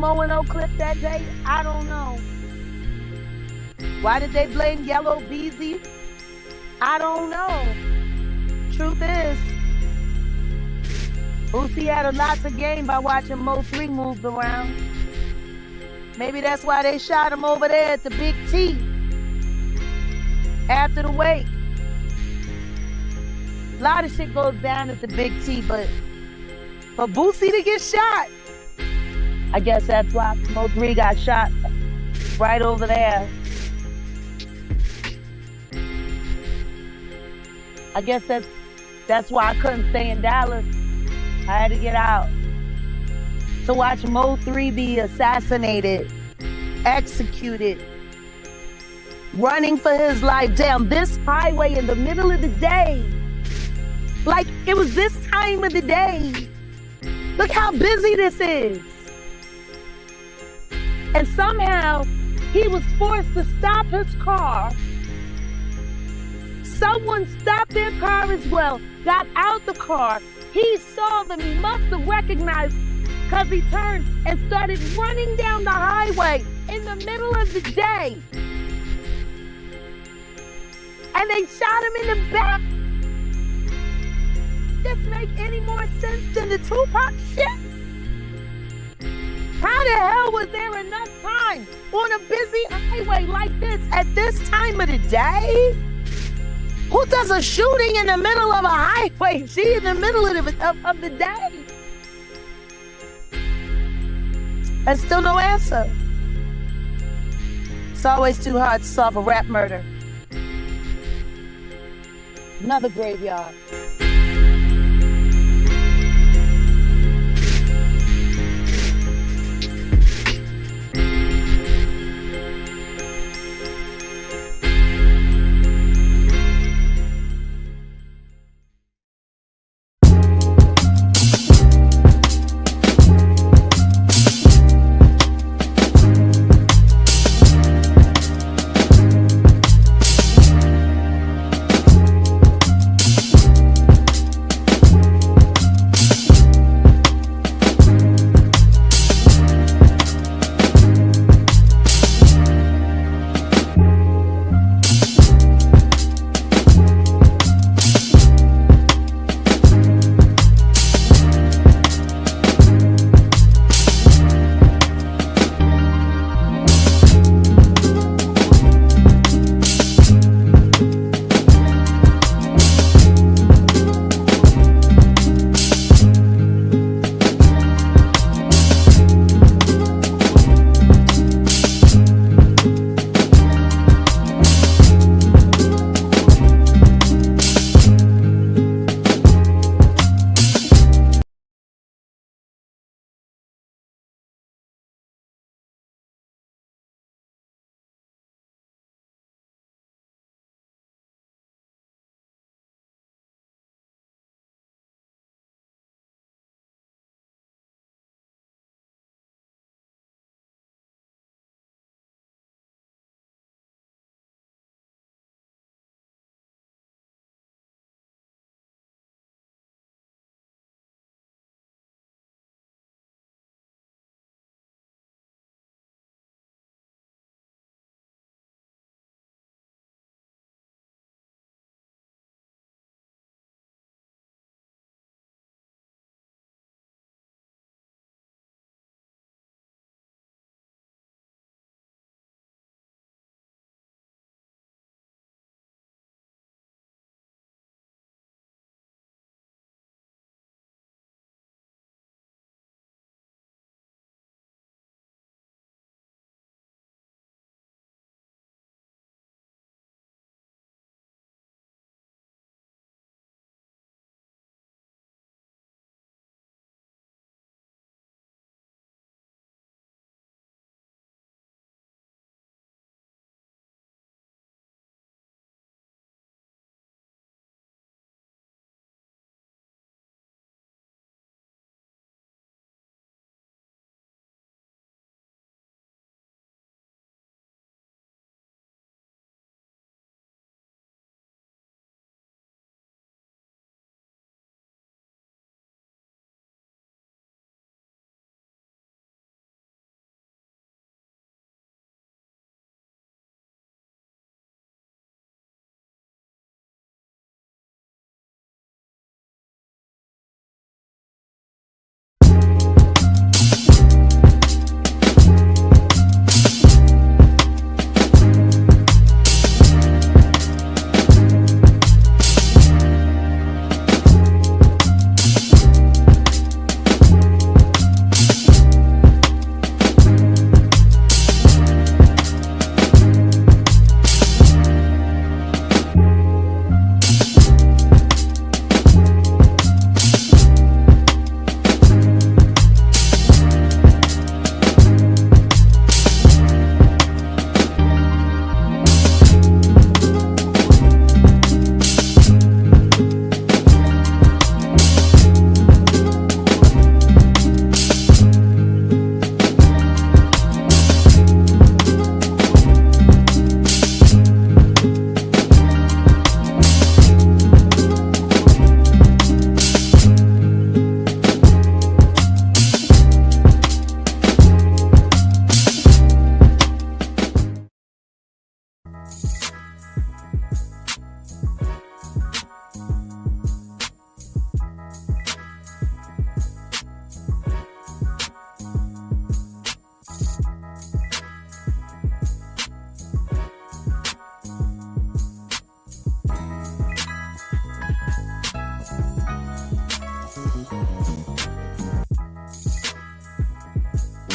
O clip that day? I don't know. Why did they blame Yellow Beezy? I don't know. Truth is, Boosie had a lot to gain by watching Mo 3 move around. Maybe that's why they shot him over there at the Big T after the wake. A lot of shit goes down at the Big T, but for Boosie to get shot, I guess that's why Mo 3 got shot right over there. I guess that's why I couldn't stay in Dallas. I had to get out. To watch Mo 3 be assassinated, executed, running for his life down this highway in the middle of the day. Like, it was this time of the day. Look how busy this is. And somehow, he was forced to stop his car. Someone stopped their car as well, got out the car. He saw them, he must have recognized, because he turned and started running down the highway in the middle of the day. And they shot him in the back. Does this make any more sense than the Tupac shit? How the hell was there enough time on a busy highway like this at this time of the day? Who does a shooting in the middle of a highway? She in the middle of the day. And still no answer. It's always too hard to solve a rap murder. Another graveyard.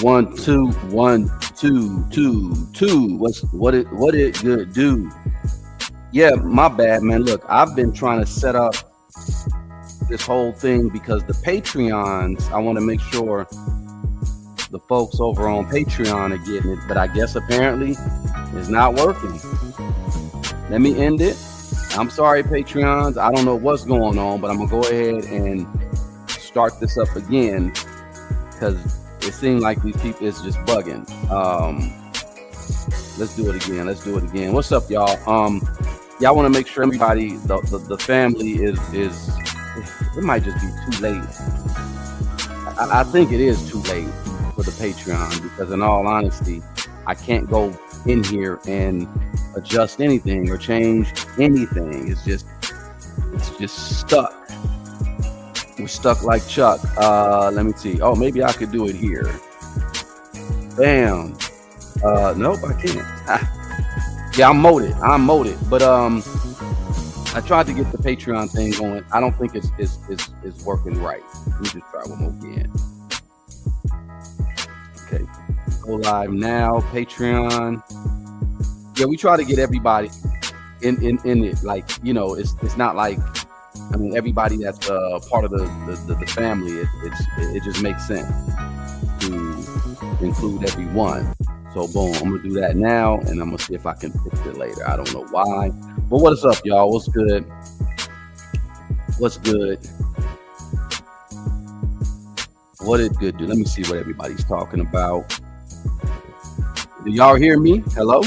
1 2 1 2 2 2. What it good do? Yeah, my bad, man. Look, I've been trying to set up this whole thing because the Patreons, I want to make sure the folks over on Patreon are getting it, but I guess apparently it's not working. Let me end it. I'm sorry, Patreons. I don't know what's going on, but I'm gonna go ahead and start this up again because it seems like these people is just bugging. Let's do it again. What's up, y'all? Yeah, I want to make sure everybody, the family is it might just be too late. I think it is too late for the Patreon because in all honesty, I can't go in here and adjust anything or change anything. It's just stuck. We're stuck like Chuck. Let me see. Oh, maybe I could do it here. Bam. Nope, I can't. Yeah, I'm molded. But I tried to get the Patreon thing going. I don't think it's working right. Let me just try one more again. Okay. Go live now. Patreon. Yeah, we try to get everybody in it. Like, you know, it's not like, I mean, everybody that's part of the family. It just makes sense to include everyone. So boom, I'm gonna do that now, and I'm gonna see if I can fix it later. I don't know why, but what is up, y'all? What's good? What did good do? Let me see what everybody's talking about. Do y'all hear me? Hello?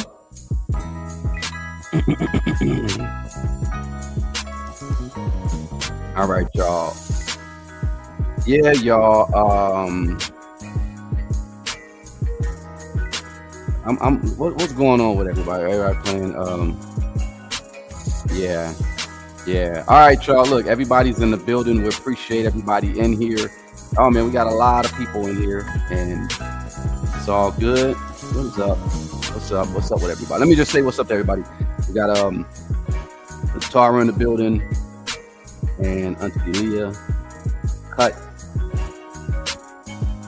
All right, y'all. Yeah, y'all. What's going on with everybody? Everybody playing? Yeah. All right, y'all. Look, everybody's in the building. We appreciate everybody in here. Oh man, we got a lot of people in here, and it's all good. What's up with everybody? Let me just say what's up to everybody. We got Tara in the building, and Auntie Leah, Cut.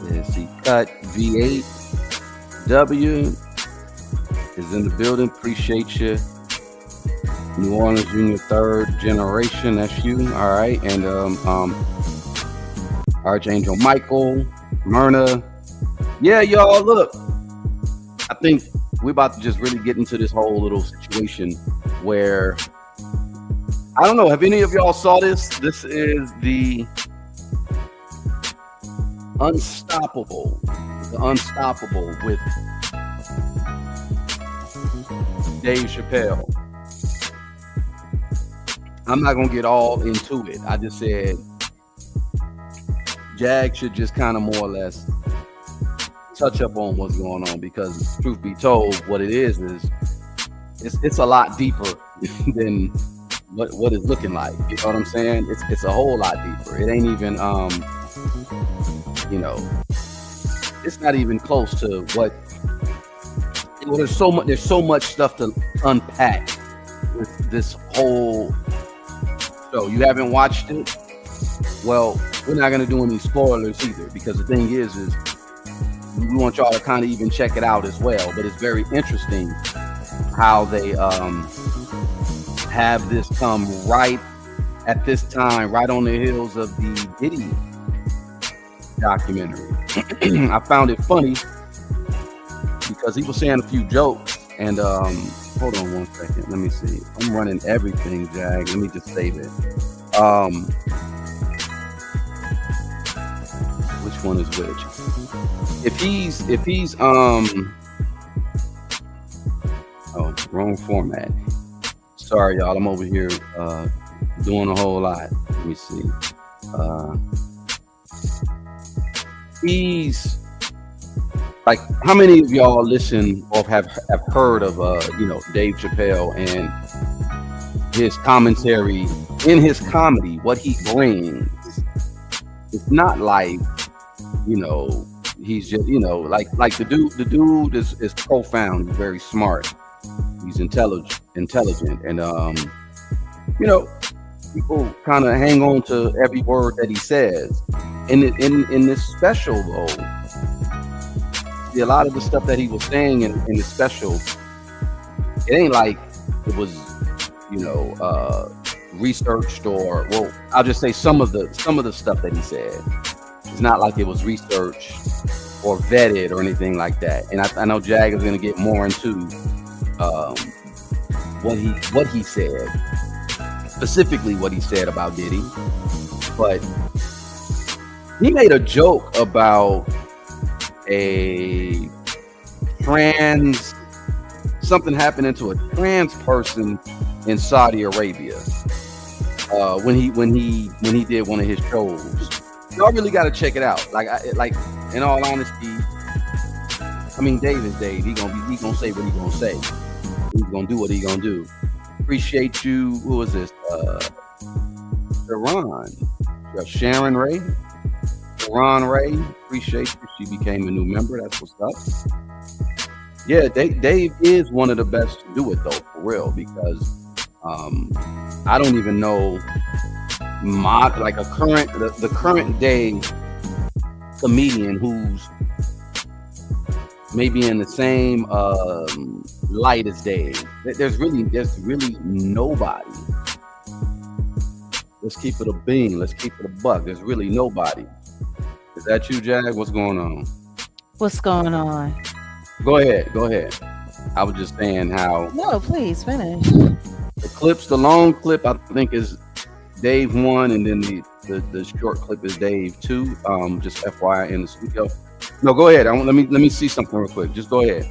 Let's see, Cut V8 W is in the building. Appreciate you. New Orleans Junior, third generation. That's you. All right, and Archangel Michael, Myrna. Yeah, y'all. Look, I think we're about to just really get into this whole little situation where, I don't know, have any of y'all saw this? This is the Unstoppable with Dave Chappelle. I'm not gonna get all into it. I just said Jag should just kind of more or less touch up on what's going on, because truth be told, what it is it's a lot deeper than what it's looking like. You know what I'm saying? It's a whole lot deeper. It ain't even you know, it's not even close to what. Well, there's so much stuff to unpack with this whole show. You haven't watched it? Well, we're not gonna do any spoilers either, because the thing is we want y'all to kind of even check it out as well. But it's very interesting how they have this come right at this time, right on the heels of the Diddy documentary. I found it funny because he was saying a few jokes, and hold on one second, let me see. I'm running everything, Jag. Let me just save it. Which one is which? If he's oh, wrong format. Sorry, y'all. I'm over here doing a whole lot. Let me see. He's like, how many of y'all listen or have heard of you know, Dave Chappelle and his commentary in his comedy, what he brings? It's not like, you know, he's just, you know, like the dude is profound. He's very smart. He's intelligent, and you know, people kind of hang on to every word that he says. In this special though, See, a lot of the stuff that he was saying in the special, it ain't like it was, researched, or, well, I'll just say some of the stuff that he said. It's not like it was researched or vetted or anything like that. And I know Jag is going to get more into what he said, specifically what he said about Diddy. But he made a joke about something happening to a trans person in Saudi Arabia when he did one of his shows. Y'all really got to check it out. Like in all honesty, I mean, Dave is Dave. He gonna say what he gonna say. He's gonna do what he gonna do. Appreciate you. Who was this? Sharon Ray. Sharon Ray. Appreciate you. She became a new member. That's what's up. Yeah, Dave is one of the best to do it though, for real, because I don't even know the current day comedian who's maybe in the same light as Dave. There's really nobody. Let's keep it a bean. Let's keep it a buck. There's really nobody. Is that you, Jag? What's going on? What's going on? Go ahead. I was just saying how. No, please finish. The long clip, I think, is Dave 1, and then the short clip is Dave 2. Just FYI in the studio. No, go ahead. Let me see something real quick. Just go ahead.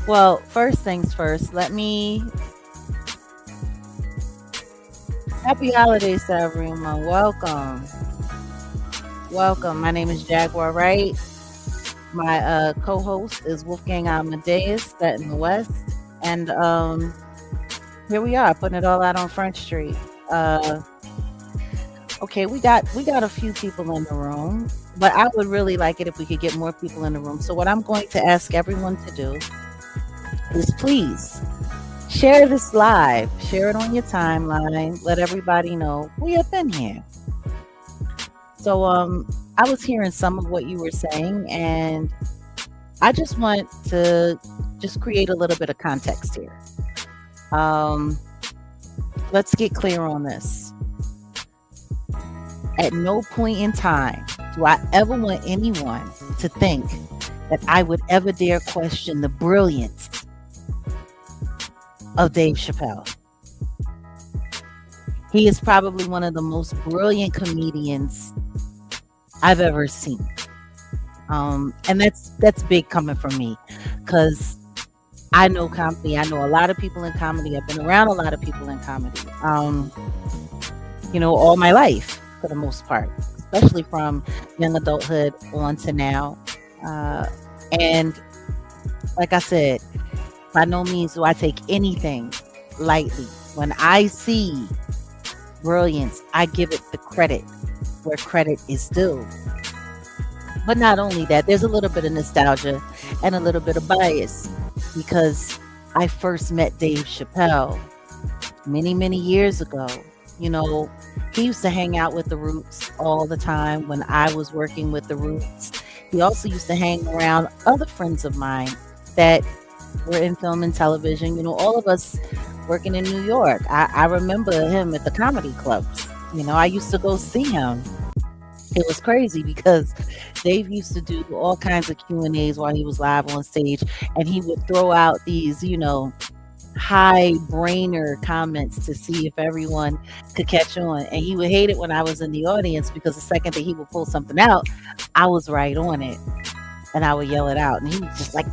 Well, first things first, happy holidays to everyone. Welcome. My name is Jaguar Wright. My co-host is Wolfgang Amadeus, set in the West. And here we are, putting it all out on Front Street. Okay, we got a few people in the room, but I would really like it if we could get more people in the room. So what I'm going to ask everyone to do is please share this live. Share it on your timeline. Let everybody know we have been here. So I was hearing some of what you were saying, and I just want to create a little bit of context here. Let's get clear on this. At no point in time do I ever want anyone to think that I would ever dare question the brilliance of Dave Chappelle. He is probably one of the most brilliant comedians I've ever seen. And that's big coming from me, because I know comedy. I know a lot of people in comedy. I've been around a lot of people in comedy, all my life for the most part, especially from young adulthood on to now. And like I said, by no means do I take anything lightly. When I see brilliance, I give it the credit where credit is due. But not only that, there's a little bit of nostalgia and a little bit of bias, because I first met Dave Chappelle many, many years ago. He used to hang out with the Roots all the time when I was working with the Roots. He also used to hang around other friends of mine that were in film and television, all of us working in New York. I remember him at the comedy clubs. I used to go see him. It was crazy because Dave used to do all kinds of Q&As while he was live on stage, and he would throw out these, high brainer comments to see if everyone could catch on. And he would hate it when I was in the audience, because the second that he would pull something out, I was right on it, and I would yell it out. And he was just like,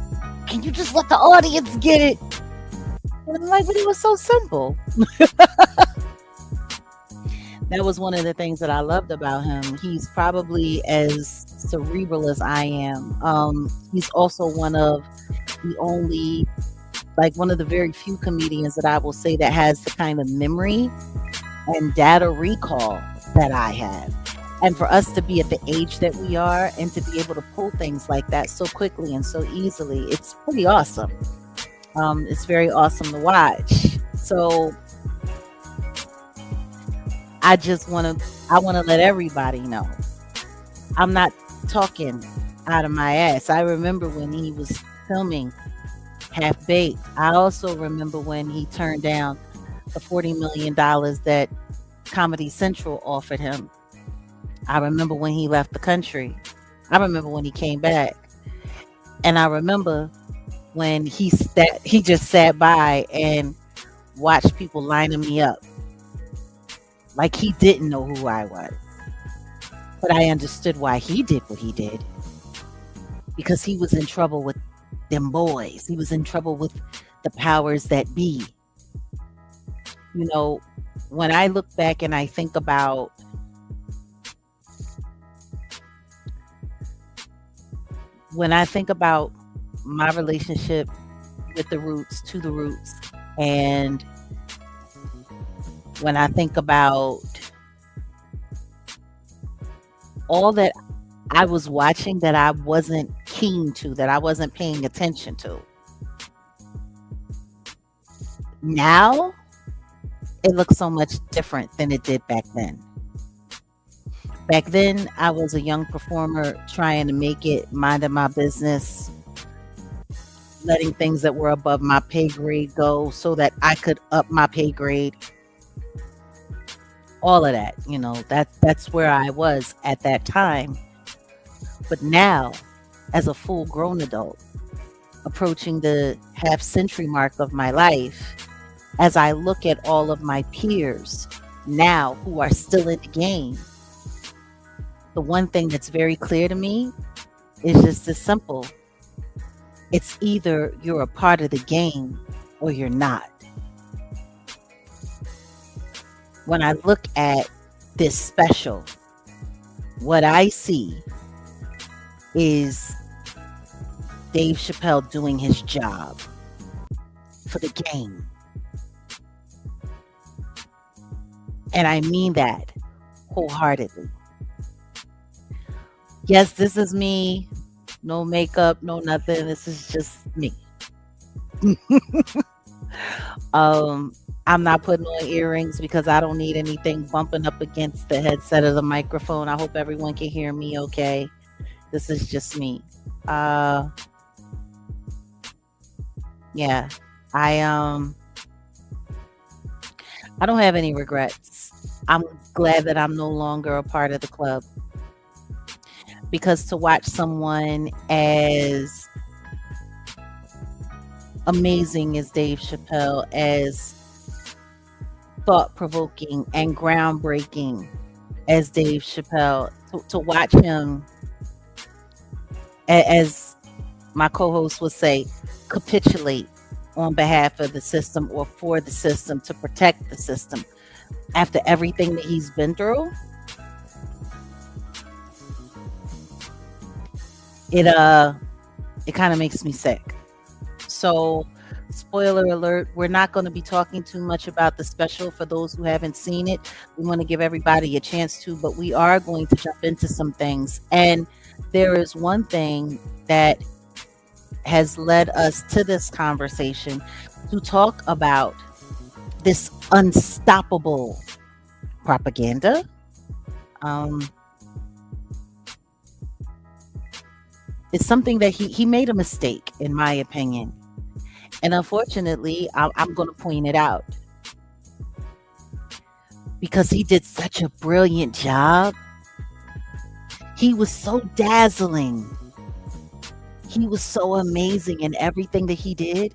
"Can you just let the audience get it?" And I'm like, but it was so simple. That was one of the things that I loved about him. He's probably as cerebral as I am. He's also one of the very few comedians that I will say that has the kind of memory and data recall that I have. And for us to be at the age that we are and to be able to pull things like that so quickly and so easily, it's pretty awesome. It's very awesome to watch. So I want to let everybody know, I'm not talking out of my ass. I remember when he was filming Half Baked. I also remember when he turned down the $40 million that Comedy Central offered him. I remember when he left the country. I remember when he came back. And I remember when he just sat by and watched people lining me up like he didn't know who I was. But I understood why he did what he did, because he was in trouble with them boys. He was in trouble with the powers that be. You know, when I look back and I think about my relationship with the roots, to the roots, and when I think about all that I was watching that I wasn't keen to, that I wasn't paying attention to, now it looks so much different than it did back then. Back then, I was a young performer trying to make it, minding my business, letting things that were above my pay grade go so that I could up my pay grade. All of that, that's where I was at that time. But now, as a full grown adult, approaching the half century mark of my life, as I look at all of my peers now who are still in the game, the one thing that's very clear to me is just this simple. It's either you're a part of the game or you're not. When I look at this special, what I see is Dave Chappelle doing his job for the game. And I mean that wholeheartedly. Yes, this is me. No makeup, no nothing. This is just me. I'm not putting on earrings because I don't need anything bumping up against the headset of the microphone. I hope everyone can hear me okay. This is just me. Yeah. I don't have any regrets. I'm glad that I'm no longer a part of the club. Because to watch someone as amazing as Dave Chappelle, as thought-provoking and groundbreaking as Dave Chappelle, to watch him, as my co-host would say, capitulate on behalf of the system or for the system to protect the system after everything that he's been through. It kind of makes me sick. So, spoiler alert, we're not going to be talking too much about the special for those who haven't seen it. We want to give everybody a chance to, but we are going to jump into some things. And there is one thing that has led us to this conversation to talk about this unstoppable propaganda. It's something that he made a mistake, in my opinion. And unfortunately, I'm going to point it out. Because he did such a brilliant job. He was so dazzling. He was so amazing in everything that he did.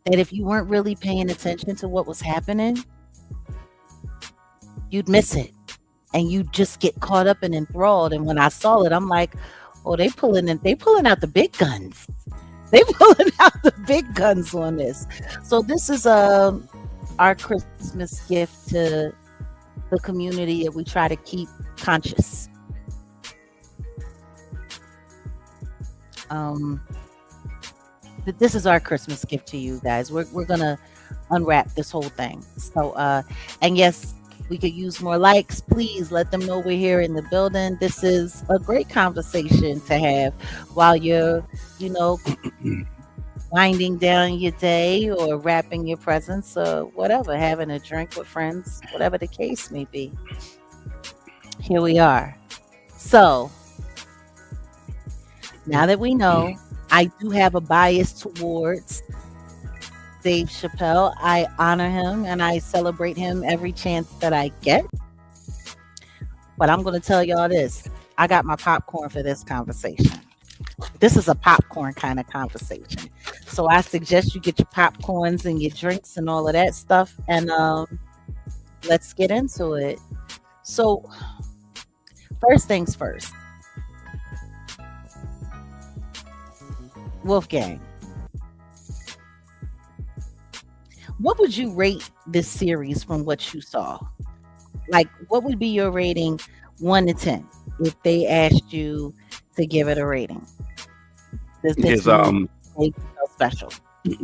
That if you weren't really paying attention to what was happening, you'd miss it. And you just get caught up and enthralled. And when I saw it, I'm like, oh, they pulling out the big guns. They pulling out the big guns on this. So this is our Christmas gift to the community that we try to keep conscious. This is our Christmas gift to you guys. We're gonna unwrap this whole thing. So and yes, we could use more likes. Please let them know we're here in the building. This is a great conversation to have while you're, winding down your day or wrapping your presents or whatever, having a drink with friends, whatever the case may be. Here we are. So now that we know, I do have a bias towards Dave Chappelle. I honor him and I celebrate him every chance that I get. But I'm going to tell y'all this. I got my popcorn for this conversation. This is a popcorn kind of conversation. So I suggest you get your popcorns and your drinks and all of that stuff. And let's get into it. So first things first. Wolfgang, what would you rate this series from what you saw? Like, what would be your rating 1 to 10 if they asked you to give it a rating? This His special.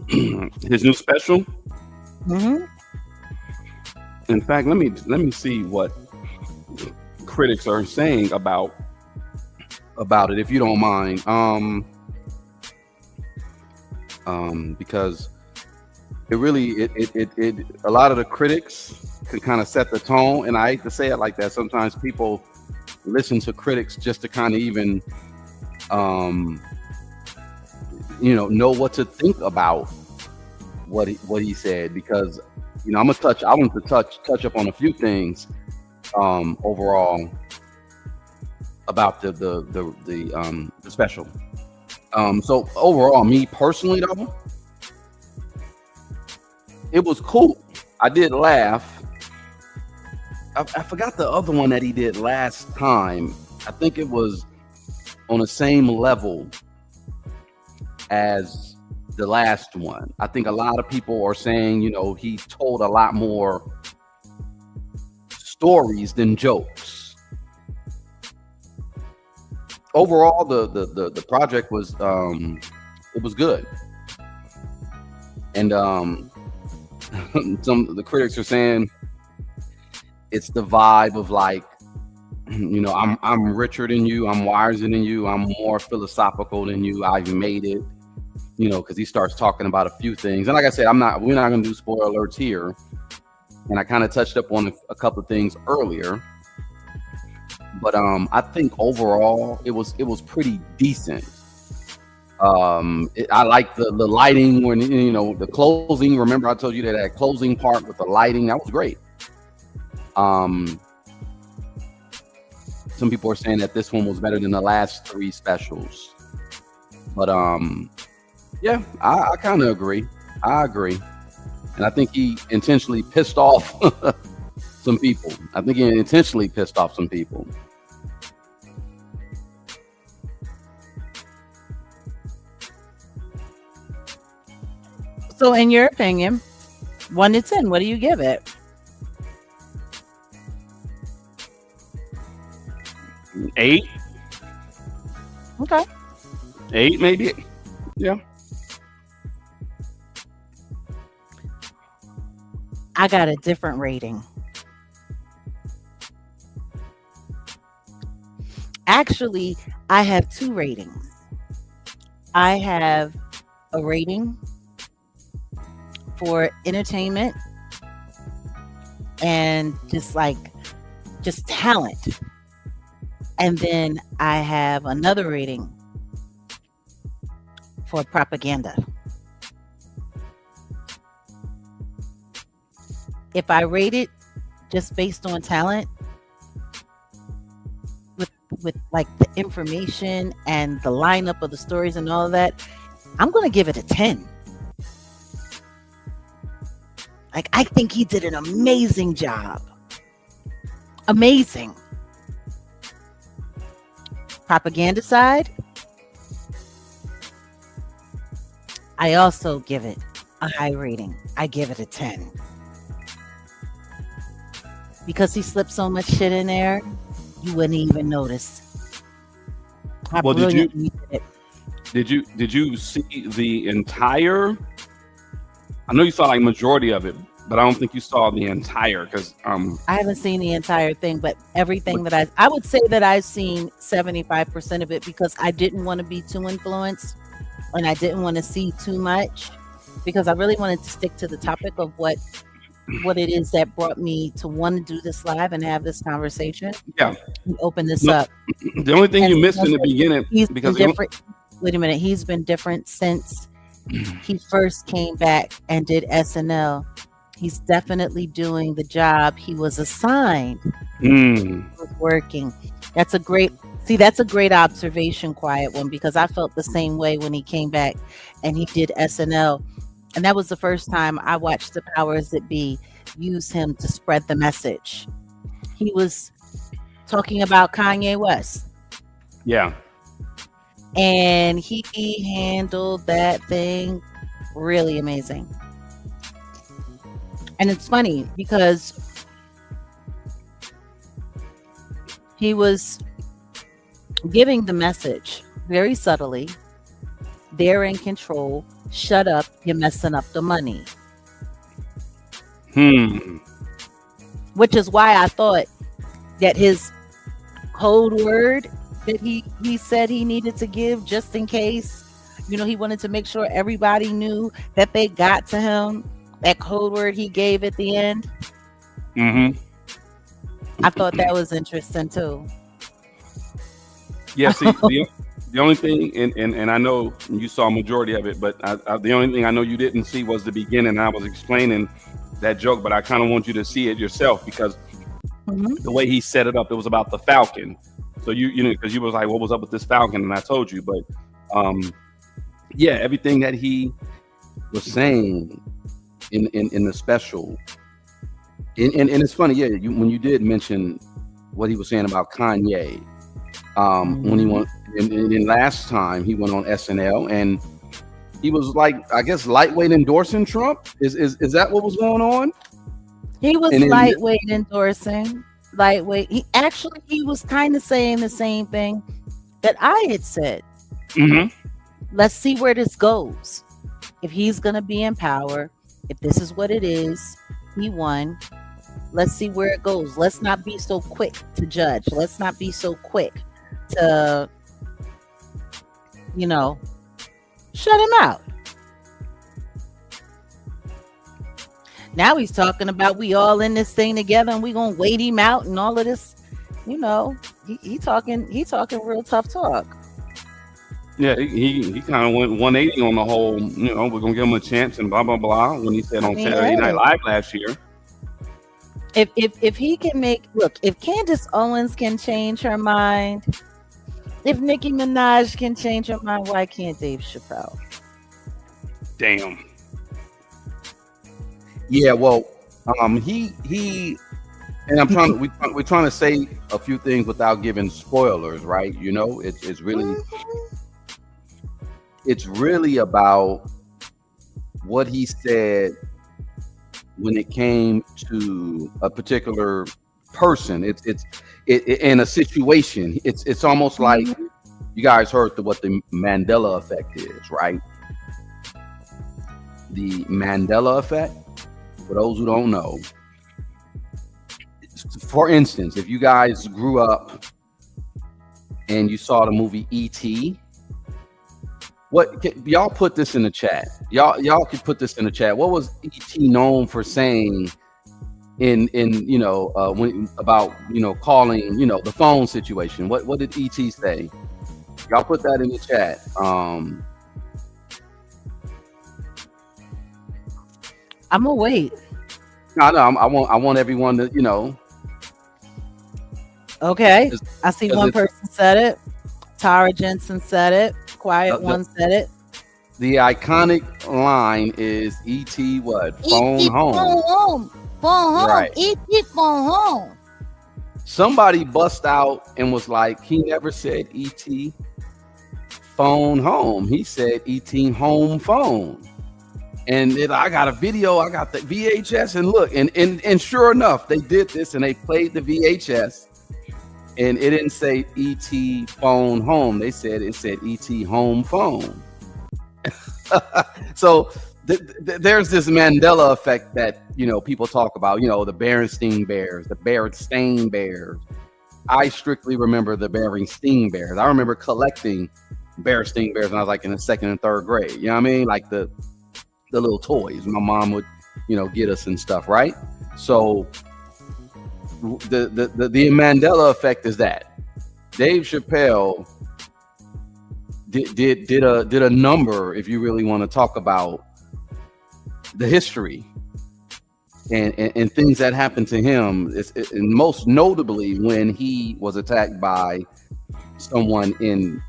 His new special. Mm-hmm. In fact, let me see what critics are saying about it, if you don't mind. Because it really a lot of the critics can kind of set the tone, and I hate to say it like that. Sometimes people listen to critics just to kind of even know what to think about what he said, because I want to touch up on a few things overall about the special. So overall, me personally though, it was cool. I did laugh. I forgot the other one that he did last time. I think it was on the same level as the last one. I think a lot of people are saying, he told a lot more stories than jokes. Overall, the project was it was good, and some of the critics are saying it's the vibe of like, I'm richer than you, I'm wiser than you, I'm more philosophical than you, I've made it, because he starts talking about a few things. And like I said, we're not going to do spoiler alerts here. And I kind of touched up on a couple of things earlier. But I think overall it was pretty decent. I like the lighting when the closing. Remember I told you that closing part with the lighting, that was great. Some people are saying that this one was better than the last 3 specials. But yeah, I kind of agree. I agree. And I think he intentionally pissed off some people. So in your opinion, 1 to 10, what do you give it? 8. Okay. 8 maybe. Yeah. I got a different rating. Actually, I have 2 ratings. I have a rating for entertainment and just talent. And then I have another rating for propaganda. If I rate it just based on talent, with like the information and the lineup of the stories and all of that, I'm going to give it a 10. Like, I think he did an amazing job. Amazing. Propaganda side, I also give it a high rating. I give it a 10. Because he slipped so much shit in there, you wouldn't even notice. Well, did you see the entire? I know you saw like majority of it, but I don't think you saw the entire, because I haven't seen the entire thing, but everything that I would say that I've seen 75% of it, because I didn't want to be too influenced and I didn't want to see too much, because I really wanted to stick to the topic of what what it is that brought me to want to do this live and have this conversation Yeah. and open this No, up. the only thing As you missed in much the as beginning, he's been because different. Wait a minute. He's been different since he first came back and did SNL. He's definitely doing the job he was assigned. Was working. That's a great observation, Quiet One, because I felt the same way when he came back and he did SNL. And that was the first time I watched the powers that be use him to spread the message. He was talking about Kanye West. yeah. And he handled that thing really amazing. And it's funny because he was giving the message very subtly. They're in control. Shut up. You're messing up the money. Which is why I thought that his code word that he said he needed to give just in case, he wanted to make sure everybody knew that they got to him. That code word he gave at the end. I thought that was interesting too. Yeah, see, the only thing, and I know you saw a majority of it, but the only thing I know you didn't see was the beginning. I was explaining that joke, but I kind of want you to see it yourself because the way he set it up, it was about the Falcon. So because you was like, what was up with this Falcon? And I told you, but yeah, everything that he was saying in the special, and it's funny, yeah, when you did mention what he was saying about Kanye. When he went, and last time he went on SNL, and he was like, I guess, lightweight endorsing Trump. Is that what was going on? He was lightweight endorsing, lightweight. He was kind of saying the same thing that I had said. Let's see where this goes. If he's gonna be in power, if this is what it is, he won. Let's see where it goes. Let's not be so quick to judge. Let's not be so quick to shut him out. Now he's talking about we all in this thing together and we gonna wait him out and all of this. He talking real tough talk. Yeah, he kind of went 180 on the whole. We're gonna give him a chance and blah blah blah. When he said on Saturday Night Live last year. If he can if Candace Owens can change her mind, if Nicki Minaj can change her mind, why can't Dave Chappelle? Damn. Yeah, well, he and I'm trying. We're trying to say a few things without giving spoilers, right? It's really about what he said when it came to a particular person. It's in a situation. It's almost like you guys heard what the Mandela effect is, right? The Mandela effect, for those who don't know, for instance, if you guys grew up and you saw the movie E.T., y'all put this in the chat. Y'all could put this in the chat. What was E.T. known for saying in when about calling the phone situation? What did E.T. say? Y'all put that in the chat. I'm gonna wait. No, I want everyone to Okay, I see one person said it. Tara Jensen said it. Quiet One said it. The iconic line is E.T. what? Phone home. Phone home. Phone home. Right. E.T. phone home. Somebody bust out and was like, he never said E.T. phone home. He said E.T. home phone. And I got a video. I got the VHS, and look, and sure enough, they did this and they played the VHS. And it didn't say E.T. phone home. It said E.T. home phone. So there's this Mandela effect that people talk about. The Berenstain Bears, the Berenstain Bears. I strictly remember the Berenstain Bears. I remember collecting Berenstain Bears when I was like in the second and third grade. You know what I mean? Like the little toys. My mom would get us and stuff, right? So the Mandela effect is that Dave Chappelle did a number, if you really want to talk about the history and things that happened to him, and most notably when he was attacked by someone in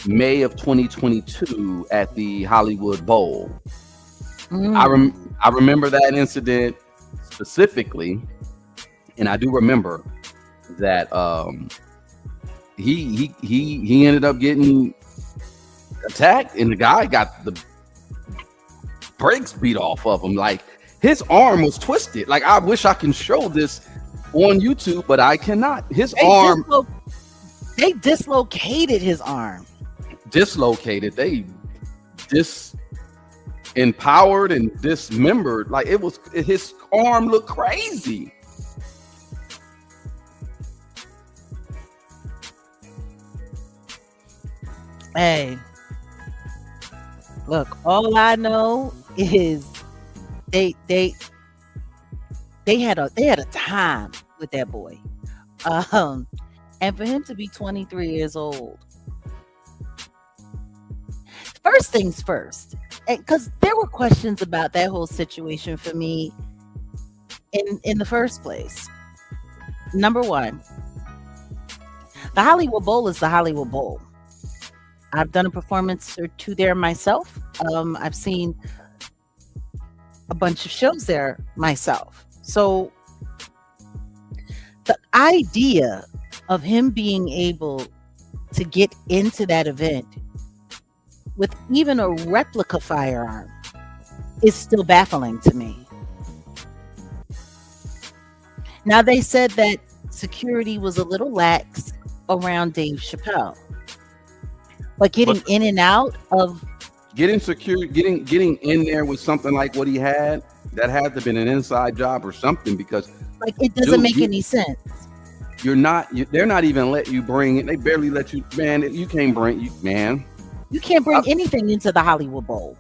May of 2022 at the Hollywood Bowl. I remember that incident specifically, and I do remember that he ended up getting attacked, and the guy got the brakes beat off of him. Like, his arm was twisted. Like, I wish I can show this on YouTube, but I cannot. They dislocated his arm. Dislocated. They disempowered and dismembered. Like, his arm looked crazy. Hey, look, all I know is they had a time with that boy. And for him to be 23 years old, first things first, because there were questions about that whole situation for me in the first place. Number one, the Hollywood Bowl is the Hollywood Bowl. I've done a performance or two there myself. I've seen a bunch of shows there myself. So the idea of him being able to get into that event with even a replica firearm is still baffling to me. Now, they said that security was a little lax around Dave Chappelle, but getting in and out of getting in there with something like what he had, that had to have been an inside job or something, because like it doesn't make any sense. They're not even let you bring it. They barely let you, man. You can't bring You can't bring anything into the Hollywood Bowl.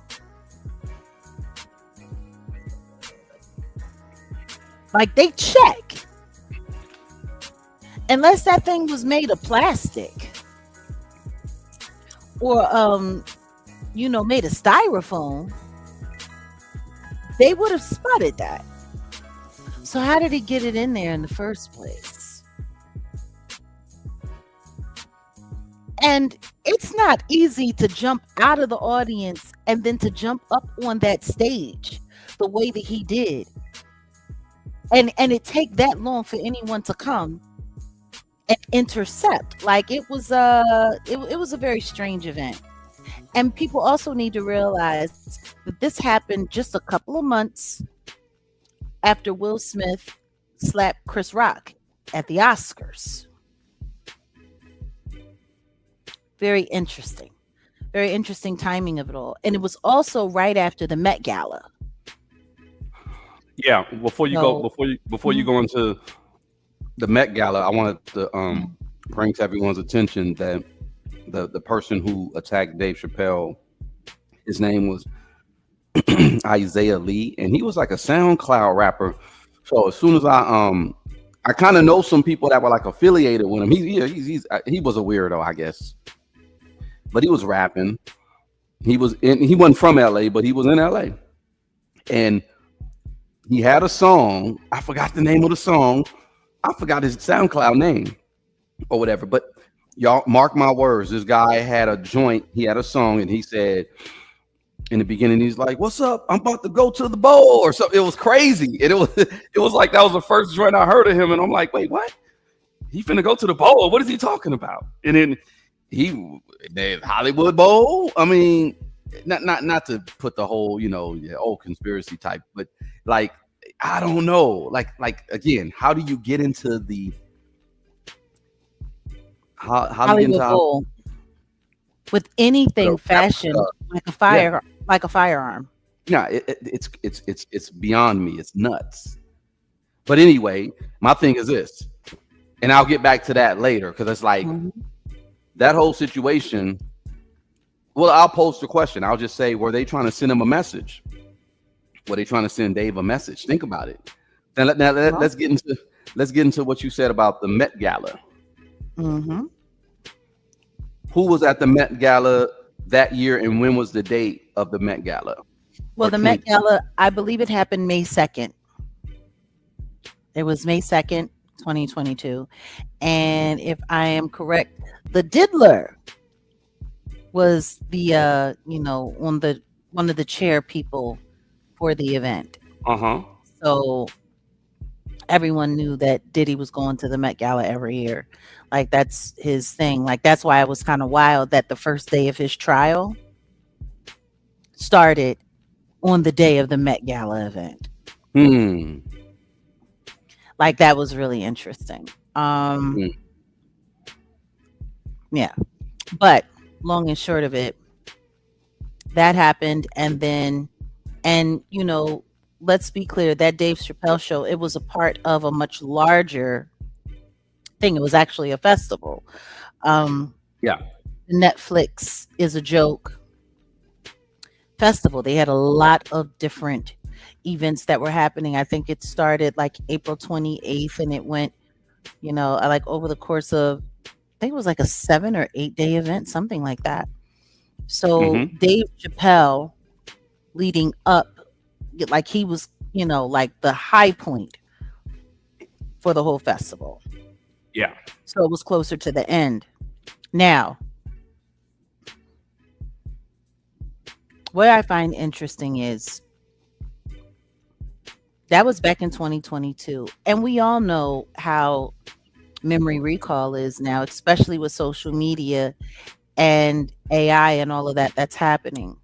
Like, they check. Unless that thing was made of plastic or made of styrofoam, they would have spotted that. So how did he get it in there in the first place? And it's not easy to jump out of the audience and then to jump up on that stage the way that he did. And it take that long for anyone to come and intercept. Like, it was a very strange event. And people also need to realize that this happened just a couple of months after Will Smith slapped Chris Rock at the Oscars. Very interesting timing of it all. And it was also right after the Met Gala. Yeah, before you go into the Met Gala, I wanted to bring to everyone's attention that the person who attacked Dave Chappelle, his name was Isaiah Lee, and he was like a SoundCloud rapper. So as soon as I kind of know some people that were like affiliated with him. He was a weirdo, I guess, but he was rapping. He wasn't from LA, but he was in LA, and he had a song. I forgot the name of the song. I forgot his SoundCloud name or whatever. But y'all mark my words. This guy had a joint. He had a song, and he said in the beginning, he's like, "What's up? I'm about to go to the bowl," or something. It was crazy. And it was like that was the first joint I heard of him, and I'm like, "Wait, what? He finna go to the bowl? What is he talking about?" And then the Hollywood Bowl. I mean, not to put the whole old conspiracy type, but like, I don't know. Like again, how do you get into the Hollywood Bowl with anything fashioned like a firearm? Yeah, it's beyond me. It's nuts. But anyway, my thing is this, and I'll get back to that later, because it's like that whole situation. Well, I'll pose the question. I'll just say, were they trying to send him a message? Were they trying to send Dave a message? Think about it. Let's get into what you said about the Met Gala. Mm-hmm. Who was at the Met Gala that year, and when was the date of the Met Gala? Well, the Met Gala, I believe it happened May 2nd. It was May 2nd, 2022. And if I am correct, the Diddler was the one of the chair people for the event. So everyone knew that Diddy was going to the Met Gala every year. Like, that's his thing. Like, that's why it was kind of wild that the first day of his trial started on the day of the Met Gala event. Like, that was really interesting. Yeah. But long and short of it, that happened. And let's be clear, that Dave Chappelle show, it was a part of a much larger thing. It was actually a festival. Netflix is a joke festival. They had a lot of different events that were happening. I think it started like April 28th and it went, like over the course of, I think it was like a 7 or 8 day event, something like that. So Dave Chappelle leading up, like he was, like the high point for the whole festival. Yeah. So it was closer to the end. Now, what I find interesting is that was back in 2022. And we all know how memory recall is now, especially with social media and AI and all of that that's happening.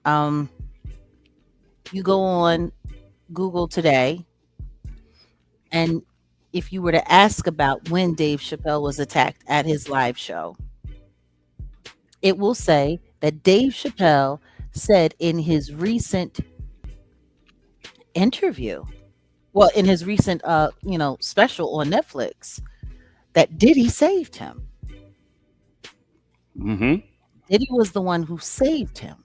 You go on Google today, and if you were to ask about when Dave Chappelle was attacked at his live show, it will say that Dave Chappelle said in his recent interview, well, in his recent special on Netflix, that Diddy saved him. Diddy was the one who saved him.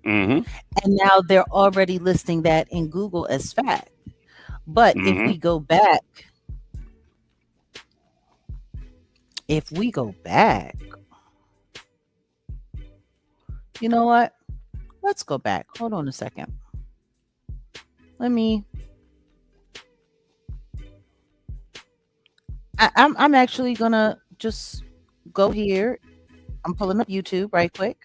And now they're already listing that in Google as fact. But if we go back, you know what? Let's go back. Hold on a second. I'm actually gonna just go here. I'm pulling up YouTube right quick.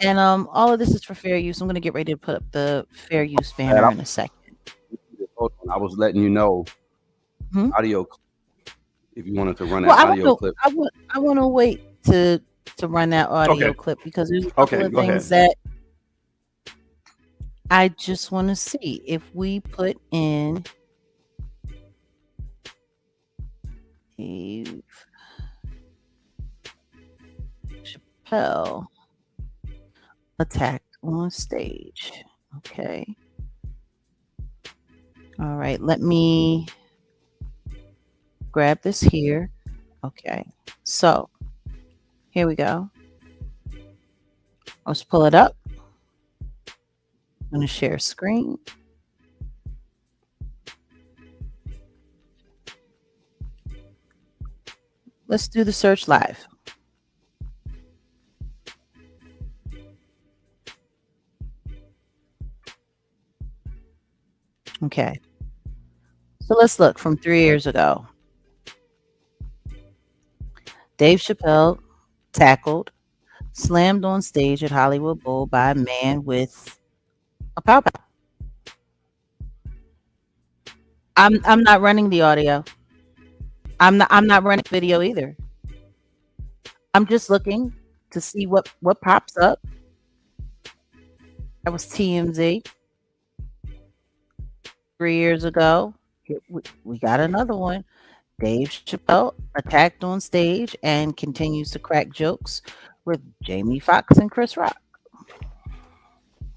And all of this is for fair use. I'm gonna get ready to put up the fair use banner in a second. I was letting you know audio clip, if you wanted to run that audio clip. I want to wait to run that audio clip because there's a couple of things that I just want to see. If we put in Dave Chappelle attacked on stage. Okay. All right. Let me grab this here. Okay. So here we go. Let's pull it up. I'm going to share screen. Let's do the search live. Okay. So let's look from 3 years ago. Dave Chappelle tackled, slammed on stage at Hollywood Bowl by a man with a pow pow. I'm not running the audio. I'm not running video either. I'm just looking to see what pops up. That was TMZ. 3 years ago. We got another one. Dave Chappelle attacked on stage and continues to crack jokes with Jamie Foxx and Chris Rock.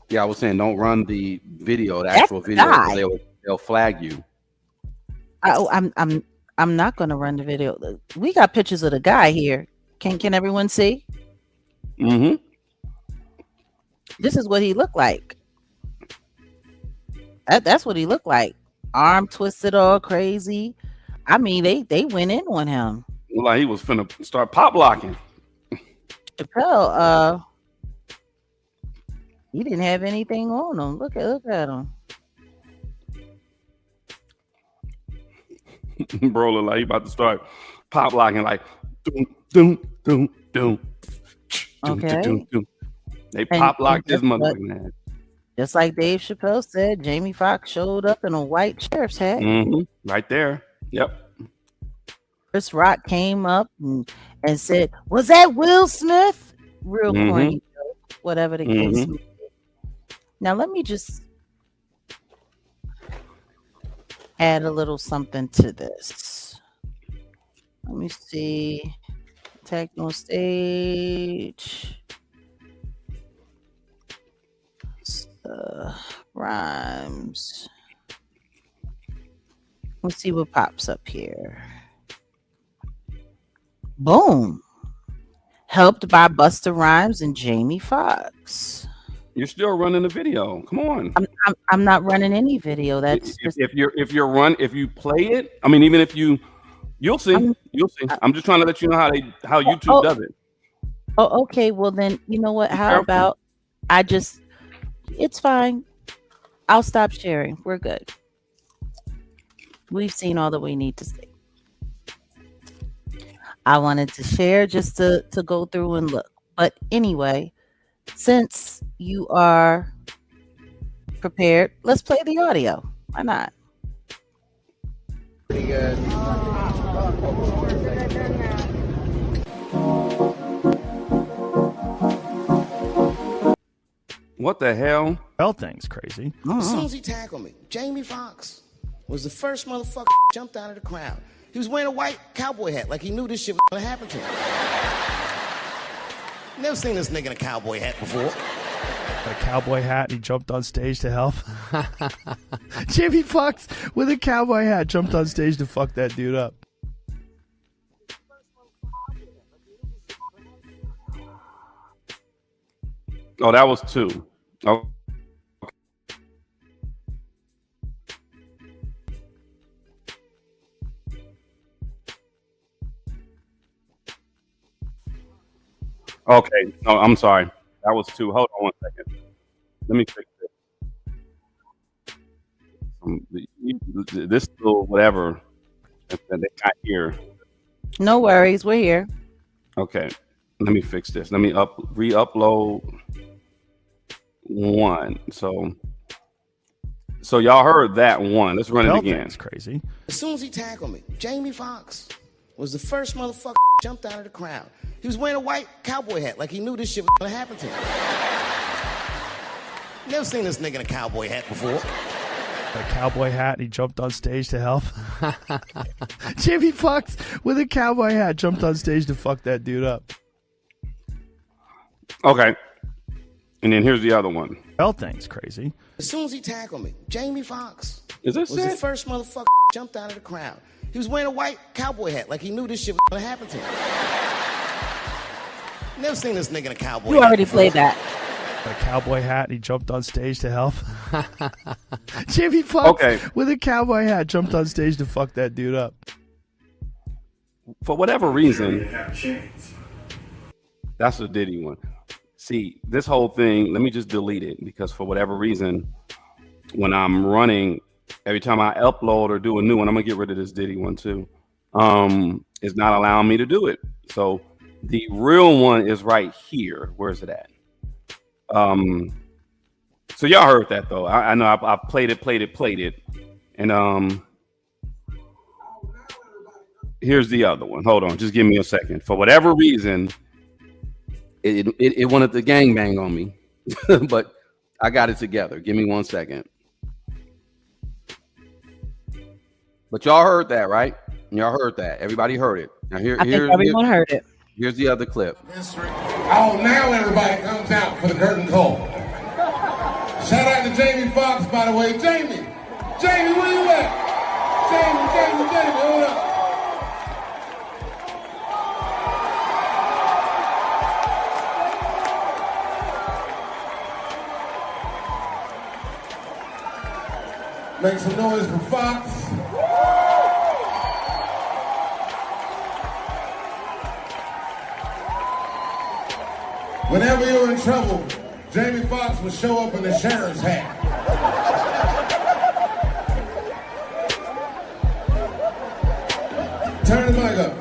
Yeah, I was saying don't run the video, the actual video. They'll flag you. I'm not gonna run the video. We got pictures of the guy here. Can everyone see? This is what he looked like. That's what he looked like. Arm twisted all crazy. I mean, they went in on him. Like he was finna start pop locking. Chappelle, he didn't have anything on him. Look at him. Bro, look like he about to start pop locking, like doom, doom, doom, doom. Okay. Doom, doom. They pop locked his motherfucking ass. Just like Dave Chappelle said, Jamie Foxx showed up in a white sheriff's hat. Mm-hmm. Right there. Yep. Chris Rock came up and said, "Was that Will Smith?" Real corny joke, whatever the case may be. Now let me just add a little something to this. Let me see. Tag on stage. Rhymes. Let's see what pops up here. Boom. Helped by Busta Rhymes and Jamie Foxx. You're still running the video. Come on. I'm not running any video. That's if you play it. I mean, even if you'll see. You'll see. I'm just trying to let you know how YouTube does it. Oh, okay. Well then, you know what? How about it's fine. I'll stop sharing. We're good. We've seen all that we need to see. I wanted to share just to go through and look. But anyway, since you are prepared, let's play the audio. Why not? Pretty good. What the hell? Bell thing's crazy. As soon as he tackled me, Jamie Foxx was the first motherfucker jumped out of the crowd. He was wearing a white cowboy hat, like he knew this shit was gonna happen to him. Never seen this nigga in a cowboy hat before. A cowboy hat, and he jumped on stage to help. Jamie Foxx with a cowboy hat jumped on stage to fuck that dude up. Oh, that was 2. Oh. Okay. No, I'm sorry. That was 2. Hold on one second. Let me fix this. This little whatever that they got here. No worries. We're here. Okay. Let me fix this. Let me re-upload 1. So y'all heard that 1. Let's run it again. It's crazy. As soon as he tackled me, Jamie Foxx was the first motherfucker jumped out of the crowd. He was wearing a white cowboy hat, like he knew this shit was gonna happen to him. Never seen this nigga in a cowboy hat before. A cowboy hat, and he jumped on stage to help. Jamie Foxx with a cowboy hat jumped on stage to fuck that dude up. Okay. And then here's the other one. Bell thing's crazy. As soon as he tackled me, Jamie Foxx was the first motherfucker jumped out of the crowd. He was wearing a white cowboy hat, like he knew this shit was gonna happen to him. Never seen this nigga in a cowboy hat. You already played that. A cowboy hat, and he jumped on stage to help. Jamie Foxx with a cowboy hat jumped on stage to fuck that dude up. For whatever reason, that's a Diddy one. See, this whole thing, let me just delete it, because for whatever reason, when I'm running, every time I upload or do a new one, I'm gonna get rid of this Diddy one too. It's not allowing me to do it. So the real one is right here. Where is it at? So y'all heard that though. I know I played it. And here's the other one. Hold on, just give me a second. For whatever reason, it wanted to gangbang on me, but I got it together. Give me 1 second. But y'all heard that, right? Y'all heard that. Everybody heard it. Now I think everyone heard it. Here's the other clip. Oh, now everybody comes out for the curtain call. Shout out to Jamie Foxx, by the way. Jamie, where you at? Jamie, hold up. Make some noise for Fox. Whenever you were in trouble, Jamie Foxx would show up in the sheriff's hat. Turn the mic up.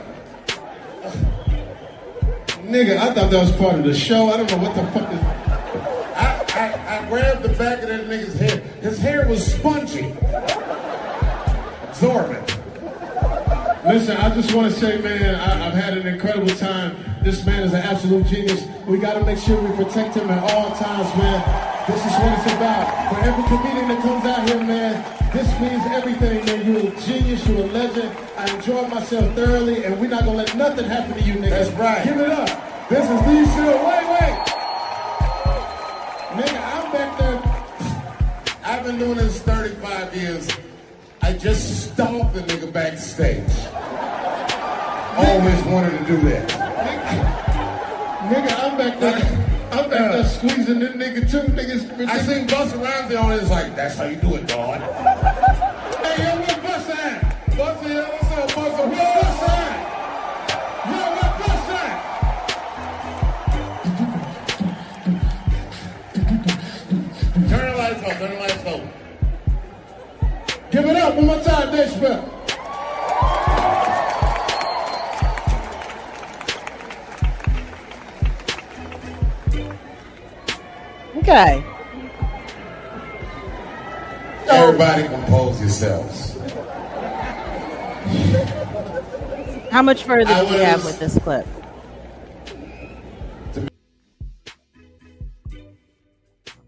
Nigga, I thought that was part of the show. I don't know what the fuck is... I grabbed the back of that nigga's head. His hair was spongy. Absorbent. Listen, I just want to say, man, I've had an incredible time. This man is an absolute genius. We got to make sure we protect him at all times, man. This is what it's about. For every comedian that comes out here, man, this means everything, man. You're a genius, you're a legend. I enjoyed myself thoroughly, and we're not going to let nothing happen to you, nigga. That's right. Give it up. This is Lee Shield. Wait. Nigga, I'm back there. I've been doing this 35 years. I just stomped the nigga backstage. Always wanted to do that. Nigga, I'm back there squeezing this nigga too. Niggas, I seen Busta Rhymes on it. It's like, that's how you do it, dog. Hey, yo, where Busta at? Busta, yo, what's up, Busta? Where Busta at? Yo, where Busta at? Turn the lights off, turn the lights off. Give it up one more time, Dave Chappelle. Okay. So, everybody compose yourselves. how much further do we have with this clip?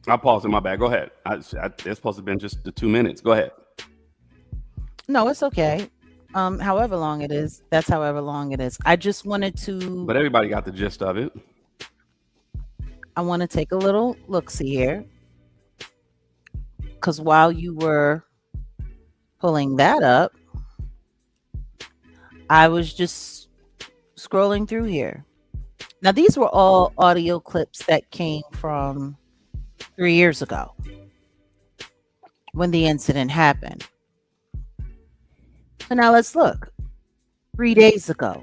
I paused in my bad. Go ahead. It's supposed to have been just the 2 minutes. Go ahead. No, it's okay. However long it is, that's however long it is. I just wanted to. But everybody got the gist of it. I want to take a little look-see here, because while you were pulling that up, I was just scrolling through here. Now, these were all audio clips that came from 3 years ago when the incident happened. So now let's look. 3 days ago,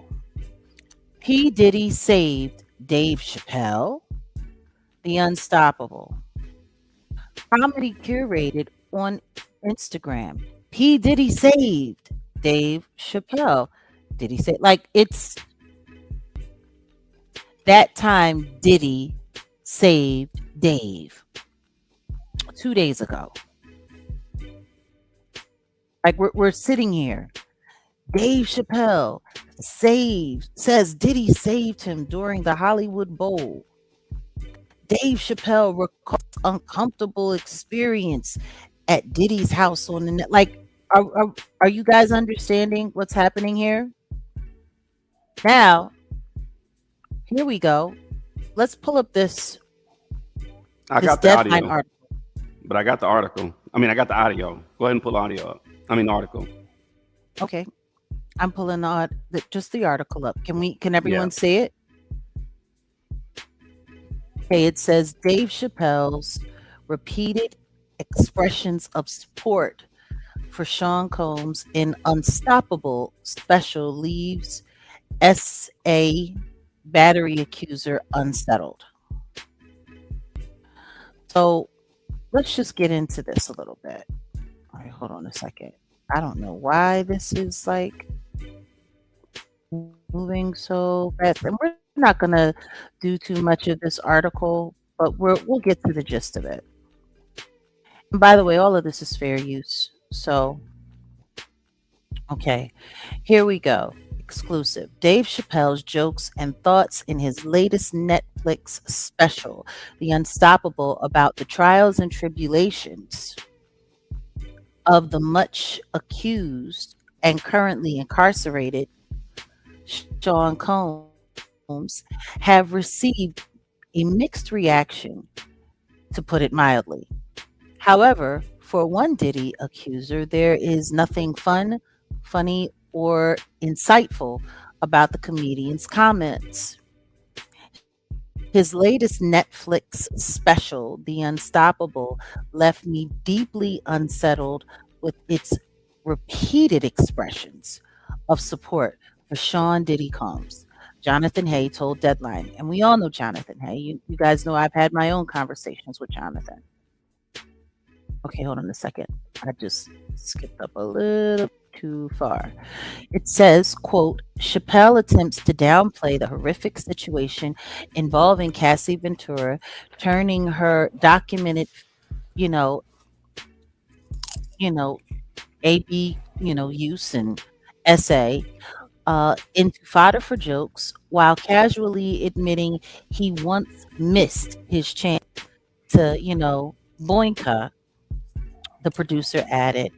P. Diddy saved Dave Chappelle, the Unstoppable. Comedy curated on Instagram. P. Diddy saved Dave Chappelle. Did he say, like, it's that time Diddy saved Dave 2 days ago. Like, we're sitting here. Dave Chappelle says Diddy saved him during the Hollywood Bowl. Dave Chappelle recalls uncomfortable experience at Diddy's house on the net. Like, are you guys understanding what's happening here? Now, here we go. Let's pull up this. I got the audio, article. But I got the article. I got the audio. Go ahead and pull the audio up. Article. Okay, I'm pulling just the article up. Can everyone see it? Okay, it says Dave Chappelle's repeated expressions of support for Sean Combs in Unstoppable special leaves SA battery accuser unsettled. So let's just get into this a little bit. All right, hold on a second. I don't know why this is like moving so fast. And we're not going to do too much of this article, but we'll get to the gist of it. And by the way, all of this is fair use. So, okay, here we go. Exclusive. Dave Chappelle's jokes and thoughts in his latest Netflix special, The Unstoppable, about the trials and tribulations of the much accused and currently incarcerated Sean Combs have received a mixed reaction, to put it mildly. However, for one Diddy accuser, there is nothing funny, or insightful about the comedian's comments. His latest Netflix special, The Unstoppable, left me deeply unsettled with its repeated expressions of support for Sean Diddy Combs. Jonathan Hay told Deadline, and we all know Jonathan Hay. You guys know I've had my own conversations with Jonathan. Okay, hold on a second. I just skipped up a little too far. It says, quote, Chappelle attempts to downplay the horrific situation involving Cassie Ventura, turning her documented, you know, AB, use and essay into fodder for jokes, while casually admitting he once missed his chance to, boinka. The producer added,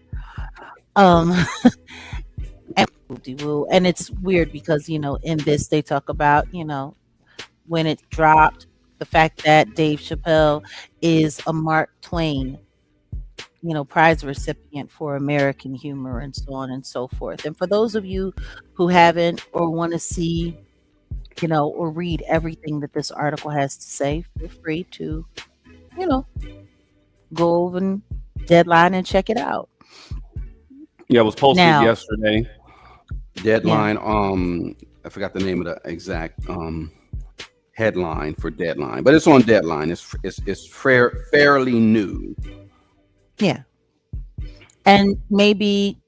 and it's weird because in this they talk about when it dropped, the fact that Dave Chappelle is a Mark Twain prize recipient for American humor and so on and so forth. And for those of you who haven't or want to see or read everything that this article has to say, feel free to go over and Deadline and check it out. Yeah, it was posted Now, yesterday. Deadline. I forgot the name of the exact headline for Deadline, but it's on Deadline. It's fairly new. yeah. And maybe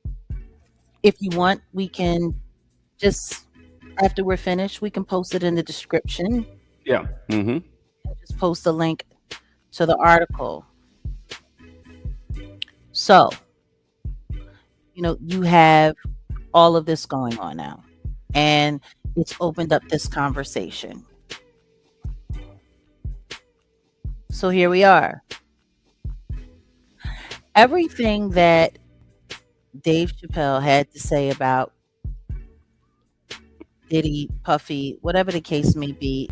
if you want, we can just, after we're finished, we can post it in the description. Yeah. Mm-hmm. Just post a link to the article. So, you have all of this going on now, and it's opened up this conversation. So here we are. Everything that Dave Chappelle had to say about Diddy, Puffy, whatever the case may be,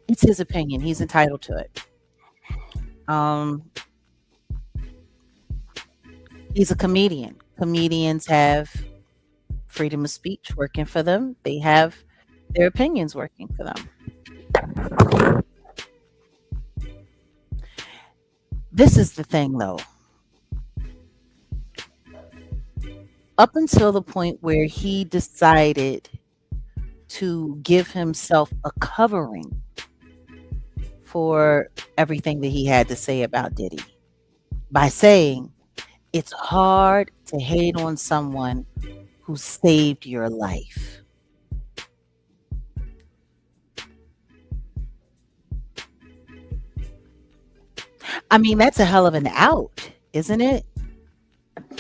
it's his opinion. He's entitled to it. He's a comedian. Comedians have freedom of speech working for them. They have their opinions working for them. This is the thing, though. Up until the point where he decided to give himself a covering for everything that he had to say about Diddy by saying, it's hard to hate on someone who saved your life. I mean, that's a hell of an out, isn't it?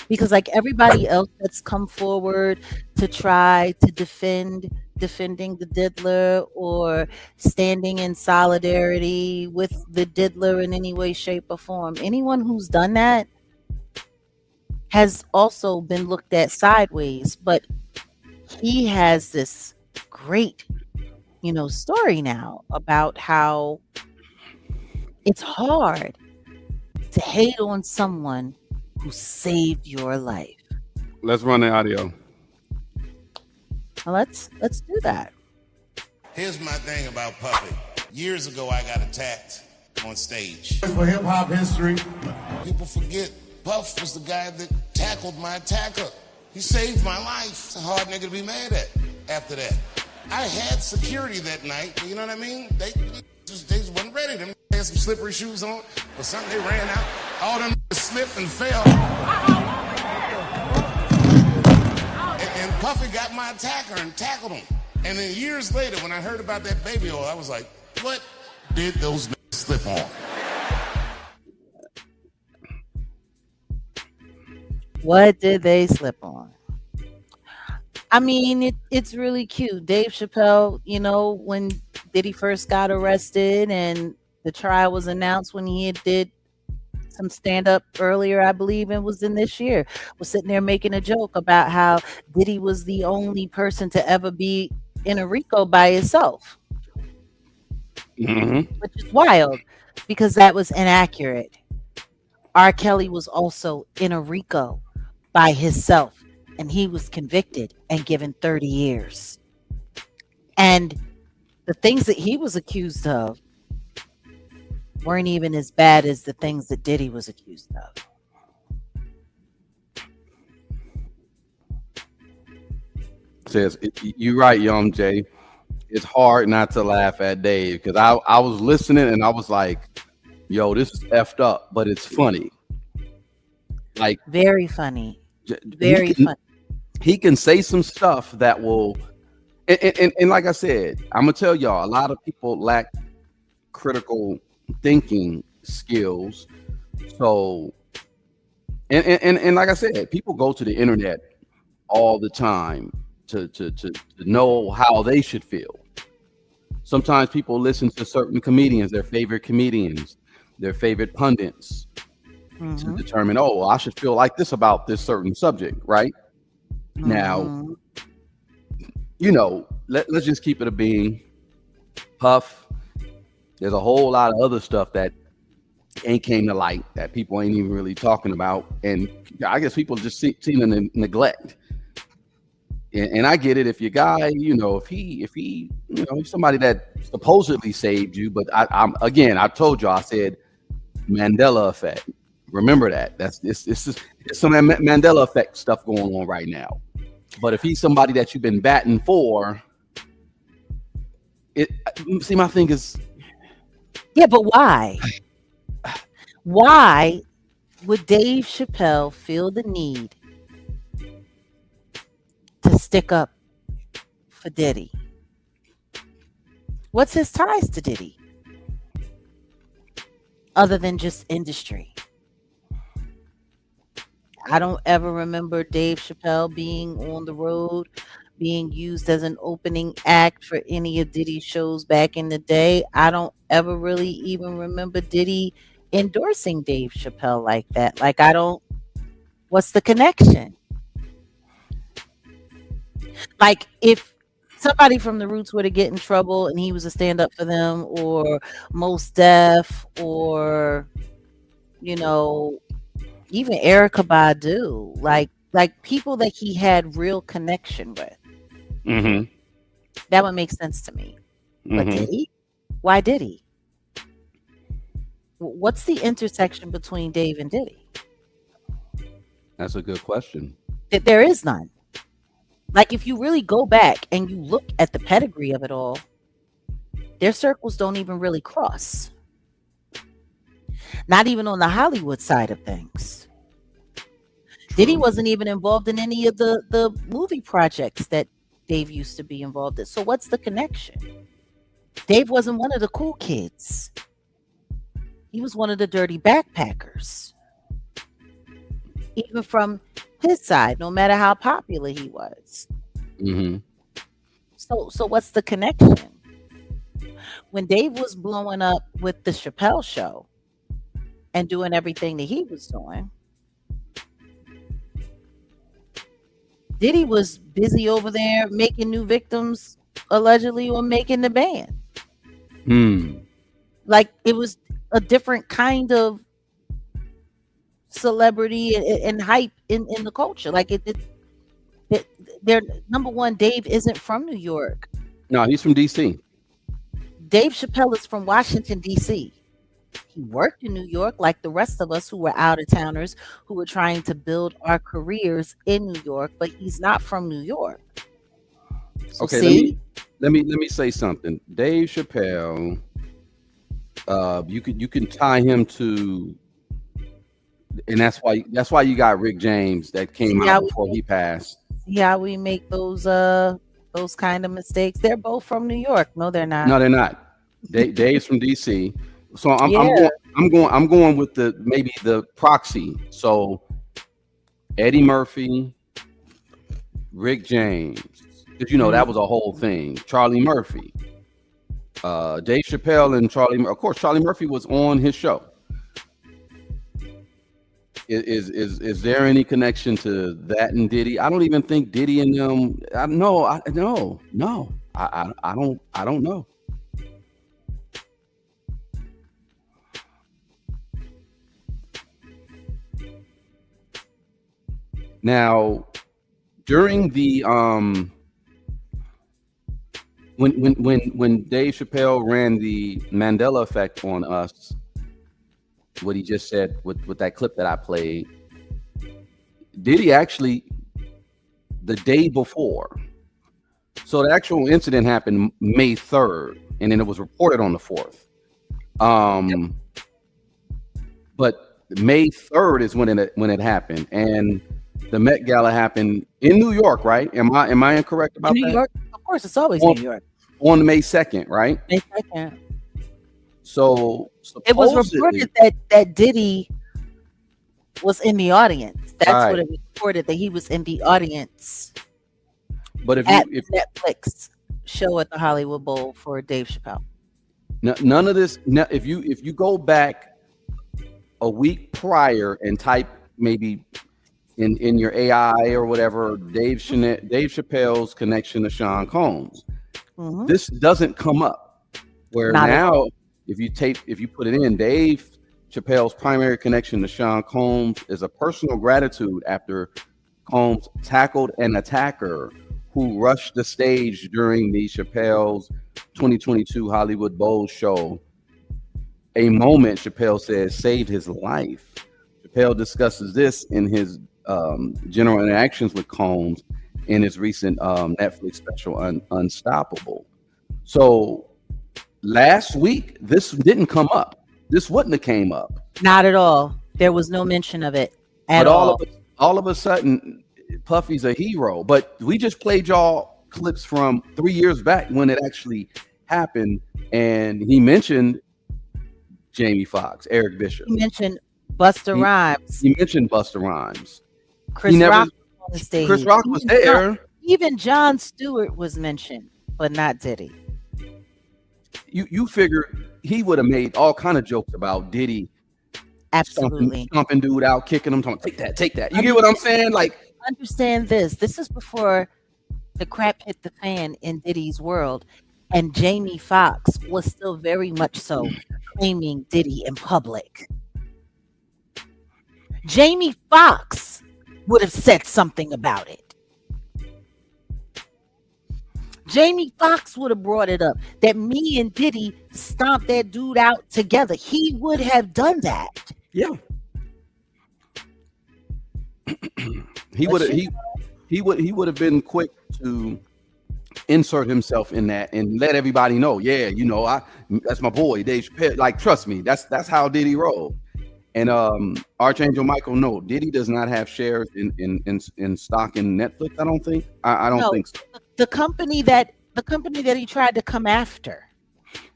Because like everybody else that's come forward to try to defending the diddler or standing in solidarity with the diddler in any way, shape, or form, anyone who's done that has also been looked at sideways. But he has this great, story now about how it's hard to hate on someone who saved your life. Let's run the audio. Well, let's do that. Here's my thing about Puffy. Years ago, I got attacked on stage. For hip hop history, People forget Puff was the guy that tackled my attacker. He saved my life. It's a hard nigga to be mad at after that. I had security that night, you know what I mean? They just wasn't ready. Them had some slippery shoes on or something. They ran out. All them slipped and fell. And Puffy got my attacker and tackled him. And then years later, when I heard about that baby oil, I was like, what did those niggas slip on? What did they slip on? I mean, it's really cute. Dave Chappelle, when Diddy first got arrested and the trial was announced when he did some stand-up earlier, I believe it was in this year, was sitting there making a joke about how Diddy was the only person to ever be in a RICO by himself. Mm-hmm. Which is wild because that was inaccurate. R. Kelly was also in a RICO by himself, and he was convicted and given 30 years. And the things that he was accused of weren't even as bad as the things that Diddy was accused of. says, "You're right, Young Jay. It's hard not to laugh at Dave because I was listening and I was like, yo, this is effed up, but it's funny. Like Very funny. he Very can, funny. he can say some stuff that will, and like I said, I'm gonna tell y'all, a lot of people lack critical thinking skills. So, and like I said, people go to the internet all the time to know how they should feel. Sometimes people listen to certain comedians, their favorite comedians, their favorite pundits, to determine, oh, well, I should feel like this about this certain subject, right? Now, you know, let's just keep it a being. Puff, there's a whole lot of other stuff that ain't came to light that people ain't even really talking about, and I guess people just seem to neglect. And I get it if your guy, you know, if he, you know, he's somebody that supposedly saved you, but I told you, I said Mandela effect. Remember that. It's some Mandela effect stuff going on right now. But if he's somebody that you've been batting for, my thing is, Yeah, but why? Why would Dave Chappelle feel the need to stick up for Diddy? What's his ties to Diddy? Other than just industry. I don't ever remember Dave Chappelle being on the road, being used as an opening act for any of Diddy's shows back in the day. I don't ever really even remember Diddy endorsing Dave Chappelle like that. Like, what's the connection? Like, if somebody from the Roots were to get in trouble and he was a stand up for them, or Mos Def, or, you know, even Erykah Badu, like people that he had real connection with, that would make sense to me. But did he? Why did he? What's the intersection between Dave and Diddy? that's a good question. There is none. Like, if you really go back and you look at the pedigree of it all, their circles don't even really cross. Not even on the Hollywood side of things. Diddy wasn't even involved in any of the movie projects that Dave used to be involved in. So what's the connection? Dave wasn't one of the cool kids. He was one of the dirty backpackers. Even from his side, no matter how popular he was. So what's the connection? When Dave was blowing up with the Chappelle Show and doing everything that he was doing, Diddy was busy over there making new victims, allegedly, or making the band. Like, it was a different kind of celebrity and hype in the culture. Like, they're number one. Dave isn't from New York. No, he's from DC. Dave Chappelle is from Washington, DC. He worked in New York like the rest of us who were out of towners who were trying to build our careers in New York, but he's not from New York. So Okay, see? let me say something. Dave Chappelle, you can tie him to, and that's why you got Rick James that came out before he passed. See how we make those kind of mistakes? They're both from New York. No, they're not. No, they're not. Dave's from DC. So I'm going with maybe the proxy. So Eddie Murphy, Rick James, because you know that was a whole thing. Charlie Murphy, Dave Chappelle, and of course Charlie Murphy was on his show. Is there any connection to that and Diddy? I don't even think Diddy and them. I don't know. Now, during the when Dave Chappelle ran the Mandela effect on us, what he just said with that clip that I played, Diddy actually, the day before, So the actual incident happened May 3rd, and then it was reported on the 4th. But May 3rd is when it happened, and the Met Gala happened in New York, right? Am I incorrect about New that? York, of course, it's always New York. On May 2nd, right? May 2nd. So it was reported that Diddy was in the audience. That's what it was reported, that he was in the audience. But if Netflix show at the Hollywood Bowl for Dave Chappelle. None of this. If you go back a week prior and type maybe in your AI or whatever, Dave Chappelle's connection to Sean Combs, this doesn't come up. Where now, if you put it in, Dave Chappelle's primary connection to Sean Combs is a personal gratitude after Combs tackled an attacker who rushed the stage during the Chappelle's 2022 Hollywood Bowl show. A moment, Chappelle says, saved his life. Chappelle discusses this in his general interactions with Combs in his recent Netflix special, Unstoppable. So last week, this didn't come up. This wouldn't have came up. Not at all. There was no mention of it at all. All of a sudden, Puffy's a hero. But we just played y'all clips from 3 years back when it actually happened, and he mentioned Jamie Foxx, Eric Bishop. He mentioned Busta Rhymes. He mentioned Busta Rhymes. Chris Rock was on the stage. Chris Rock was there. Even Jon Stewart was mentioned, but not Diddy. You figure he would have made all kind of jokes about Diddy. Absolutely. Stomping dude out, kicking him, talking, take that. You get what I'm saying? Like, understand this. This is before the crap hit the fan in Diddy's world, and Jamie Foxx was still very much so claiming Diddy in public. Jamie Foxx would have said something about it. Jamie Foxx would have brought it up that me and Diddy stomped that dude out together. He would have done that. Yeah. He would have been quick to insert himself in that and let everybody know. Yeah, you know, that's my boy, Dave Chappelle. Like, trust me, that's how Diddy rolled. And Archangel Michael, no, Diddy does not have shares in stock in Netflix. I don't think. I don't think so. The company that he tried to come after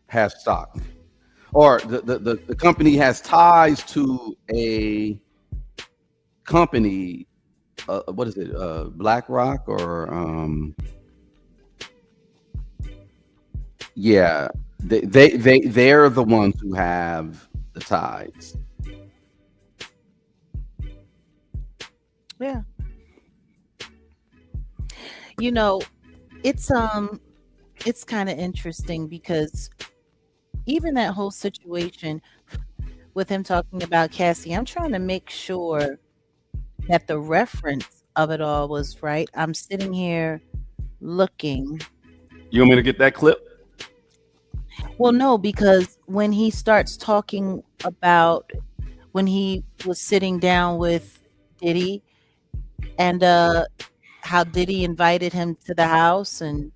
has stock, or the company has ties to a company. What is it? BlackRock or yeah, they're the ones who have the ties. Yeah. You know, it's kind of interesting because even that whole situation with him talking about Cassie, I'm trying to make sure that the reference of it all was right. I'm sitting here looking. You want me to get that clip? Well, no, because when he starts talking about when he was sitting down with Diddy and how Diddy invited him to the house and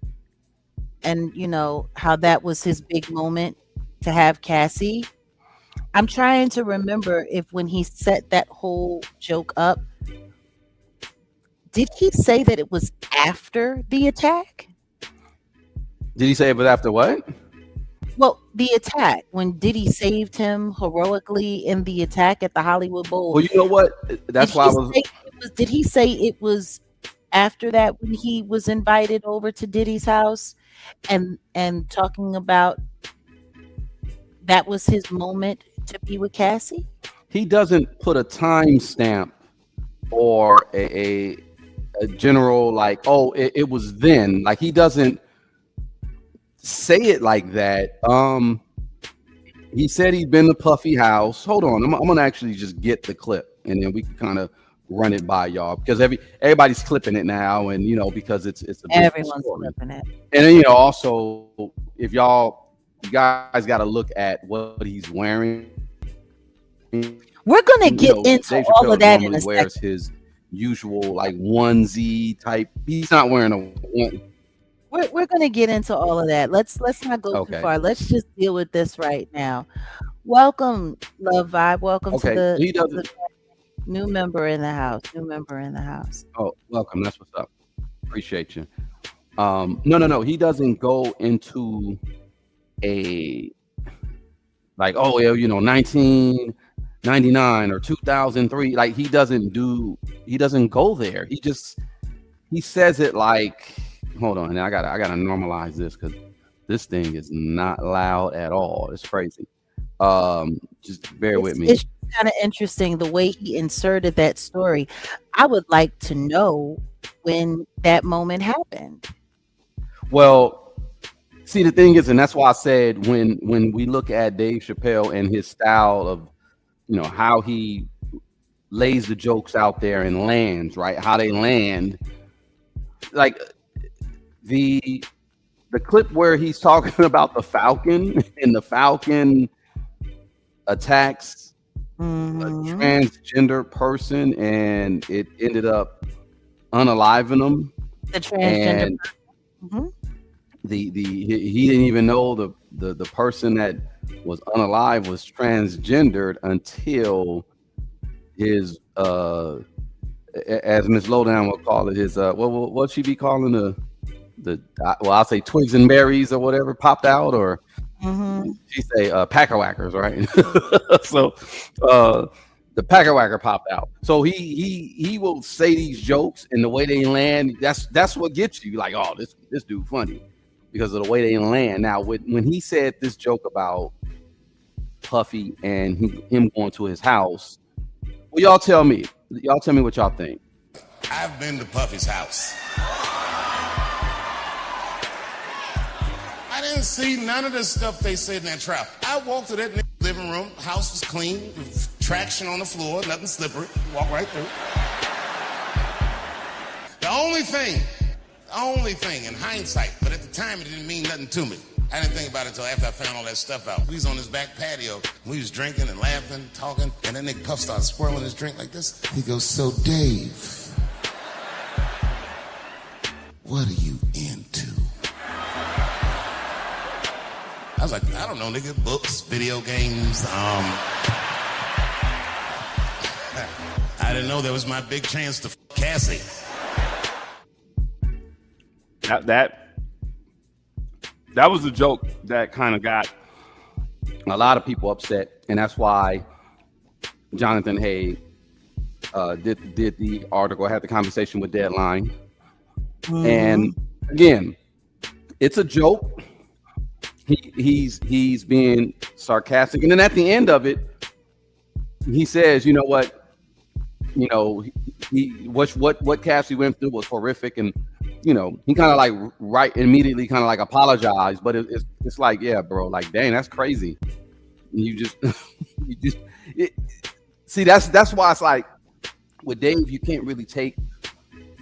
you know how that was his big moment to have Cassie. I'm trying to remember if when he set that whole joke up, did he say that it was after the attack? Did he say it was after what? Well, the attack, when Diddy saved him heroically in the attack at the Hollywood Bowl. Well, you know what? That's why I was. Did he say it was after that when he was invited over to Diddy's house and talking about that was his moment to be with Cassie? He doesn't put a time stamp or a general like, oh, it was then. Like, he doesn't say it like that. He said he'd been to Puffy house. Hold on, I'm gonna actually just get the clip and then we can kind of run it by y'all because everybody's clipping it now, and you know, because it's a everyone's clipping it. And then, you know, also if you guys got to look at what he's wearing. We're gonna get into Dave all Chappelle of that in a wears second. his usual like onesie type. He's not wearing a one. We're gonna get into all of that. Let's not go too Okay. far. Let's just deal with this right now. Welcome, Love Vibe. Welcome to Okay. He the doesn't. new member in the house. New member in the house. Oh, welcome. That's what's up. Appreciate you. No. He doesn't go into a like, oh yeah, 1999 or 2003. Like he doesn't go there. He says it like, hold on, I gotta normalize this because this thing is not loud at all. It's crazy. Just bear with me. It's kind of interesting the way he inserted that story. I would like to know when that moment happened. Well, see, the thing is, and that's why I said when we look at Dave Chappelle and his style of, how he lays the jokes out there and lands, right? How they land, like the clip where he's talking about the Falcon and the Falcon attacks a transgender person and it ended up unaliving him. The transgender and he didn't even know the person that was unalive was transgendered until his as Miss Lowdown will call it, his what she be calling the I'll say twigs and berries or whatever popped out, or she say packer-whackers, right? So the packer-whacker popped out. So he will say these jokes and the way they land, that's what gets you like, oh, this dude funny because of the way they land. Now when he said this joke about Puffy and him going to his house, well, y'all tell me what y'all think. I've been to Puffy's house. I didn't see none of the stuff they said in that trial. I walked to that living room. House was clean, traction on the floor, nothing slippery. Walk right through. The only thing in hindsight, but at the time it didn't mean nothing to me. I didn't think about it until after I found all that stuff out. We was on his back patio. We was drinking and laughing, talking, and then Nick Puff started swirling his drink like this. He goes, so Dave, what are you into? I was like, I don't know, nigga, books, video games. I didn't know that was my big chance to Cassie. That was a joke that kind of got a lot of people upset, and that's why Jonathan Hay did the article, had the conversation with Deadline. And again, it's a joke. He's being sarcastic, and then at the end of it, he says, you know what, what Cassie went through was horrific, and he kind of like immediately kind of like apologized, but it's like, yeah, bro, like, dang, that's crazy. And see, that's why it's like with Dave, you can't really take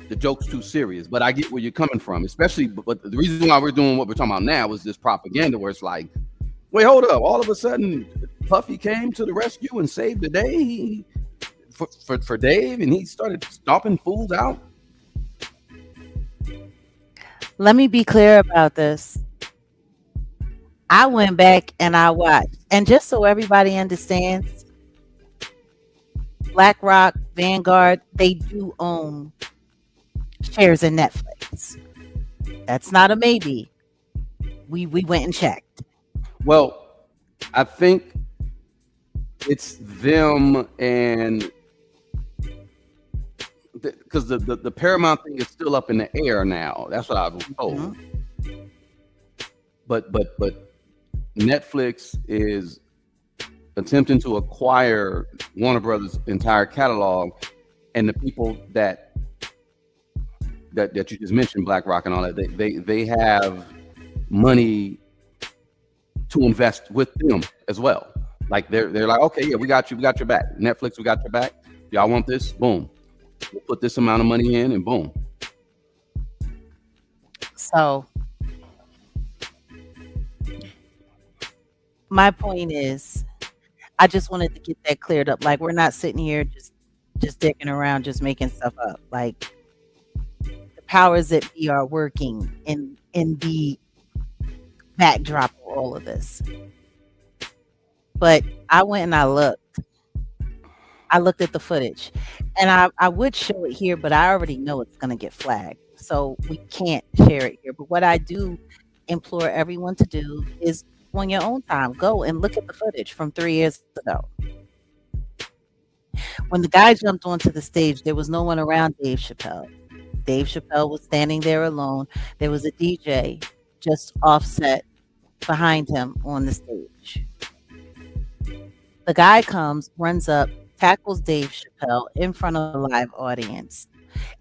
the jokes too serious, but I get where you're coming from, especially, but the reason why we're doing what we're talking about now is this propaganda where it's like, wait, hold up, all of a sudden Puffy came to the rescue and saved the day for Dave, and he started stomping fools out. Let me be clear about this. I went back and I watched, and just so everybody understands, BlackRock, Vanguard, they do own shares in Netflix. That's not a maybe. We went and checked. Well, I think it's them, and because the Paramount thing is still up in the air now. That's what I was told. But Netflix is attempting to acquire Warner Brothers' entire catalog, and the people that you just mentioned, BlackRock and all that, they have money to invest with them as well. Like they're like, okay, yeah, we got your back. Netflix, we got your back. Y'all want this? Boom. We'll put this amount of money in, and boom. So my point is, I just wanted to get that cleared up. Like, we're not sitting here just dicking around, just making stuff up. Like, the powers that be are working in in the backdrop of all of this. But I went and I looked. I looked at the footage, and I would show it here, but I already know it's going to get flagged. So we can't share it here. But what I do implore everyone to do is on your own time, go and look at the footage from 3 years ago. When the guy jumped onto the stage, there was no one around Dave Chappelle. Dave Chappelle was standing there alone. There was a DJ just offset behind him on the stage. The guy comes, runs up, tackles Dave Chappelle in front of a live audience.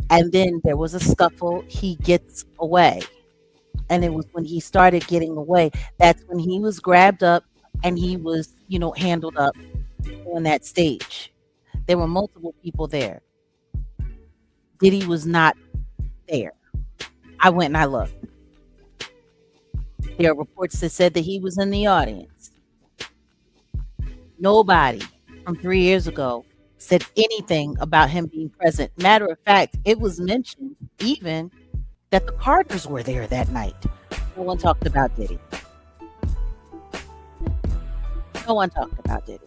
And then there was a scuffle. He gets away. And it was when he started getting away, that's when he was grabbed up and he was, handled up on that stage. There were multiple people there. Diddy was not there. I went and I looked. There are reports that said that he was in the audience. Nobody from 3 years ago said anything about him being present. Matter of fact, it was mentioned even that the Carters were there that night. No one talked about Diddy. No one talked about Diddy.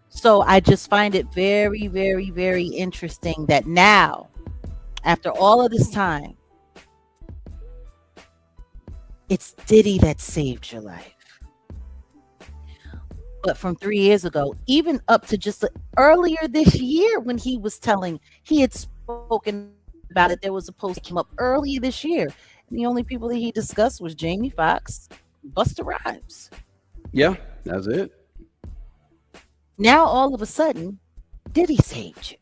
So I just find it very, very, very interesting that now, after all of this time, it's Diddy that saved your life. But from 3 years ago, even up to just earlier this year when he was telling, he had spoken about it. There was a post that came up earlier this year. And the only people that he discussed was Jamie Foxx, Busta Rhymes. Yeah, that's it. Now, all of a sudden, Diddy saved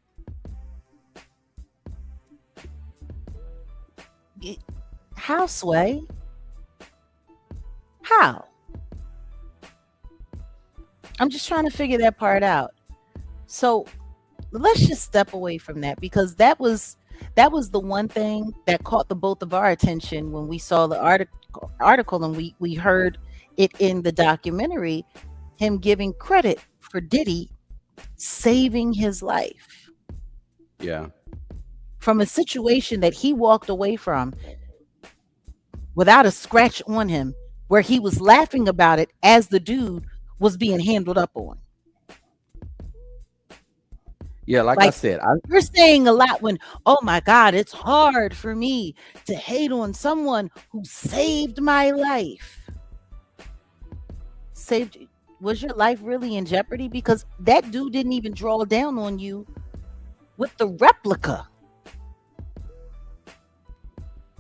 you. How, Sway? How? I'm just trying to figure that part out. So let's just step away from that, because that was the one thing that caught the both of our attention when we saw the article and we heard it in the documentary, him giving credit for Diddy saving his life. Yeah. From a situation that he walked away from without a scratch on him, where he was laughing about it as the dude was being handled up on. Yeah, like I said, you're saying a lot when, oh my God, it's hard for me to hate on someone who saved my life. Was your life really in jeopardy? Because that dude didn't even draw down on you with the replica.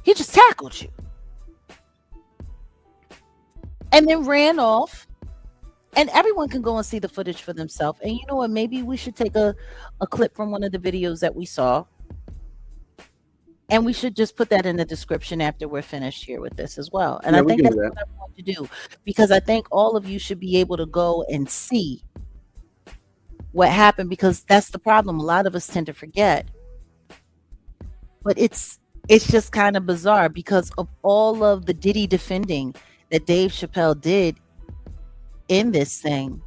He just tackled you. And then ran off. And everyone can go and see the footage for themselves. And you know what? Maybe we should take a clip from one of the videos that we saw. And we should just put that in the description after we're finished here with this as well. And I think that's what I want to do. Because I think all of you should be able to go and see what happened. Because that's the problem. A lot of us tend to forget. But it's just kind of bizarre because of all of the Diddy defending that Dave Chappelle did in this thing.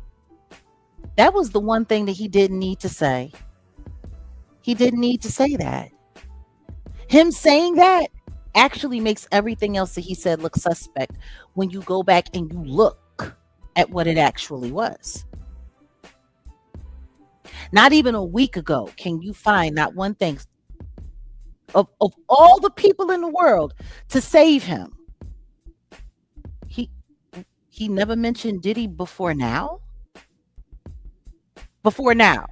That was the one thing that he didn't need to say. He didn't need to say that. Him saying that actually makes everything else that he said look suspect when you go back and you look at what it actually was. Not even a week ago can you find not one thing of all the people in the world to save him. He never mentioned Diddy before now. Before now.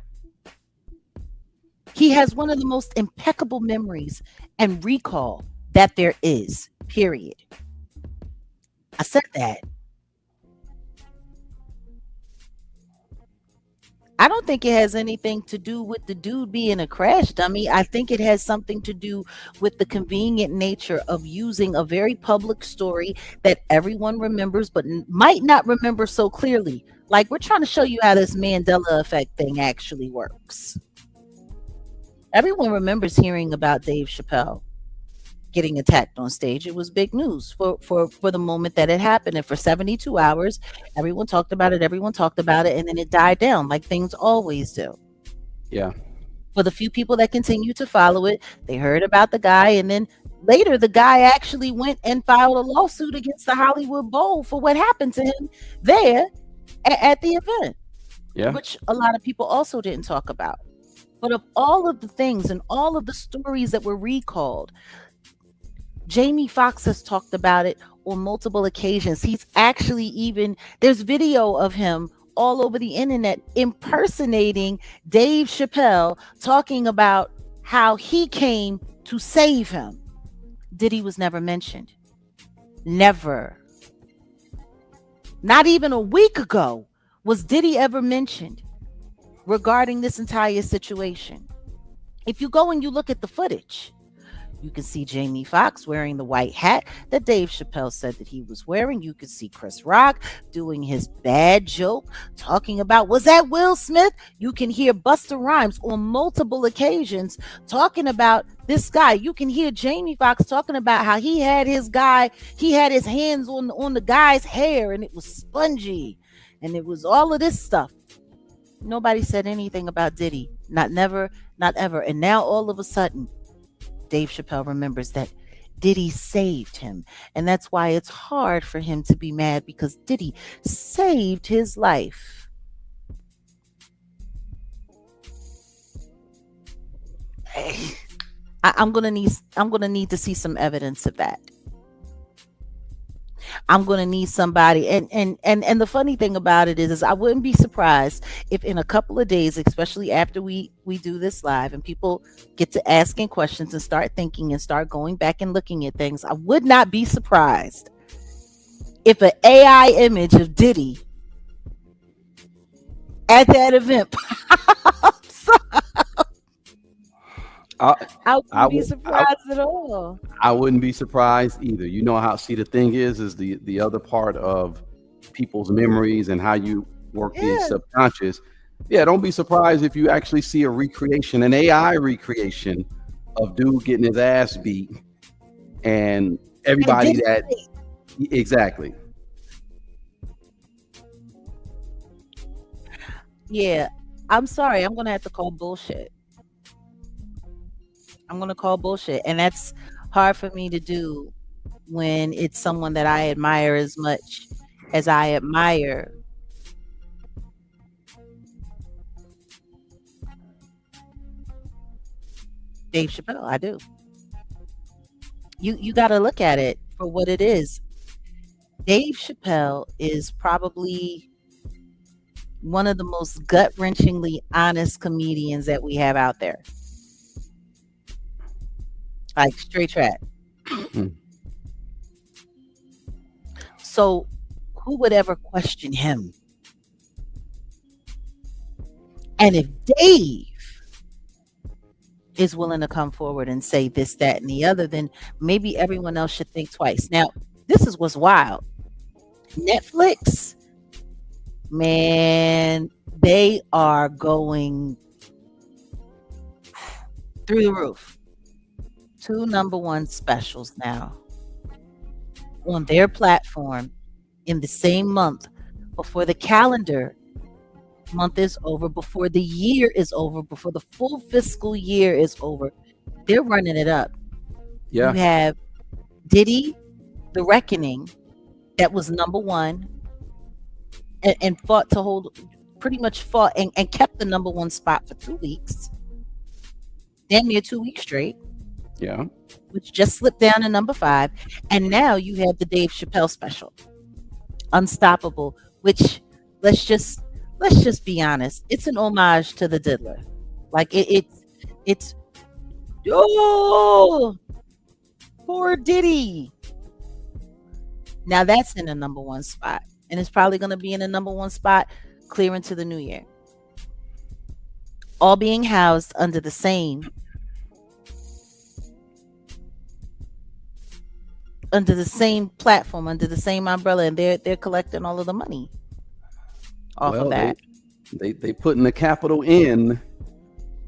He has one of the most impeccable memories and recall that there is, period. I said that. I don't think it has anything to do with the dude being a crash dummy. I think it has something to do with the convenient nature of using a very public story that everyone remembers, but might not remember so clearly. Like, we're trying to show you how this Mandela effect thing actually works. Everyone remembers hearing about Dave Chappelle getting attacked on stage. It was big news for the moment that it happened. And for 72 hours, everyone talked about it, and then it died down like things always do. Yeah. For the few people that continue to follow it, they heard about the guy, and then Later, the guy actually went and filed a lawsuit against the Hollywood Bowl for what happened to him there at the event, Yeah. which a lot of people also didn't talk about. But of all of the things and all of the stories that were recalled, Jamie Foxx has talked about it on multiple occasions. He's actually there's video of him all over the internet impersonating Dave Chappelle, talking about how he came to save him. Diddy was never mentioned. Never. Not even a week ago was Diddy ever mentioned regarding this entire situation. If you go and you look at the footage, you can see Jamie Foxx wearing the white hat that Dave Chappelle said that he was wearing. You can see Chris Rock doing his bad joke, talking about, was that Will Smith? You can hear Busta Rhymes on multiple occasions talking about this guy. You can hear Jamie Foxx talking about how he had his hands on the guy's hair and it was spongy and it was all of this stuff. Nobody said anything about Diddy. Not never, not ever. And now all of a sudden, Dave Chappelle remembers that Diddy saved him. And that's why it's hard for him to be mad, because Diddy saved his life. I'm gonna need to see some evidence of that. I'm going to need somebody. And the funny thing about it is I wouldn't be surprised if in a couple of days, especially after we do this live and people get to asking questions and start thinking and start going back and looking at things, I would not be surprised if an AI image of Diddy at that event pops up. I wouldn't be surprised at all. I wouldn't be surprised either. You know how, see, the thing is the other part of people's memories and how you work the subconscious. Yeah, don't be surprised if you actually see a recreation, an AI recreation of dude getting his ass beat and everybody exactly. Yeah, I'm sorry. I'm going to have to call bullshit. I'm going to call bullshit. And that's hard for me to do when it's someone that I admire as much as I admire Dave Chappelle. I do. You got to look at it for what it is. Dave Chappelle is probably one of the most gut-wrenchingly honest comedians that we have out there. Like straight track. So who would ever question him? And if Dave is willing to come forward and say this, that, and the other, then maybe everyone else should think twice. Now, this is what's wild. Netflix, man, they are going through the roof. 2 #1 specials now on their platform in the same month, before the calendar month is over, before the year is over, before the full fiscal year is over. They're running it up. Yeah. You have Diddy, The Reckoning, that was #1 and fought to hold, pretty much fought and kept the #1 spot for 2 weeks. Damn near 2 weeks straight. Yeah. Which just slipped down to #5. And now you have the Dave Chappelle special, Unstoppable, which let's just be honest, it's an homage to the Diddler. Like it's poor Diddy. Now that's in the #1 spot, and it's probably going to be in the #1 spot clear into the new year. All being housed under the same platform, under the same umbrella, and they're collecting all of the money off of that. They putting the capital in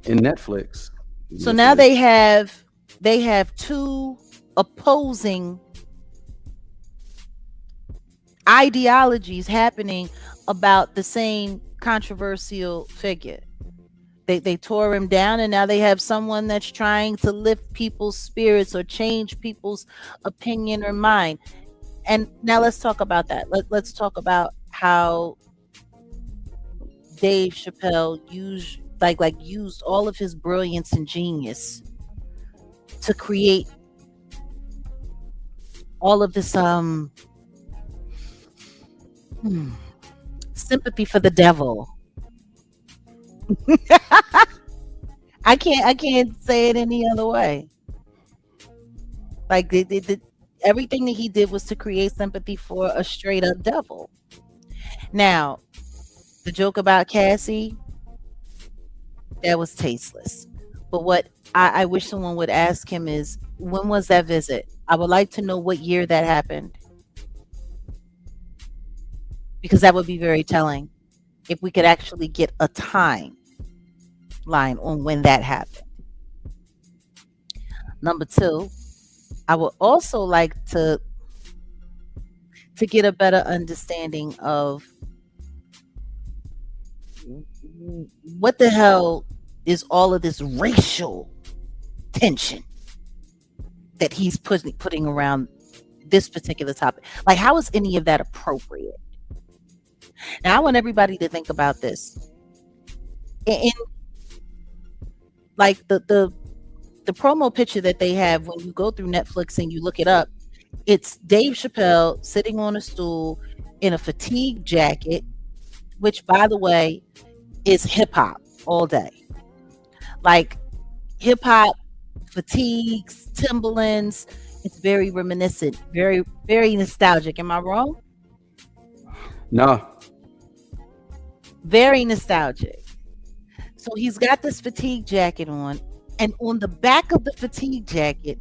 Netflix. So now they have 2 opposing ideologies happening about the same controversial figure. They tore him down, and now they have someone that's trying to lift people's spirits or change people's opinion or mind. And now let's talk about that. Let's talk about how Dave Chappelle used all of his brilliance and genius to create all of this sympathy for the devil. I can't say it any other way. Like everything that he did was to create sympathy for a straight up devil. Now, the joke about Cassie, that was tasteless. But what I wish someone would ask him is, when was that visit? I would like to know what year that happened, because that would be very telling if we could actually get a time line on when that happened. Number two, I would also like to get a better understanding of what the hell is all of this racial tension that he's putting around this particular topic. Like, how is any of that appropriate? Now, I want everybody to think about this. In like the promo picture that they have when you go through Netflix and you look it up, it's Dave Chappelle sitting on a stool in a fatigue jacket, which, by the way, is hip hop all day. Like hip hop, fatigues, Timberlands. It's very reminiscent, very, very nostalgic. Am I wrong? No. Very nostalgic. So he's got this fatigue jacket on, and on the back of the fatigue jacket,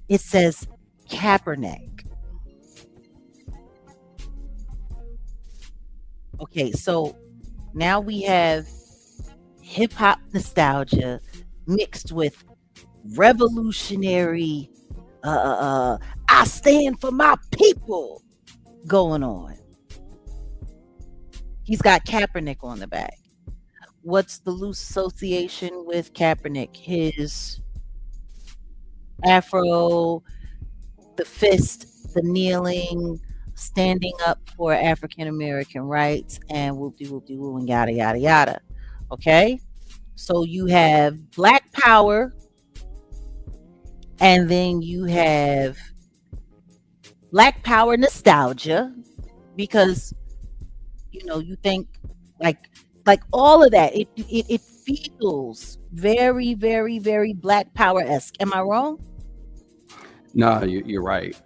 it says Kaepernick. Okay, so now we have hip hop nostalgia mixed with revolutionary I stand for my people going on. He's got Kaepernick on the back. What's the loose association with Kaepernick? His afro, the fist, the kneeling, standing up for African American rights, and whoop-de-whoop-de-woo, and yada yada yada. Okay, so you have Black Power, and then you have Black Power nostalgia, because you think like all of that. It feels very, very, very Black Power-esque. Am I wrong? No, you're right.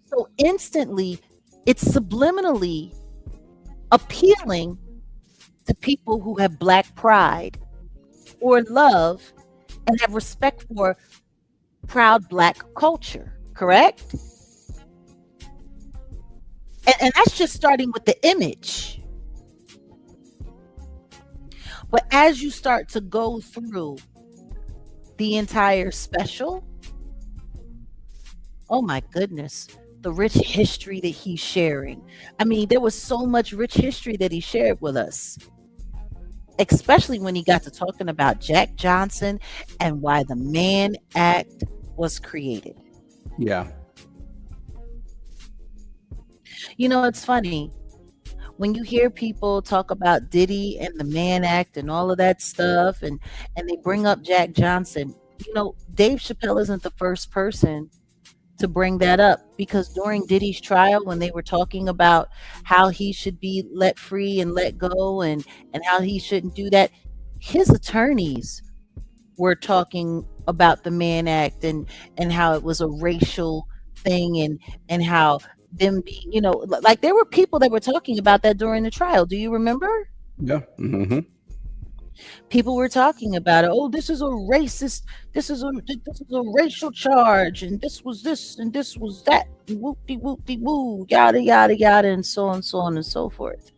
So instantly, it's subliminally appealing to people who have Black pride or love and have respect for proud Black culture, correct? And that's just starting with the image. But as you start to go through the entire special, oh my goodness, the rich history that he's sharing. I mean, there was so much rich history that he shared with us, especially when he got to talking about Jack Johnson and why the Mann Act was created. Yeah. It's funny when you hear people talk about Diddy and the Mann Act and all of that stuff, and they bring up Jack Johnson. Dave Chappelle isn't the first person to bring that up, because during Diddy's trial, when they were talking about how he should be let free and let go, and how he shouldn't do that, his attorneys were talking about the Mann Act and how it was a racial thing, and how them being, like there were people that were talking about that during the trial. Do you remember? Yeah. Mm-hmm. People were talking about it. Oh, this is a racist. This is a racial charge, and this was this, and this was that. Whoopty whoopty woo, yada yada yada, and so on and so forth.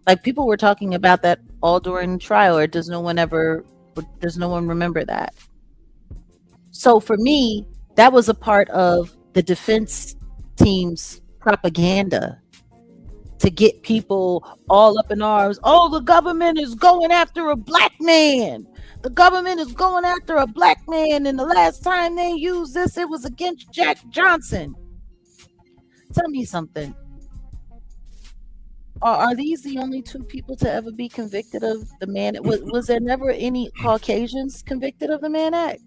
Like people were talking about that all during the trial. Or does no one remember that? So for me, that was a part of the defense team's propaganda to get people all up in arms. Oh, the government is going after a black man. The government is going after a black man. And the last time they used this, it was against Jack Johnson. Tell me something. Are these the only two people to ever be convicted of the Mann? Was there never any Caucasians convicted of the Mann Act?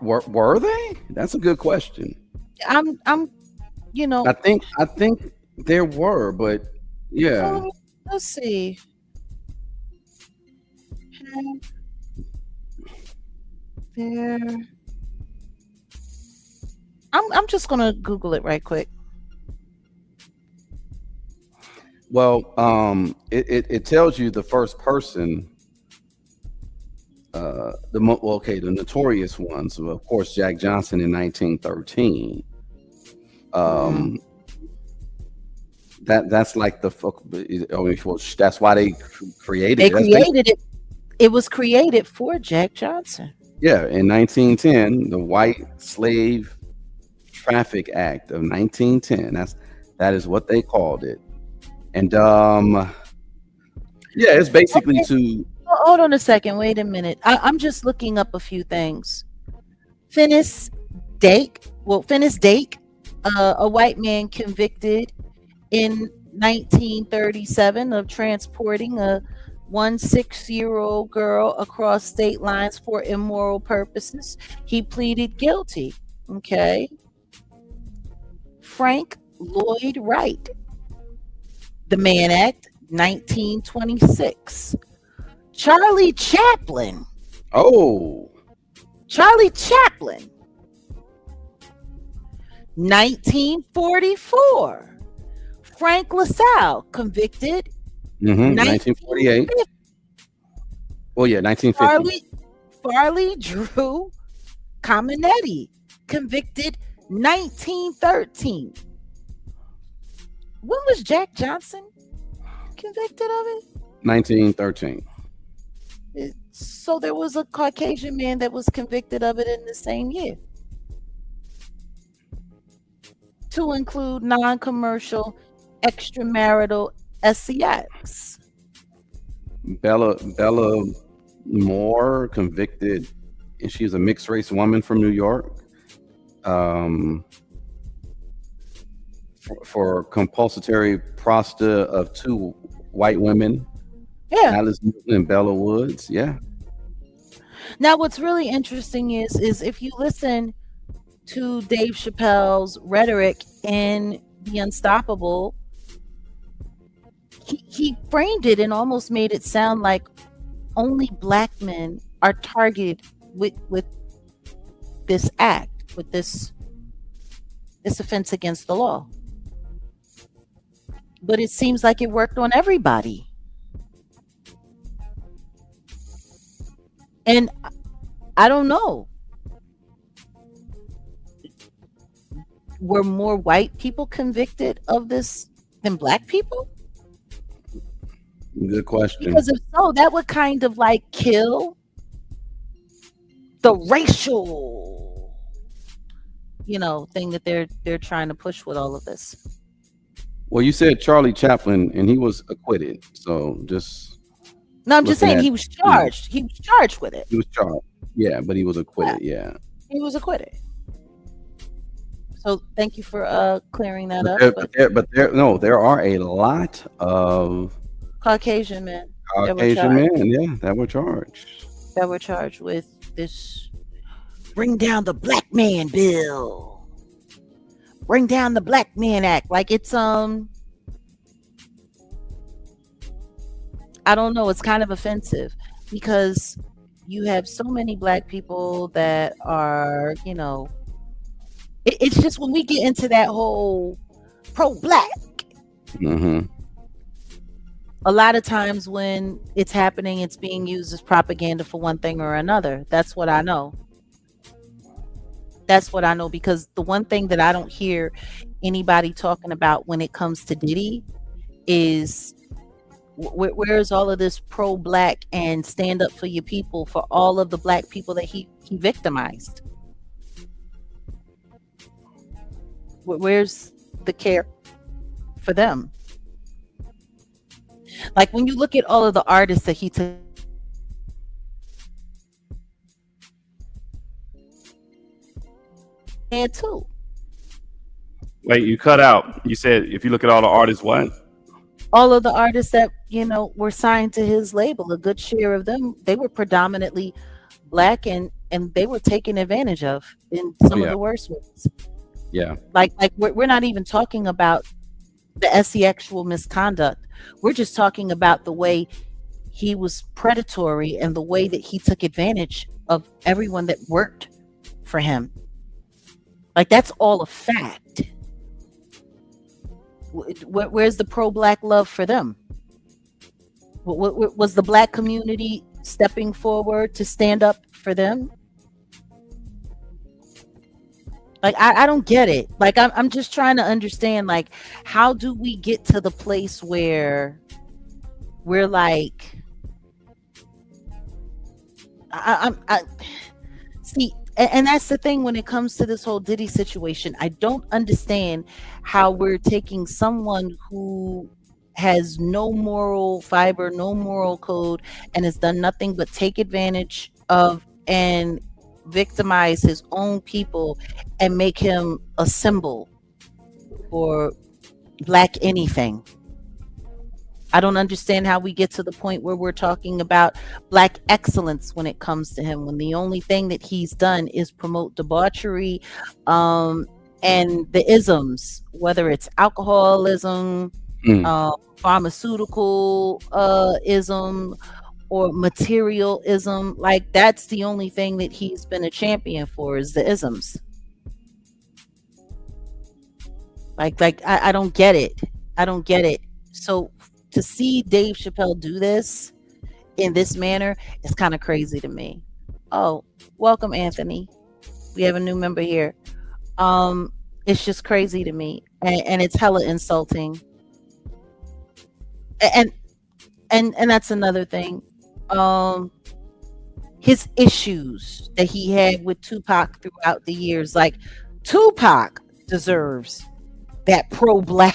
Were they? That's a good question. I'm I think there were, but yeah. Let's see. There. I'm just gonna Google it right quick. Well, it tells you the first person, the notorious ones. So of course, Jack Johnson in 1913. That's like that's why they created it. They created it. It was created for Jack Johnson. Yeah, in 1910, the White Slave Traffic Act of 1910. That is what they called it. And it's basically to hold on a second. Wait a minute. I'm just looking up a few things. Finis Dake, a white man convicted in 1937 of transporting a 16-year-old girl across state lines for immoral purposes. He pleaded guilty. Okay. Frank Lloyd Wright, the Mann Act, 1926. Charlie Chaplin. Oh. Charlie Chaplin, 1944. Frank LaSalle, convicted. 1948. Well, yeah, 1950. Farley Drew Comenetti, convicted 1913. When was Jack Johnson convicted of it? 1913. So there was a Caucasian man that was convicted of it in the same year. To include non-commercial extramarital sex. Bella Moore, convicted, and she's a mixed race woman from New York. For compulsory prostitution of two white women. Yeah. Alice Newton and Bella Woods. Yeah. Now, what's really interesting is if you listen to Dave Chappelle's rhetoric in The Unstoppable, he framed it and almost made it sound like only black men are targeted with this act, with this offense against the law. But it seems like it worked on everybody. And I don't know. Were more white people convicted of this than black people? Good question. Because if so, that would kind of like kill the racial, thing that they're trying to push with all of this. Well, you said Charlie Chaplin, and he was acquitted. So I'm just saying he was charged. He was charged with it. He was charged. Yeah, but he was acquitted. Yeah. He was acquitted. So thank you for clearing that up. There are a lot of Caucasian men. That were charged. That were charged with this bring down the black man bill. Bring down the Black Man Act. Like it's I don't know, it's kind of offensive because you have so many black people that are, it's just when we get into that whole pro-black. Mm-hmm. A lot of times when it's happening, it's being used as propaganda for one thing or another. That's what I know. Because the one thing that I don't hear anybody talking about when it comes to Diddy is where's all of this pro-black and stand up for your people for all of the black people that he victimized? Where's the care for them. Like when you look at all of the artists that he took and too. Wait, you cut out. You said if you look at all the artists, what? All of the artists that, were signed to his label, a good share of them, they were predominantly black, and they were taken advantage of in some of Yeah. the worst ways. Yeah. Like we're not even talking about the sexual misconduct. We're just talking about the way he was predatory and the way that he took advantage of everyone that worked for him. Like that's all a fact. Where's the pro-black love for them? Was the black community stepping forward to stand up for them? Like I don't get it. Like I'm just trying to understand, like, how do we get to the place where we're like, I see, and that's the thing when it comes to this whole Diddy situation. I don't understand how we're taking someone who has no moral fiber, no moral code, and has done nothing but take advantage of and victimize his own people and make him a symbol for black anything. I don't understand how we get to the point where we're talking about black excellence when it comes to him, when the only thing that he's done is promote debauchery and the isms, whether it's alcoholism, pharmaceutical ism, or materialism. Like that's the only thing that he's been a champion for, is the isms. Like I don't get it. I don't get it. So to see Dave Chappelle do this in this manner is kind of crazy to me. Oh, welcome, Anthony. We have a new member here. It's just crazy to me, and it's hella insulting. And that's another thing. His issues that he had with Tupac throughout the years, like Tupac deserves that pro-black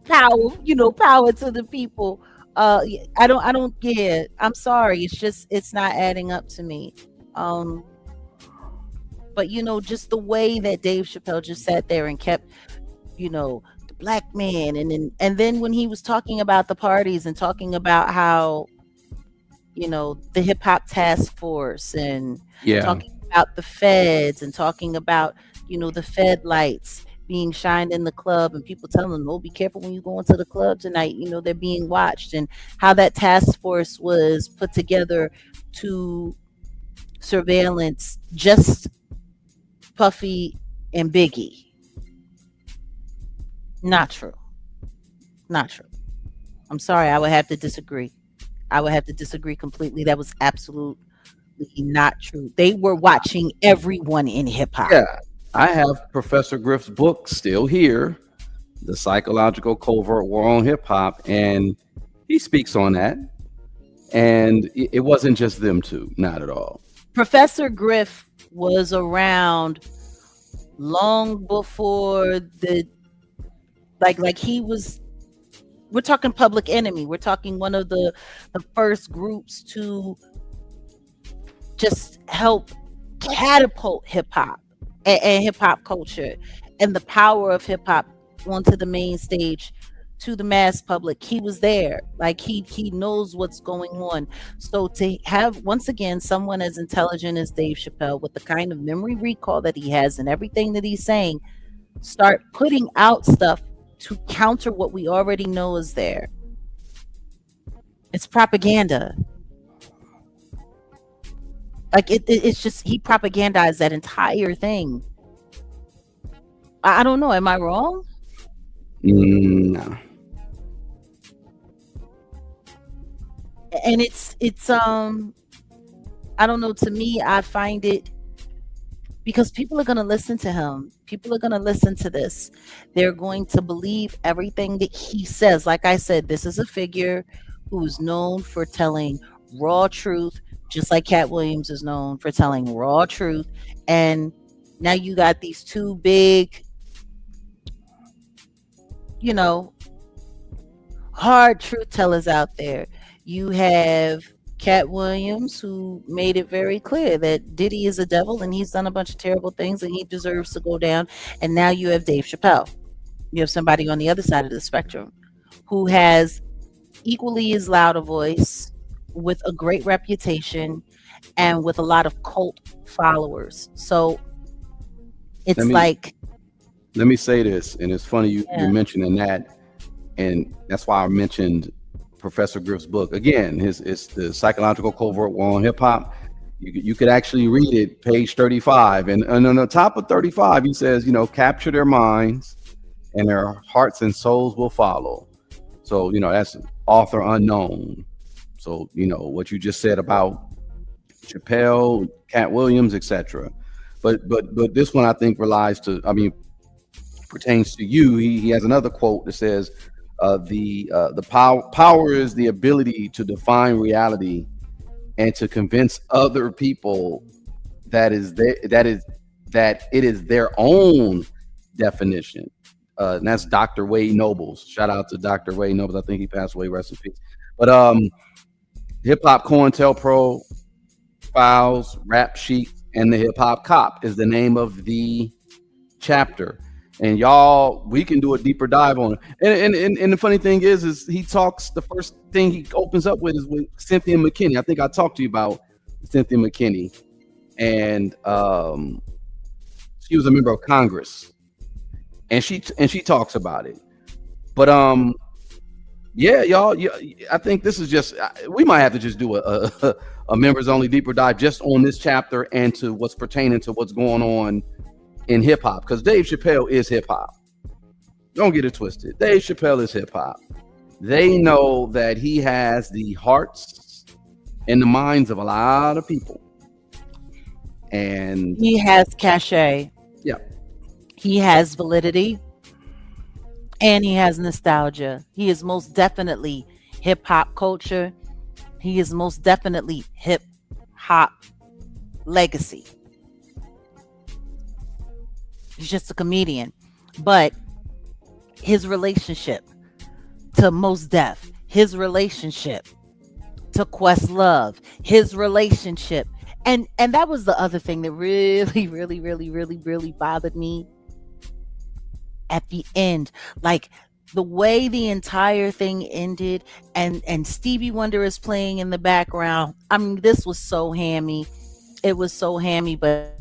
power, power to the people. I don't get it. I'm sorry. It's not adding up to me. But just the way that Dave Chappelle just sat there and kept, the black man, and then when he was talking about the parties and talking about how, the hip hop task force, and talking about the feds, and talking about, the Fed lights being shined in the club, and people telling them, oh, be careful when you go into the club tonight, they're being watched, and how that task force was put together to surveillance just Puffy and Biggie. Not true. I'm sorry, I would have to disagree. Completely. That was absolutely not true. They were watching everyone in hip hop. Yeah. I have Professor Griff's book still here, The Psychological Covert War on Hip Hop, and he speaks on that. And it wasn't just them two, not at all. Professor Griff was around long before he was. We're talking Public Enemy. We're talking one of the first groups to just help catapult hip hop and hip hop culture and the power of hip hop onto the main stage to the mass public. He was there. Like he knows what's going on. So to have, once again, someone as intelligent as Dave Chappelle, with the kind of memory recall that he has and everything that he's saying, start putting out stuff to counter what we already know is there. It's propaganda. Like it's just, he propagandized that entire thing. I don't know. Am I wrong? No. And it's I don't know. To me, I find it, because people are going to listen to him. People are going to listen to this. They're going to believe everything that he says. Like I said, this is a figure who is known for telling raw truth, just like Cat Williams is known for telling raw truth. And now you got these two big, you know, hard truth tellers out there. You have Cat Williams, who made it very clear that Diddy is a devil and he's done a bunch of terrible things and he deserves to go down. And now you have Dave Chappelle. You have somebody on the other side of the spectrum who has equally as loud a voice, with a great reputation, and with a lot of cult followers. So it's Let me like, let me say this, and it's funny you're yeah, mentioning that, and that's why I mentioned Professor Griff's book again. It's the Psychological Covert War on Hip Hop. You could actually read it, page 35, and on the top of 35, he says, capture their minds, and their hearts and souls will follow. So that's author unknown. So what you just said about Chappelle, Cat Williams, etc. But this one I think pertains to you. He has another quote that says, the power is the ability to define reality and to convince other people that it is their own definition. And that's Dr. Wade Nobles. Shout out to Dr. Wade Nobles. I think he passed away. Rest in peace. But Hip Hop COINTELPRO Files, Rap Sheet, and the Hip Hop Cop is the name of the chapter. And y'all, we can do a deeper dive on it. And the funny thing is he talks, the first thing he opens up with is with Cynthia McKinney. I think I talked to you about Cynthia McKinney. And she was a member of Congress. And she talks about it. But yeah, y'all, I think this is just, we might have to just do a members only deeper dive just on this chapter and to what's pertaining to what's going on in hip hop, because Dave Chappelle is hip hop. Don't get it twisted. Dave Chappelle is hip hop. They know that he has the hearts and the minds of a lot of people, and he has cachet. Yeah, he has validity, and he has nostalgia. He is most definitely hip hop culture. He is most definitely hip hop legacy. He's just a comedian. But his relationship to Mos Def, his relationship to Questlove, his relationship, and that was the other thing that really bothered me at the end. Like the way the entire thing ended, and Stevie Wonder is playing in the background. I mean, this was so hammy. It was so hammy, but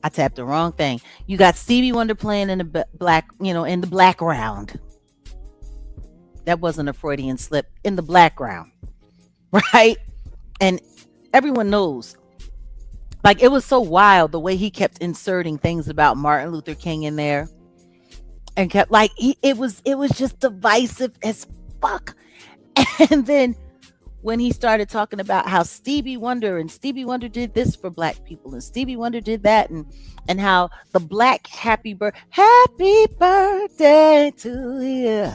I tapped the wrong thing. You got Stevie Wonder playing in the black, in the background. That wasn't a Freudian slip. In the background, right? And everyone knows. Like, it was so wild the way he kept inserting things about Martin Luther King in there, and kept it was just divisive as fuck. And then when he started talking about how Stevie Wonder did this for black people, and Stevie Wonder did that, and how the black happy birthday to you,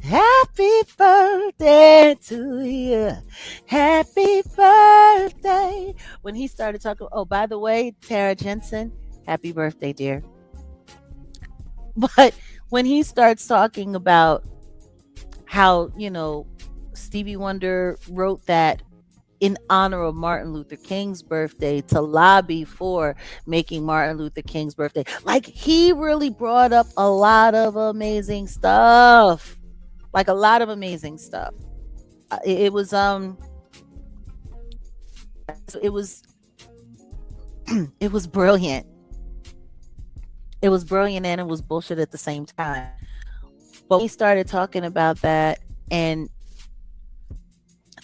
happy birthday to you, happy birthday. When he started talking, oh, by the way, Tara Jensen, happy birthday, dear. But when he starts talking about how, Stevie Wonder wrote that in honor of Martin Luther King's birthday, to lobby for making Martin Luther King's birthday. Like, he really brought up a lot of amazing stuff. Like, a lot of amazing stuff. It was it was brilliant. It was brilliant, and it was bullshit at the same time. But we started talking about that, and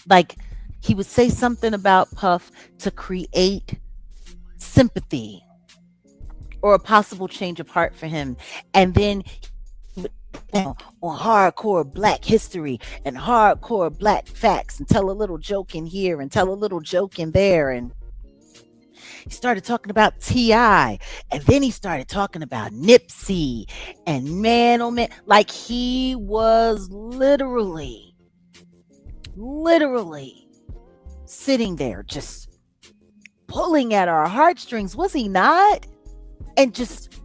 like, he would say something about Puff to create sympathy or a possible change of heart for him. And then on hardcore black history and hardcore black facts, and tell a little joke in here and tell a little joke in there. And he started talking about T.I., and then he started talking about Nipsey. And man, oh man, like, he was literally sitting there just pulling at our heartstrings, was he not? And just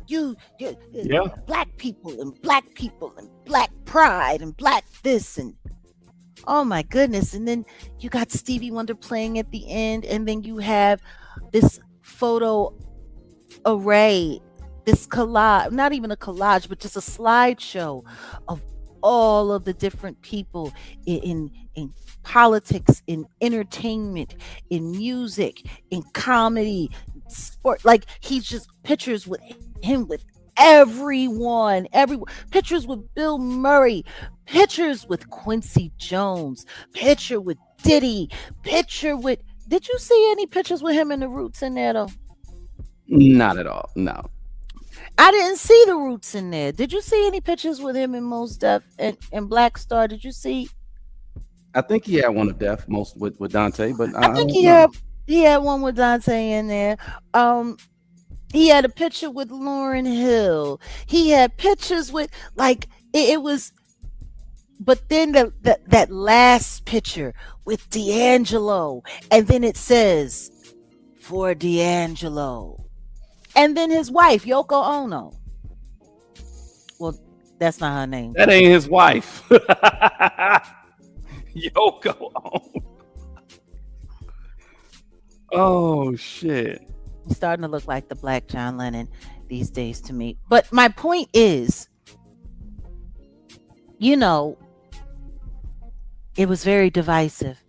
Yeah. black people and black pride and black this and oh my goodness. And then you got Stevie Wonder playing at the end, and then you have this photo array, this collage, not even a collage, but just a slideshow of all of the different people in politics, in entertainment, in music, in comedy, sport. Like he's just pictures with him with everyone, pictures with Bill Murray, pictures with Quincy Jones, picture with Diddy, picture with. Did you see any pictures with him and the Roots in there though? Not at all. No. I didn't see the Roots in there. Did you see any pictures with him and Mos Def and Black Star? Did you see? I think he had one of Def most with Dante, but I think he had one with Dante in there. He had a picture with Lauryn Hill. He had pictures with like it was. But then that last picture with D'Angelo, and then it says for D'Angelo, and then his wife Yoko Ono. Well, that's not her name. That ain't his wife. Yoko Ono. Oh shit. He's starting to look like the Black John Lennon these days to me. But my point is, you know, it was very divisive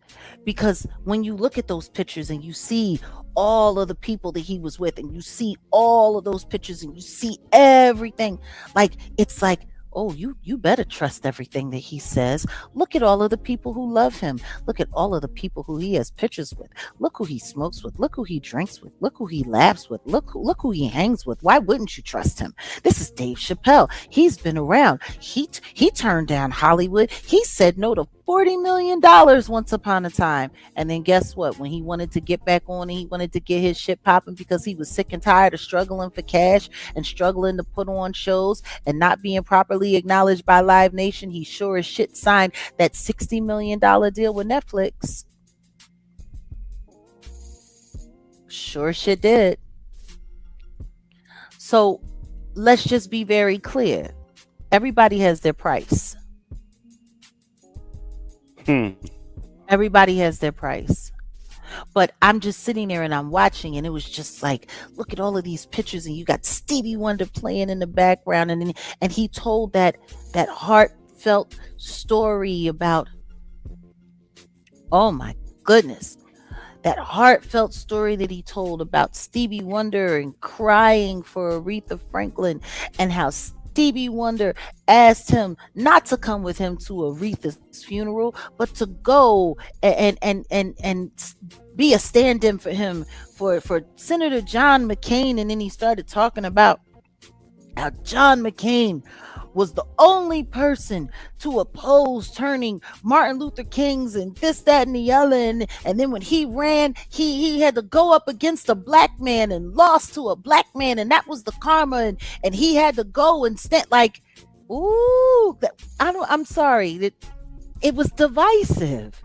because when you look at those pictures and you see all of the people that he was with and you see all of those pictures and you see everything, like it's like, oh, you better trust everything that he says. Look at all of the people who love him. Look at all of the people who he has pictures with. Look who he smokes with. Look who he drinks with. Look who he laughs with. Look who he hangs with. Why wouldn't you trust him? This is Dave Chappelle. He's been around. He turned down Hollywood. He said no to $40 million once upon a time. And then guess what? When he wanted to get back on, he wanted to get his shit popping because he was sick and tired of struggling for cash and struggling to put on shows and not being properly acknowledged by Live Nation. He sure as shit signed that $60 million deal with Netflix. Sure shit did. So let's just be very clear. Everybody has their price. Everybody has their price. But I'm just sitting there and I'm watching, and it was just like, look at all of these pictures, and you got Stevie Wonder playing in the background, and he told that heartfelt story about, oh my goodness, that heartfelt story that he told about Stevie Wonder and crying for Aretha Franklin, and how Stevie Wonder asked him not to come with him to Aretha's funeral, but to go and be a stand-in for him for Senator John McCain. And then he started talking about how John McCain was the only person to oppose turning Martin Luther King's and this, that, and the other. And then when he ran, he had to go up against a black man and lost to a black man. And that was the karma. And he had to go and stand like, ooh, I'm sorry. It was divisive.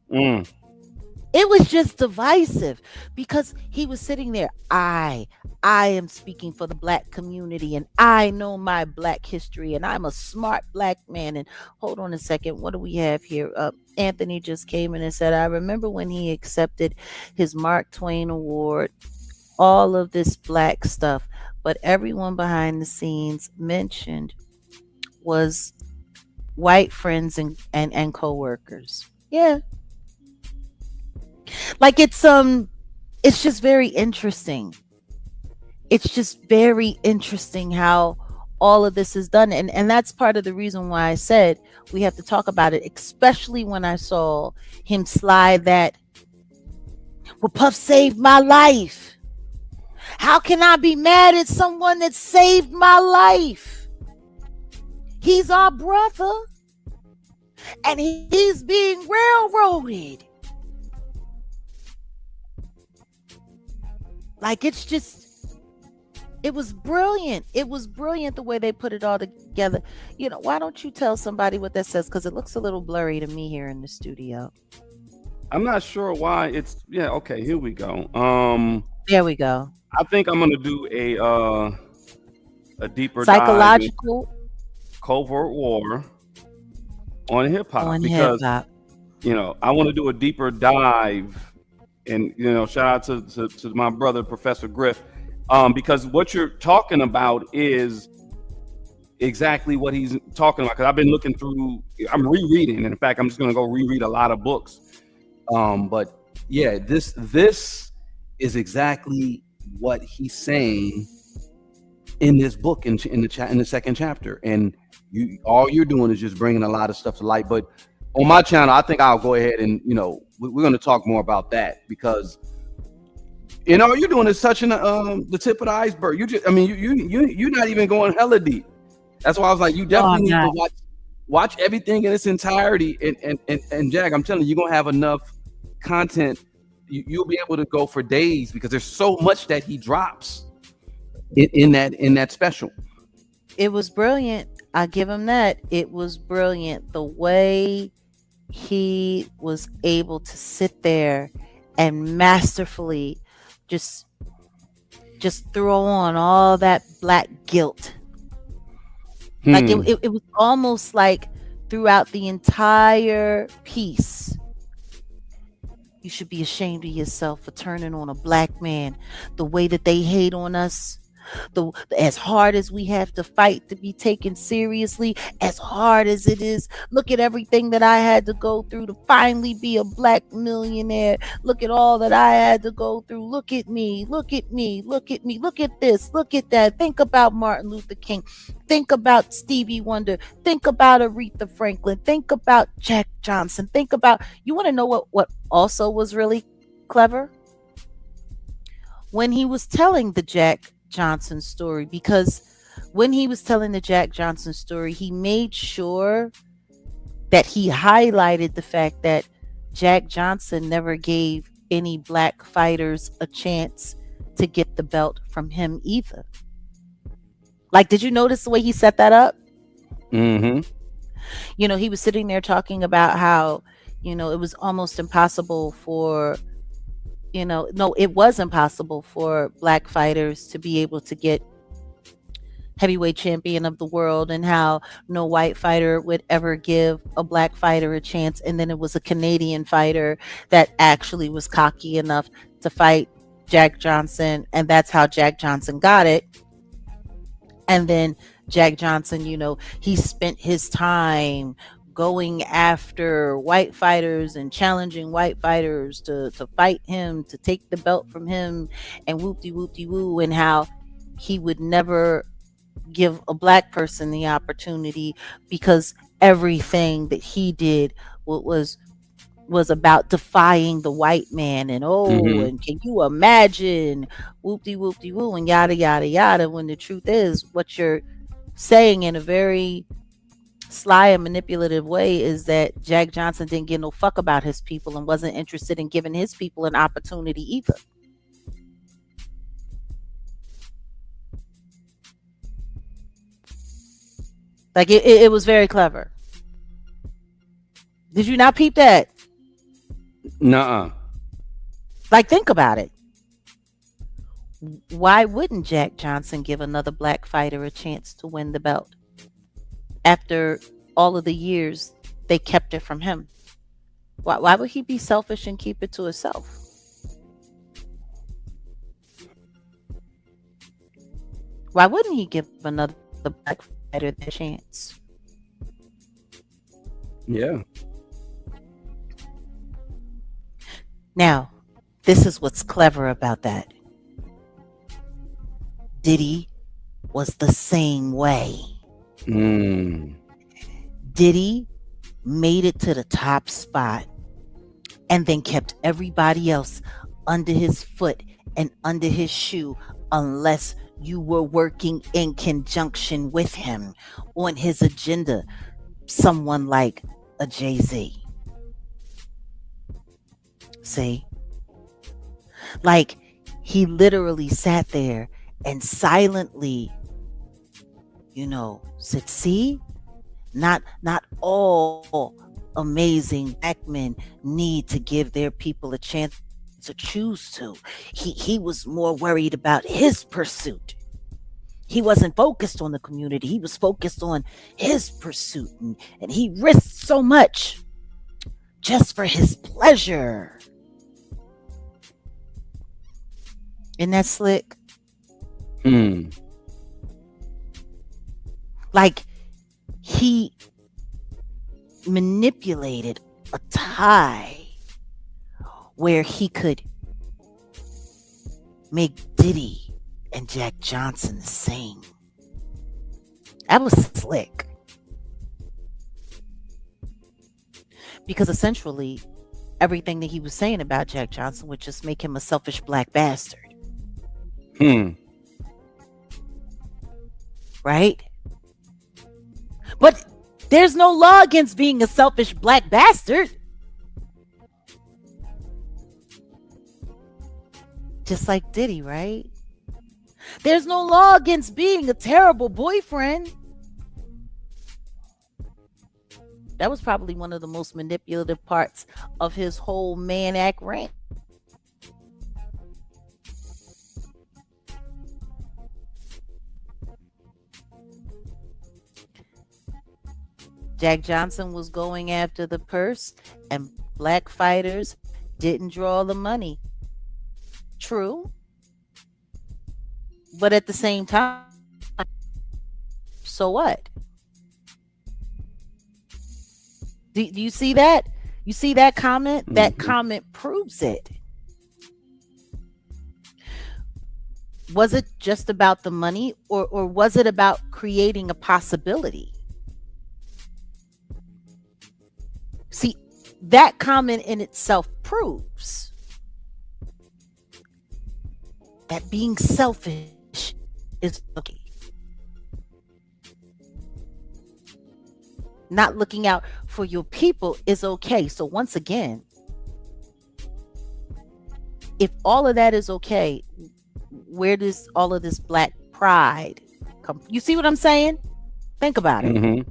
It was just divisive because he was sitting there. I am speaking for the black community, and I know my black history, and I'm a smart black man. And hold on a second, what do we have here? Anthony just came in and said, I remember when he accepted his Mark Twain Award, all of this black stuff, but everyone behind the scenes mentioned was white friends and co-workers. Yeah. Like it's just very interesting. It's just very interesting how all of this is done. And that's part of the reason why I said we have to talk about it, especially when I saw him slide that, well, Puff saved my life. How can I be mad at someone that saved my life? He's our brother, and he's being railroaded. Like it was brilliant. It was brilliant the way they put it all together. You know, why don't you tell somebody what that says? Because it looks a little blurry to me here in the studio. I'm not sure why it's okay, here we go. There we go. I think I'm gonna do a deeper dive in Psychological covert war on hip hop on hip because hop. I want to do a deeper dive, and shout out to my brother Professor Griff, because what you're talking about is exactly what he's talking about. Because I've been looking through, I'm rereading, and in fact, I'm just going to go reread a lot of books. But yeah, this is exactly what he's saying in this book in the second chapter, and all you're doing is just bringing a lot of stuff to light. But on my channel, I think I'll go ahead and we're going to talk more about that, because all you're doing is touching the tip of the iceberg. You're not even going hella deep. That's why I was like, you definitely need to watch everything in its entirety. And Jag, I'm telling you, you're gonna have enough content. You'll be able to go for days, because there's so much that he drops in that special. It was brilliant. I give him that. It was brilliant. The way he was able to sit there and masterfully just throw on all that black guilt. Like it was almost like throughout the entire piece, you should be ashamed of yourself for turning on a black man. The way that they hate on us, as hard as we have to fight to be taken seriously, as hard as it is, look at everything that I had to go through to finally be a black millionaire. Look at all that I had to go through. Look at me, look at me, look at me, look at this, look at that. Think about Martin Luther King. Think about Stevie Wonder. Think about Aretha Franklin. Think about Jack Johnson. Think about, you want to know what also was really clever? When he was telling the Jack Johnson story, because when he was telling the Jack Johnson story, he made sure that he highlighted the fact that Jack Johnson never gave any black fighters a chance to get the belt from him either. Like, did you notice the way he set that up? Mm-hmm. He was sitting there talking about how, it was almost impossible for it was impossible for black fighters to be able to get heavyweight champion of the world, and how no white fighter would ever give a black fighter a chance. And then it was a Canadian fighter that actually was cocky enough to fight Jack Johnson, and that's how Jack Johnson got it. And then Jack Johnson, he spent his time going after white fighters and challenging white fighters to fight him, to take the belt from him, and whoop-de-whoop-de-woo, and how he would never give a black person the opportunity, because everything that he did was about defying the white man, and and can you imagine, whoop-de-whoop-de-woo, and yada yada yada, when the truth is, what you're saying in a very sly and manipulative way is that Jack Johnson didn't give no fuck about his people and wasn't interested in giving his people an opportunity either. Like, it was very clever. Did you not peep that? Nuh-uh. Like, think about it. Why wouldn't Jack Johnson give another black fighter a chance to win the belt after all of the years they kept it from him? Why would he be selfish and keep it to himself? Why wouldn't he give another black fighter the chance? Yeah. Now, this is what's clever about that. Diddy was the same way. Diddy made it to the top spot and then kept everybody else under his foot and under his shoe, unless you were working in conjunction with him on his agenda. Someone like a Jay-Z. See? Like, he literally sat there and silently, said, see, not all amazing black men need to give their people a chance to choose to. He was more worried about his pursuit. He wasn't focused on the community. He was focused on his pursuit. And he risked so much just for his pleasure. Isn't that slick? Like, he manipulated a tie where he could make Diddy and Jack Johnson sing. That was slick. Because essentially, everything that he was saying about Jack Johnson would just make him a selfish black bastard. Right? But there's no law against being a selfish black bastard. Just like Diddy, right? There's no law against being a terrible boyfriend. That was probably one of the most manipulative parts of his whole man act rant. Jack Johnson was going after the purse, and black fighters didn't draw the money. True. But at the same time, so what? Do you see that? You see that comment? That comment proves it. Was it just about the money, or was it about creating a possibility? See, that comment in itself proves that being selfish is okay. Not looking out for your people is okay. So once again, if all of that is okay, where does all of this black pride come from? You see what I'm saying? Think about it.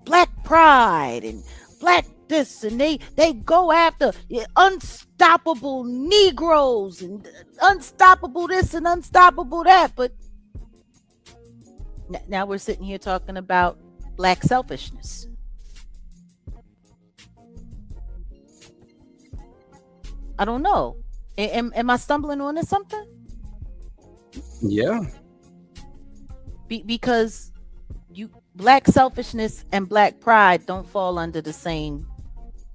Black pride and black this, and they go after unstoppable Negroes and unstoppable this and unstoppable that. But now we're sitting here talking about black selfishness. I don't know. Am I stumbling onto something? Yeah. Because black selfishness and black pride don't fall under the same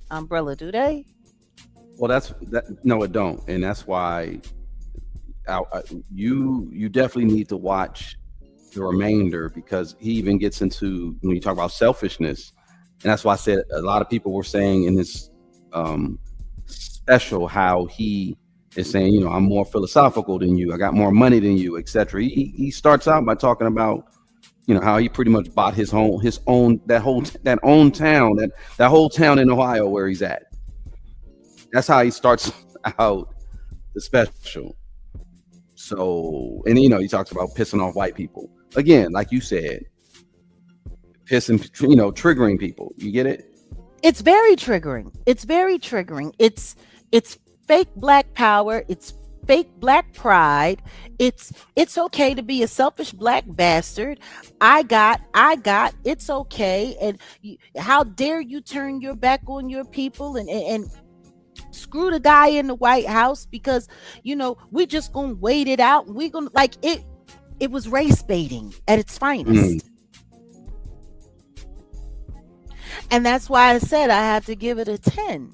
umbrella, do they? Well, no, it don't, and that's why you definitely need to watch the remainder, because he even gets into, when you talk about selfishness, and that's why I said a lot of people were saying in this special how he is saying, you know, I'm more philosophical than you, I got more money than you, etc. He starts out by talking about, you know, how he pretty much bought his own that whole town in Ohio where he's at. That's how he starts out the special. So, and you know, he talks about pissing off white people. Again, like you said, triggering people. You get it? It's very triggering. It's fake black power. It's fake black pride. It's okay to be a selfish black bastard. I got, it's okay. And how dare you turn your back on your people and screw the guy in the White House, because, you know, we just gonna wait it out. We gonna, like, it was race baiting at its finest. And that's why I said I have to give it a 10.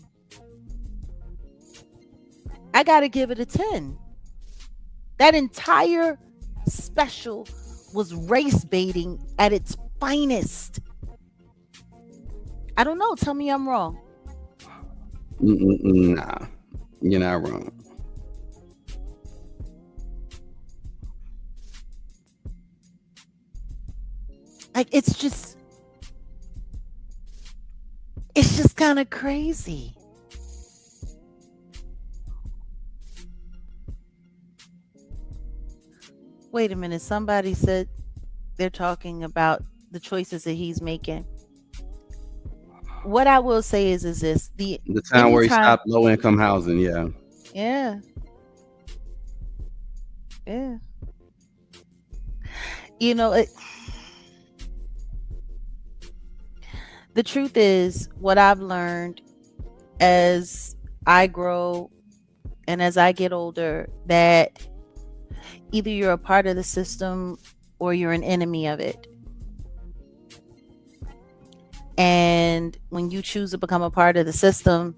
I got to give it a 10. That entire special was race baiting at its finest. I don't know. Tell me I'm wrong. Nah, you're not wrong. Like, it's just kind of crazy. Wait a minute. Somebody said they're talking about the choices that he's making. What I will say is this: the town where he stopped low income housing. Yeah. you know, the truth is, what I've learned as I grow and as I get older, that either you're a part of the system or you're an enemy of it. And when you choose to become a part of the system,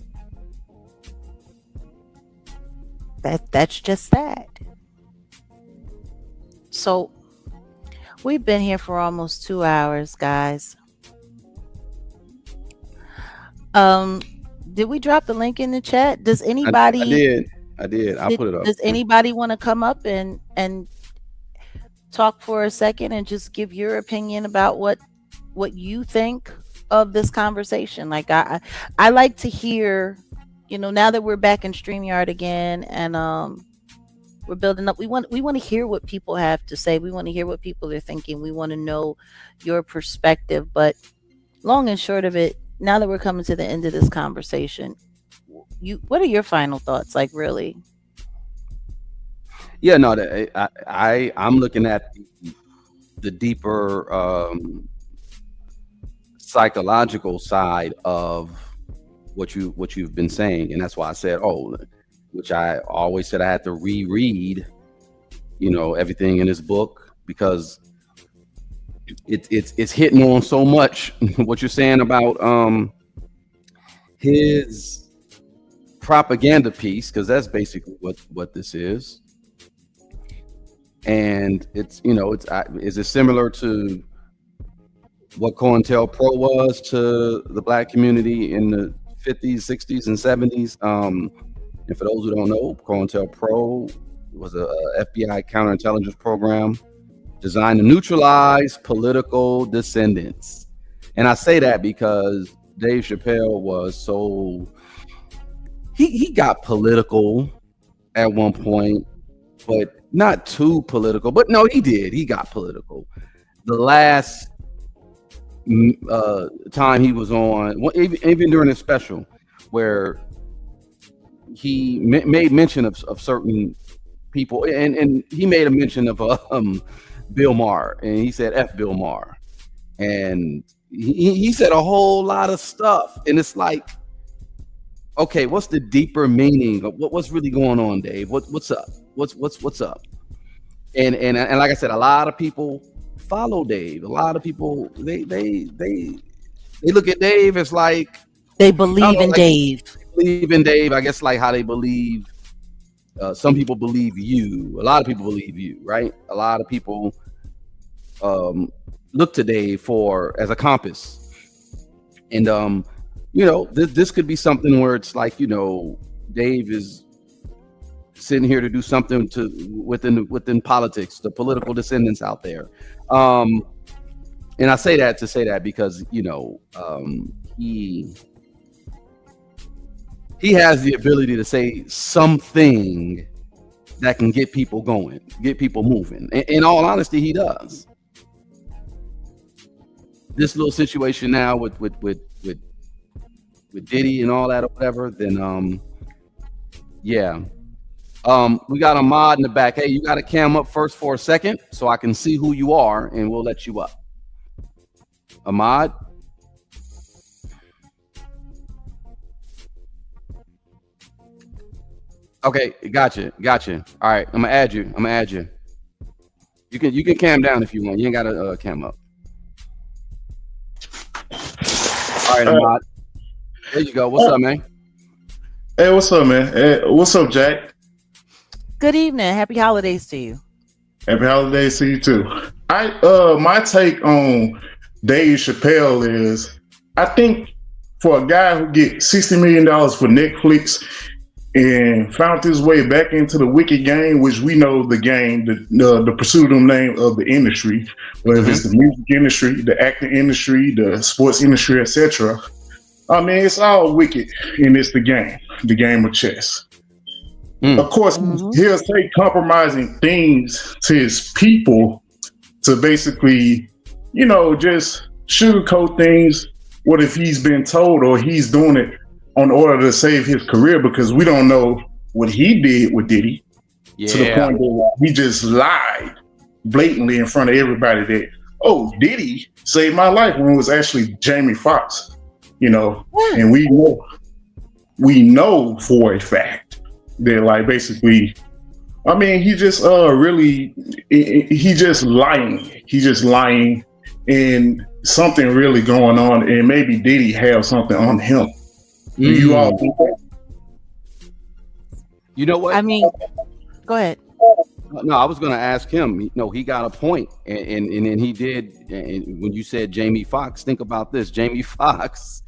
that's just that. So we've been here for almost 2 hours, guys. Did we drop the link in the chat? Does anybody? I did. I'll put it up. Does anybody want to come up and talk for a second and just give your opinion about what you think of this conversation? Like I like to hear, now that we're back in StreamYard again and we're building up, we want to hear what people have to say. We want to hear what people are thinking. We want to know your perspective. But long and short of it, now that we're coming to the end of this conversation, what are your final thoughts? Like, really? Yeah, no, I'm looking at the deeper psychological side of what you've been saying, and that's why I said, which I always said I had to reread, everything in this book, because it's hitting on so much what you're saying about his propaganda piece, because that's basically what this is. And it's is it similar to what COINTELPRO was to the black community in the 50s, 60s, and 70s? And for those who don't know, COINTELPRO was a FBI counterintelligence program designed to neutralize political dissidents. And I say that because Dave Chappelle was so he got political at one point, but not too political. But no, he did. He got political. The last time he was on, even during his special, where he made mention of certain people, and he made a mention of Bill Maher, and he said F Bill Maher, and he said a whole lot of stuff, and it's like, okay, what's the deeper meaning of what's really going on, Dave? What's up? What's up? And like I said, a lot of people follow Dave. A lot of people they look at Dave as like they believe in Dave. Believe in Dave, I guess, like how they believe. Some people believe you. A lot of people believe you, right? A lot of people look to Dave as a compass. And this could be something where it's like, Dave is sitting here to do something within politics, the political descendants out there. And I say that because he has the ability to say something that can get people going, get people moving. In all honesty, he does. This little situation now with Diddy and all that or whatever, then yeah. We got a mod in the back. Hey, you got to cam up first for a second so I can see who you are, and we'll let you up. A mod. Okay, gotcha. All right, I'm gonna add you. You can cam down if you want. You ain't gotta cam up. All right, mod. There you go. What's up, man? Hey, what's up, man? Hey, what's up, Jack? Good evening. Happy holidays to you. Happy holidays to you too. My take on Dave Chappelle is, I think for a guy who get $60 million for Netflix and found his way back into the wicked game, which we know the game, the pursuit of name of the industry, whether it's the music industry, the acting industry, the sports industry, etc. I mean, it's all wicked, and it's the game of chess. Of course, he'll say compromising things to his people to basically, just sugarcoat things. What if he's been told or he's doing it in order to save his career? Because we don't know what he did with Diddy to the point where he just lied blatantly in front of everybody that, oh, Diddy saved my life, when it was actually Jamie Foxx, and we know for a fact that, like, basically, I mean, he just he just lying, and something really going on, and maybe Diddy have something on him. Do you all think that? You know what? I mean, go ahead. No, I was going to ask him. He got a point, and then he did. And when you said Jamie Foxx, think about this. Jamie Foxx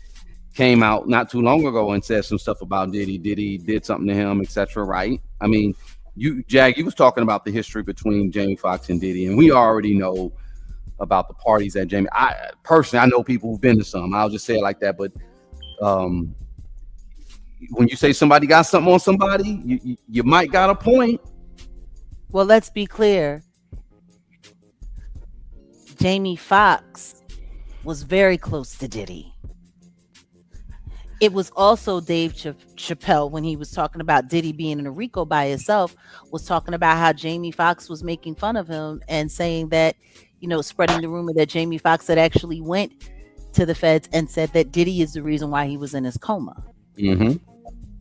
came out not too long ago and said some stuff about Diddy. Diddy did something to him, etc. Right? I mean, you was talking about the history between Jamie Foxx and Diddy, and we already know about the parties that Jamie. I know people who've been to some. I'll just say it like that. But when you say somebody got something on somebody, you might got a point. Well, let's be clear. Jamie Foxx was very close to Diddy. It was also Dave Chappelle, when he was talking about Diddy being in a RICO by himself, was talking about how Jamie Foxx was making fun of him and saying that, spreading the rumor that Jamie Foxx had actually went to the feds and said that Diddy is the reason why he was in his coma. Mm-hmm.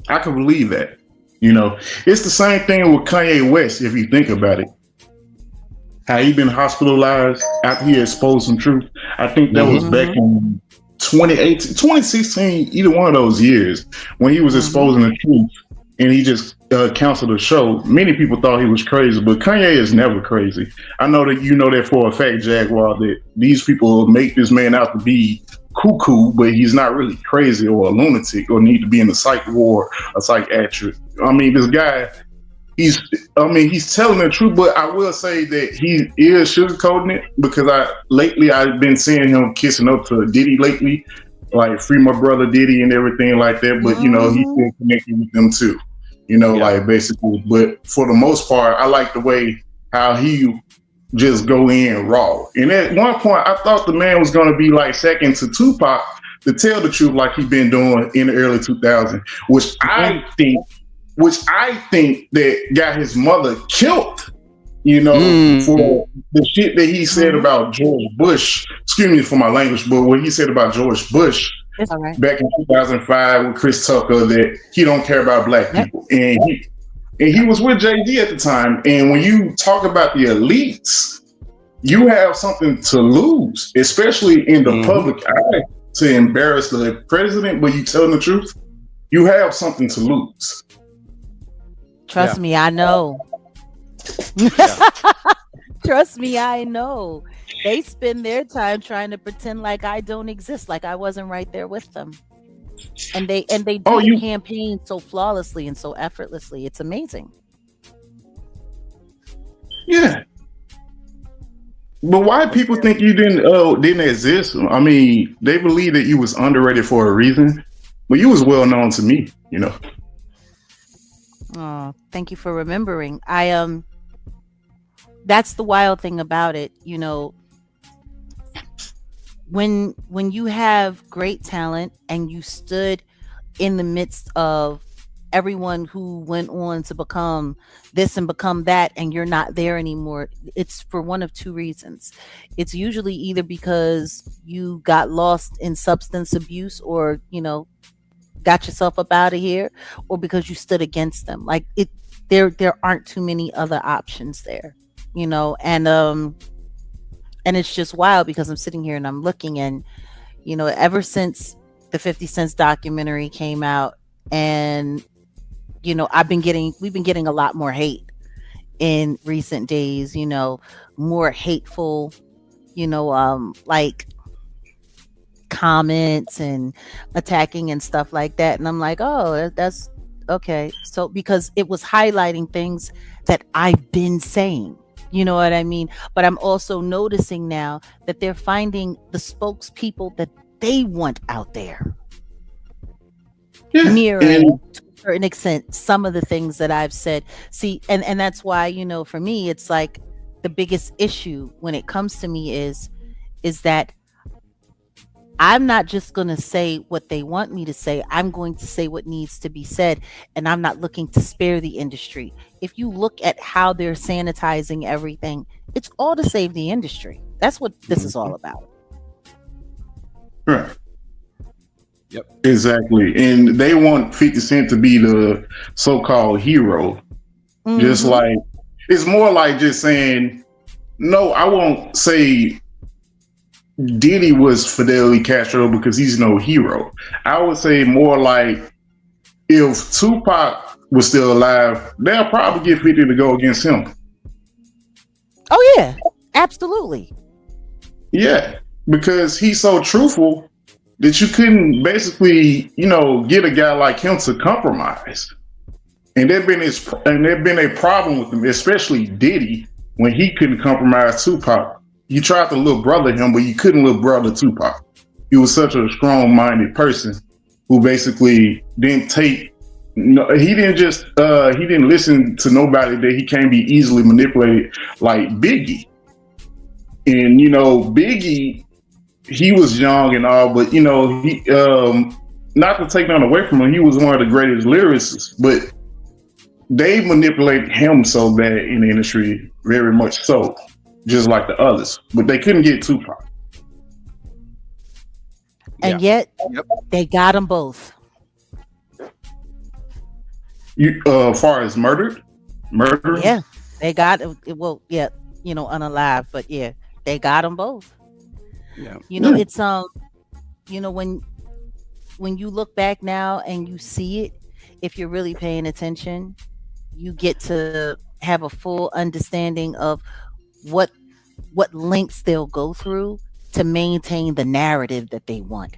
I can believe that. It's the same thing with Kanye West, if you think about it. How he been hospitalized after he exposed some truth. I think that was back in 2018, 2016, either one of those years, when he was exposing the truth, and he just canceled the show. Many people thought he was crazy, but Kanye is never crazy. I know that you know that for a fact, Jaguar, that these people make this man out to be cuckoo, but he's not really crazy or a lunatic or need to be in a psych ward, a psychiatrist. I mean, this guy, he's telling the truth, but I will say that he is sugarcoating it, because I've been seeing him kissing up to Diddy lately, like free my brother Diddy and everything like that. But he's still connected with them too, like basically. But for the most part, I like the way how he just go in raw. And at one point, I thought the man was going to be like second to Tupac to tell the truth, like he'd been doing in the early 2000s, which I think that got his mother killed, for the shit that he said about George Bush. Excuse me for my language, but what he said about George Bush back in 2005 with Chris Tucker, that he don't care about black people. And he was with Jay-Z at the time. And when you talk about the elites, you have something to lose, especially in the public eye, to embarrass the president, but you telling the truth, you have something to lose. Trust me, I know. Trust me, I know. They spend their time trying to pretend like I don't exist, like I wasn't right there with them. And they do the campaign so flawlessly and so effortlessly. It's amazing. Yeah. But why people think you didn't exist? I mean, they believe that you was underrated for a reason, but you was well known to me, Oh, thank you for remembering. That's the wild thing about it, when you have great talent and you stood in the midst of everyone who went on to become this and become that, and you're not there anymore, it's for one of two reasons. It's usually either because you got lost in substance abuse, or got yourself up out of here, or because you stood against them. Like there aren't too many other options there, and it's just wild, because I'm sitting here and I'm looking, and ever since the 50 Cent documentary came out, and we've been getting a lot more hate in recent days, more hateful, like comments and attacking and stuff like that. And I'm like, oh, that's okay. So because it was highlighting things that I've been saying, you know what I mean? But I'm also noticing now that they're finding the spokespeople that they want out there, mirroring to a certain extent some of the things that I've said. See, and that's why, for me, it's like the biggest issue when it comes to me is that I'm not just going to say what they want me to say. I'm going to say what needs to be said. And I'm not looking to spare the industry. If you look at how they're sanitizing everything, it's all to save the industry. That's what this is all about. Right. Yep. Exactly. And they want 50 Cent to be the so-called hero. Just like, it's more like just saying, no, I won't say Diddy was Fidel Castro because he's no hero. I would say more like if Tupac was still alive, they'll probably get 50 to go against him. Oh yeah, absolutely. Yeah, because he's so truthful that you couldn't basically, get a guy like him to compromise. And there'd been a problem with him, especially Diddy, when he couldn't compromise Tupac. You tried to little brother him, but you couldn't little brother Tupac. He was such a strong-minded person who basically didn't take. He didn't listen to nobody that he can't be easily manipulated like Biggie. And Biggie, he was young and all, but he not to take nothing away from him, he was one of the greatest lyricists, but they manipulated him so bad in the industry, very much so, just like the others. But they couldn't get Tupac. And yet, they got them both. As far as murder? Yeah, they got well, yeah, unalive, but yeah, they got them both. Yeah, it's when you look back now and you see it, if you're really paying attention, you get to have a full understanding of what lengths they'll go through to maintain the narrative that they want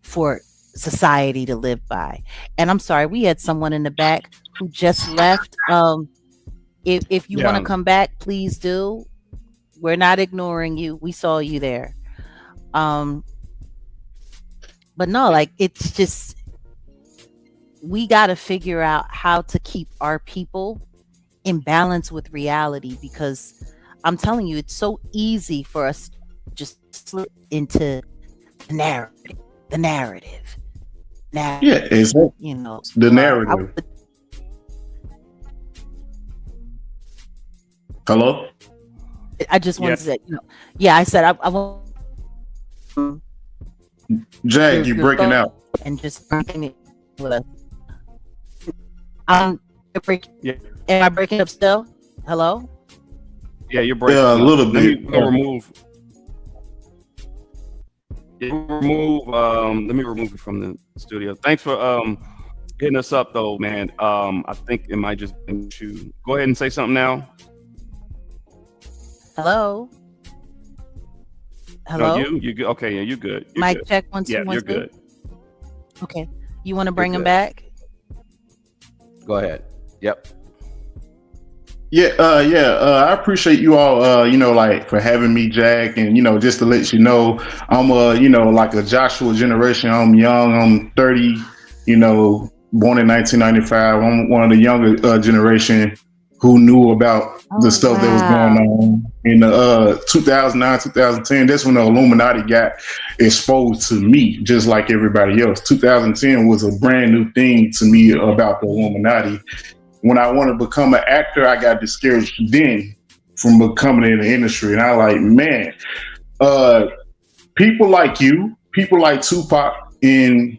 for society to live by. And I'm sorry, we had someone in the back who just left. If you want to come back, please do. We're not ignoring you. We saw you there. But no, like, it's just, we got to figure out how to keep our people in balance with reality, because I'm telling you, it's so easy for us to just slip into the narrative. Now, yeah, exactly. The narrative. Hello? I just wanted to say, I said I won't. Jag, you're breaking out. And just breaking it with us. Am I breaking up still? Hello? Yeah, you're breaking up. A little bit. Let me remove you from the studio. Thanks for hitting us up though, man. I think it might just be you. Go ahead and say something now. Hello? No, you good? Okay, yeah, you good. Mic good. check 1 2 1 2. You're good. Okay, you want to bring him back? Go ahead. Yep. I appreciate you all, like for having me, Jack, and just to let you know, I'm like a Joshua generation. I'm young. I'm 30. Born in 1995. I'm one of the younger generation who knew about the stuff that was going on in 2009, 2010. That's when the Illuminati got exposed to me, just like everybody else. 2010 was a brand new thing to me about the Illuminati. When I wanted to become an actor, I got discouraged then from becoming in the industry. And I like, man, people like you, people like Tupac, and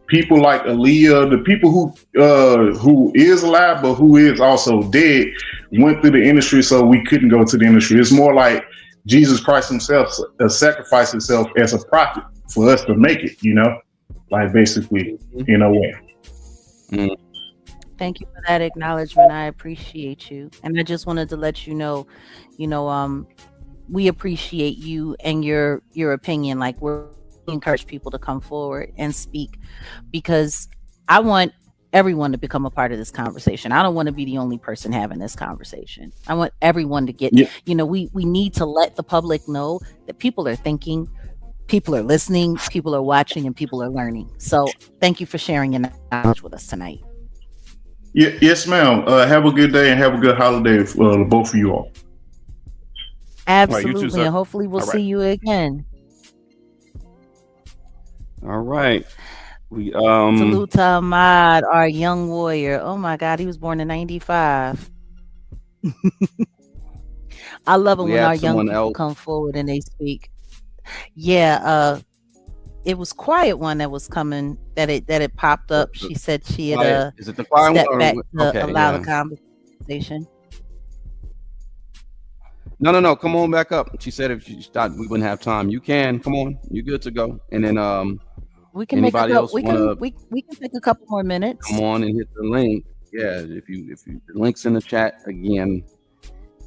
people like Aaliyah, the people who is alive but who is also dead, went through the industry so we couldn't go to the industry. It's more like Jesus Christ himself sacrificed himself as a prophet for us to make it, like basically in a way. Mm. Thank you for that acknowledgement. I appreciate you. And I just wanted to let you know, we appreciate you and your opinion. Like, we encourage people to come forward and speak, because I want everyone to become a part of this conversation. I don't want to be the only person having this conversation. I want everyone to get, we need to let the public know that people are thinking, people are listening, people are watching, and people are learning. So thank you for sharing your knowledge with us tonight. Yes, ma'am. Have a good day and have a good holiday for both of you all. Absolutely. Right, you too, and hopefully we'll see you again. All right. We Salute to Ahmad, our young warrior. Oh my God, he was born in 95. I love it we when had our young someone people else. come forward and they speak. Yeah, it was Quiet One that was coming that it popped The, up. the She said she had quiet is it the quiet one stepped back or to okay, allow the yeah. conversation. No. Come on back up. She said if she thought we wouldn't have time, you can. Come on, you good to go. And then We can make a anybody couple. else wanna We can take a couple more come minutes. on and hit the link? Yeah, if you the link's in the chat again,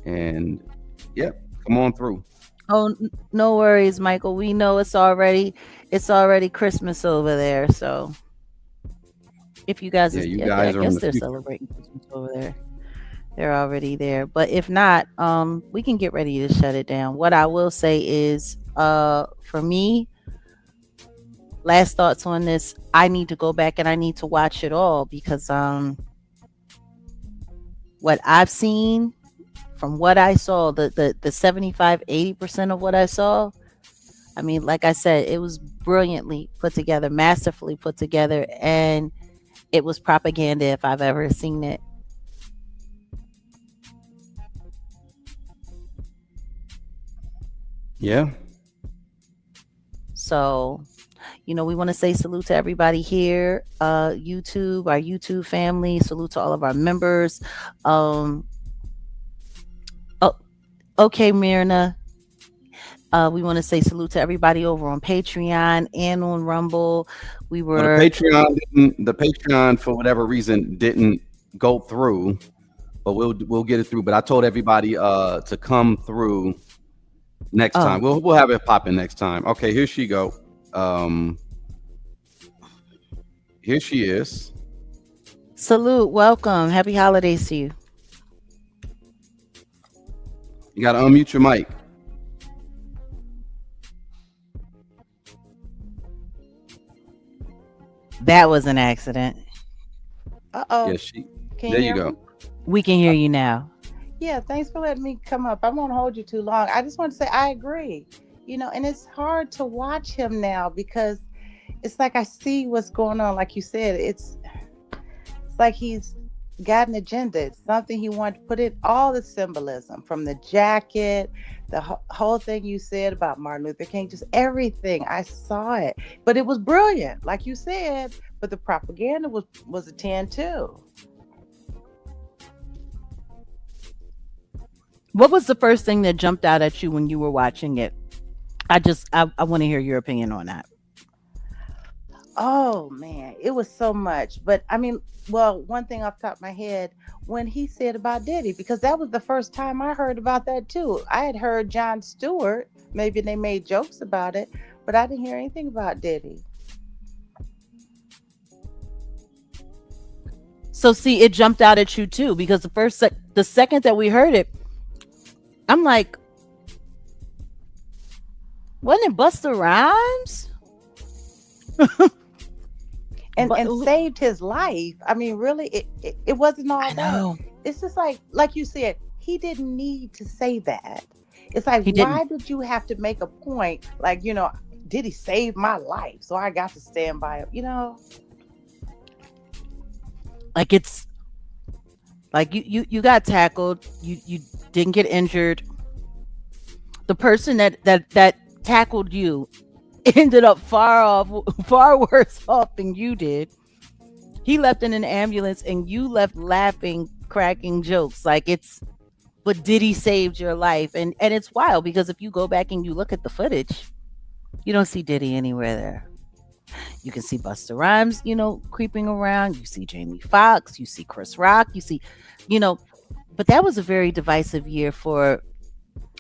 and yep, come on through. Oh, no worries, Michael. We know it's already Christmas over there. So if you guys, Yeah, you yeah, I guys are in guess the they're future. celebrating Christmas over there. They're already there. But if not, we can get ready to shut it down. What I will say is, for me, last thoughts on this. I need to go back and I need to watch it all because what I've seen from what I saw, the 75-80% of what I saw, I mean, like I said, it was brilliantly put together, masterfully put together, and it was propaganda if I've ever seen it. Yeah. So, we want to say salute to everybody here, YouTube, our YouTube family. Salute to all of our members. Um, oh, okay, Myrna. We want to say salute to everybody over on Patreon and on Rumble. We Well, were the Patreon for whatever reason didn't go through, but we'll get it through. But I told everybody to come through next time. okay. We'll have it popping next time. Okay, here she go. Here she is. Salute, welcome, happy holidays to you. You got to unmute your mic. That was an accident. Uh-oh. Yes, Can there you you hear go. me? We can hear you now. Yeah, thanks for letting me come up. I won't hold you too long. I just want to say I agree. And it's hard to watch him now because it's like I see what's going on. Like you said, it's like he's got an agenda. It's something he wanted to put in all the symbolism from the jacket, the whole thing you said about Martin Luther King, just everything. I saw it, but it was brilliant, like you said. But the propaganda was a 10 too. What was the first thing that jumped out at you when you were watching it? I want to hear your opinion on that. Oh man, it was so much. But I mean, well, one thing off the top of my head, when he said about Diddy, because that was the first time I heard about that too. I had heard Jon Stewart, maybe they made jokes about it, but I didn't hear anything about Diddy. So see, it jumped out at you too because the second that we heard it, I'm like, wasn't it Busta Rhymes? And saved his life. I mean, really, it wasn't all I that. know. It's just like you said, he didn't need to say that. It's like, He why didn't. did you have to make a point? Like, did he save my life? So I got to stand by him. Like it's like you got tackled. You didn't get injured. The person that tackled you ended up far worse off than you did. He left in an ambulance and you left laughing, cracking jokes. But Diddy saved your life. And it's wild because if you go back and you look at the footage, you don't see Diddy anywhere there. You can see Busta Rhymes, creeping around. You see Jamie Foxx, you see Chris Rock, you see, but that was a very divisive year for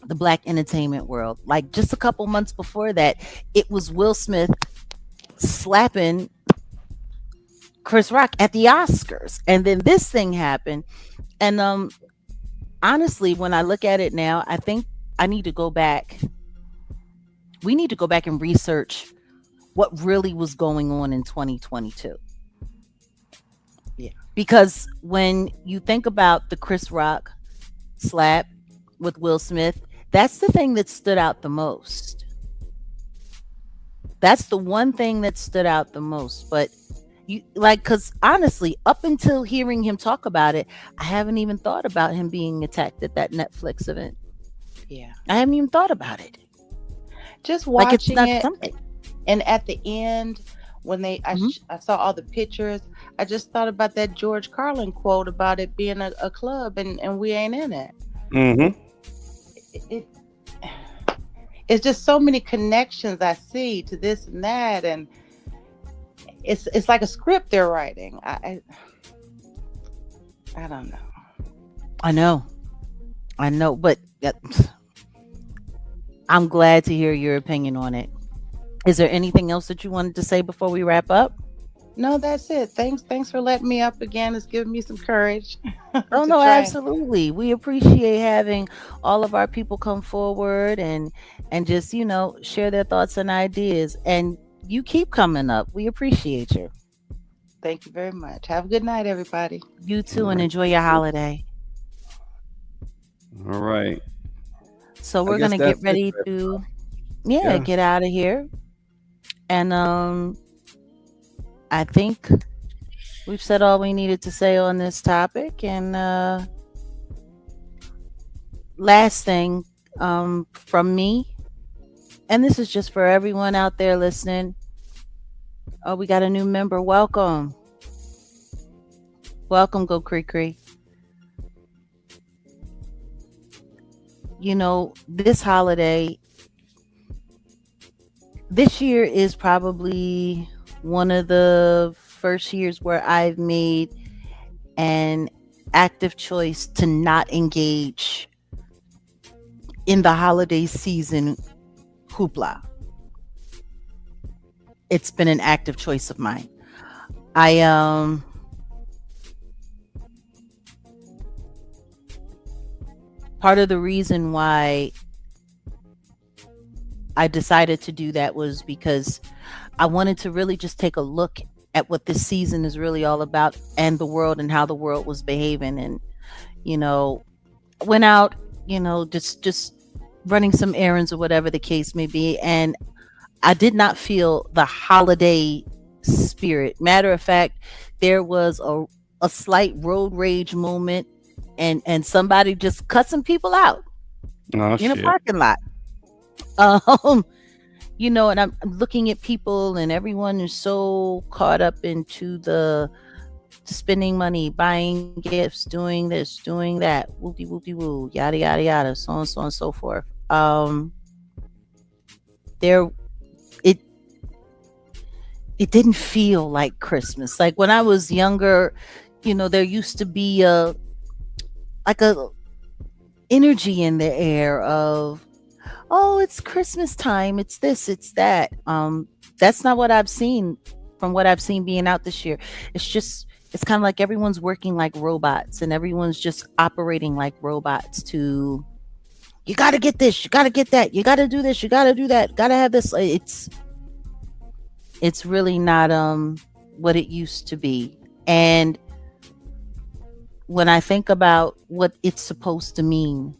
the Black entertainment world. Like just a couple months before that, it was Will Smith slapping Chris Rock at the Oscars. And then this thing happened. And honestly, when I look at it now, I think I need to go back. We need to go back and research what really was going on in 2022. Yeah. Because when you think about the Chris Rock slap with Will Smith, that's the thing that stood out the most. That's the one thing that stood out the most. But you like, because honestly, up until hearing him talk about it, I haven't even thought about him being attacked at that Netflix event. Yeah. I haven't even thought about it. Just Like, it's watching not it, something. and at the end, when Mhm. I saw all the pictures, I just thought about that George Carlin quote about it being a club, and we ain't in it. Mm-hmm. It it's just so many connections I see to this and that, and it's like a script they're writing. I don't know. I know. I know. But I'm glad to hear your opinion on it. Is there anything else that you wanted to say before we wrap up? No, that's it. Thanks for letting me up again. It's giving me some courage Oh to no, try. absolutely. We appreciate having all of our people come forward and just, share their thoughts and ideas. And you keep coming up. We appreciate you. Thank you very much. Have a good night, everybody. You All too, and right. enjoy your holiday. All right. So I we're guess gonna get that's it. ready to Yeah. get out of here. And I think we've said all we needed to say on this topic. And last thing from me, and this is just for everyone out there listening. Oh, we got a new member. Welcome. Welcome, Go Cree Cree. This holiday, this year is probably one of the first years where I've made an active choice to not engage in the holiday season hoopla. It's been an active choice of mine. I part of the reason why I decided to do that was because I wanted to really just take a look at what this season is really all about, and the world, and how the world was behaving. And went out, just running some errands or whatever the case may be, and I did not feel the holiday spirit. Matter of fact, there was a slight road rage moment, and somebody just cut some people out Oh in a shit. parking lot. Um, and I'm looking at people, and everyone is so caught up into the spending money, buying gifts, doing this, doing that, whoopty whoopty woo, yada yada yada, so and so forth. There, it it didn't feel like Christmas. Like when I was younger, there used to be a energy in the air of, oh, it's Christmas time, it's this, it's that. That's not what I've seen from what I've seen being out this year. It's kind of like everyone's working like robots, and everyone's just operating like robots to, you got to get this, you got to get that, you got to do this, you got to do that, got to have this. It's really not what it used to be. And when I think about what it's supposed to mean,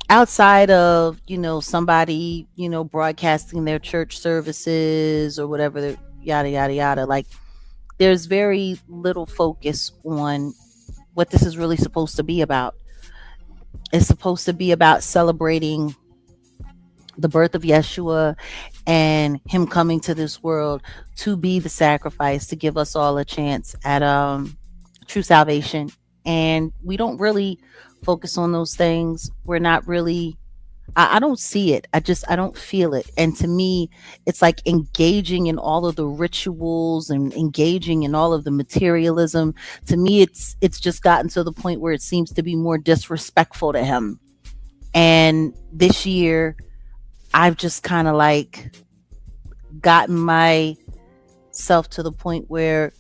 outside of somebody broadcasting their church services or whatever, yada yada yada, like there's very little focus on what this is really supposed to be about. It's supposed to be about celebrating the birth of Yeshua and him coming to this world to be the sacrifice, to give us all a chance at true salvation. And we don't really focus on those things. We're not really, I don't see it. I don't feel it. And to me, it's like engaging in all of the rituals and engaging in all of the materialism. To me, it's just gotten to the point where it seems to be more disrespectful to him. And this year, I've just kind of like gotten myself to the point where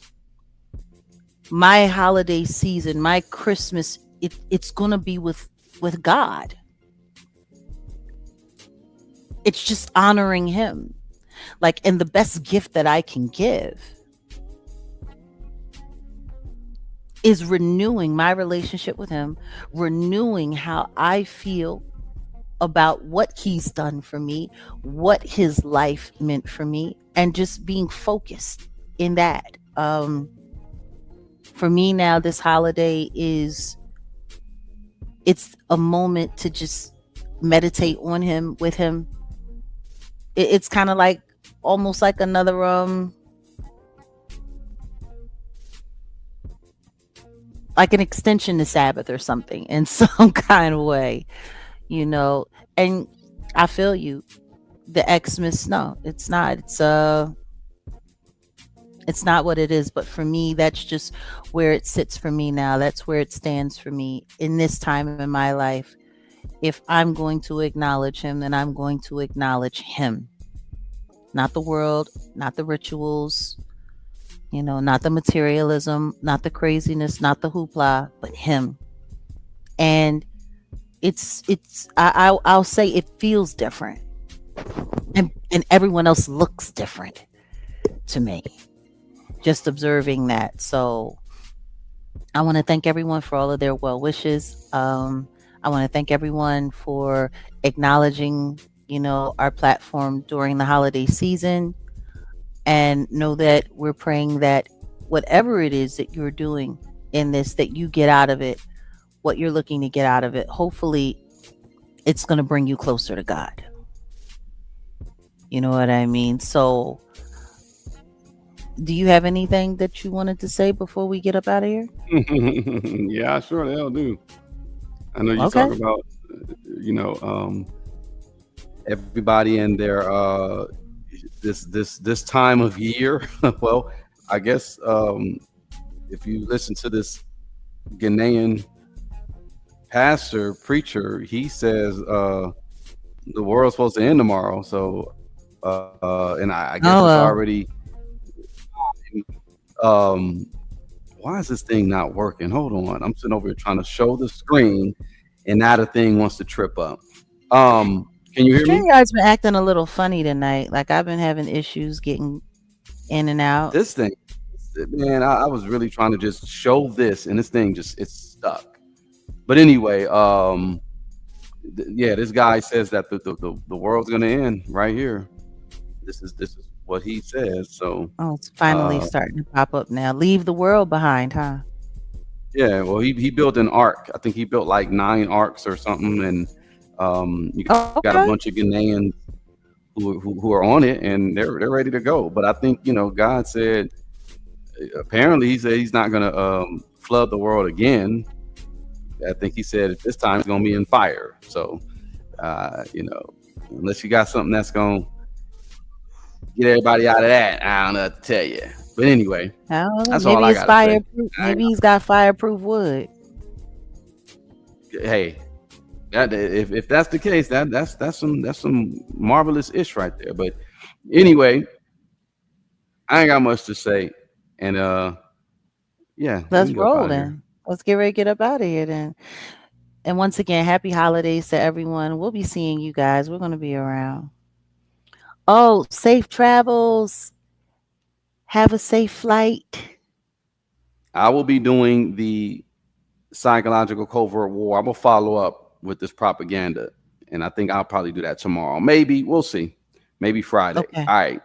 my holiday season, my Christmas, it's gonna be with God. It's just honoring him. Like, and the best gift that I can give is renewing my relationship with him, renewing how I feel about what he's done for me, what his life meant for me, and just being focused in that. For me now, this holiday it's a moment to just meditate on him, with him. It's kind of like almost like another like an extension to Sabbath or something in some kind of way, you know. And I feel you. The Xmas, no, it's not. It's not what it is, but for me, that's just where it sits for me now. That's where it stands for me in this time in my life. If I'm going to acknowledge him, then I'm going to acknowledge him. Not the world, not the rituals, you know, not the materialism, not the craziness, not the hoopla, but him. And I'll say it feels different. And everyone else looks different to me. Just observing that. So I want to thank everyone for all of their well wishes. I want to thank everyone for acknowledging, you know, our platform during the holiday season, and know that we're praying that whatever it is that you're doing in this, that you get out of it what you're looking to get out of it. Hopefully it's going to bring you closer to God. You know what I mean? So do you have anything that you wanted to say before we get up out of here? Yeah, I sure the hell do. I know you Okay. talk about, you know, everybody in their this time of year. Well, I guess if you listen to this Ghanaian pastor preacher, he says the world's supposed to end tomorrow. So and I guess it's already why is this thing not working? Hold on. I'm sitting over here trying to show the screen, and now the thing wants to trip up. Can you hear me? StreamYard's been acting a little funny tonight. Like I've been having issues getting in and out. This thing, man, I was really trying to just show this, and this thing it's stuck. But anyway, yeah, this guy says that the world's gonna end right here. This is what he says. So it's finally starting to pop up now. Leave the world behind, huh? Yeah, well, he built an ark. I think he built like 9 arks or something, and you got a bunch of Ghanaians who are on it, and they're ready to go. But I think, you know, God said, apparently he said he's not gonna flood the world again. I think he said this time it's gonna be in fire. So you know, unless you got something that's gonna get everybody out of that, I don't know what to tell you. But anyway, that's all I got to say. Maybe he's got fireproof wood. Hey, if that's the case, that's some marvelous ish right there. But anyway, I ain't got much to say, and yeah, let's roll then. Let's get ready to get up out of here then. And once again, happy holidays to everyone. We'll be seeing you guys. We're going to be around. Oh, safe travels. Have a safe flight. I will be doing the psychological covert war. I will follow up with this propaganda, and I think I'll probably do that tomorrow. Maybe. We'll see. Maybe Friday. Okay. All right.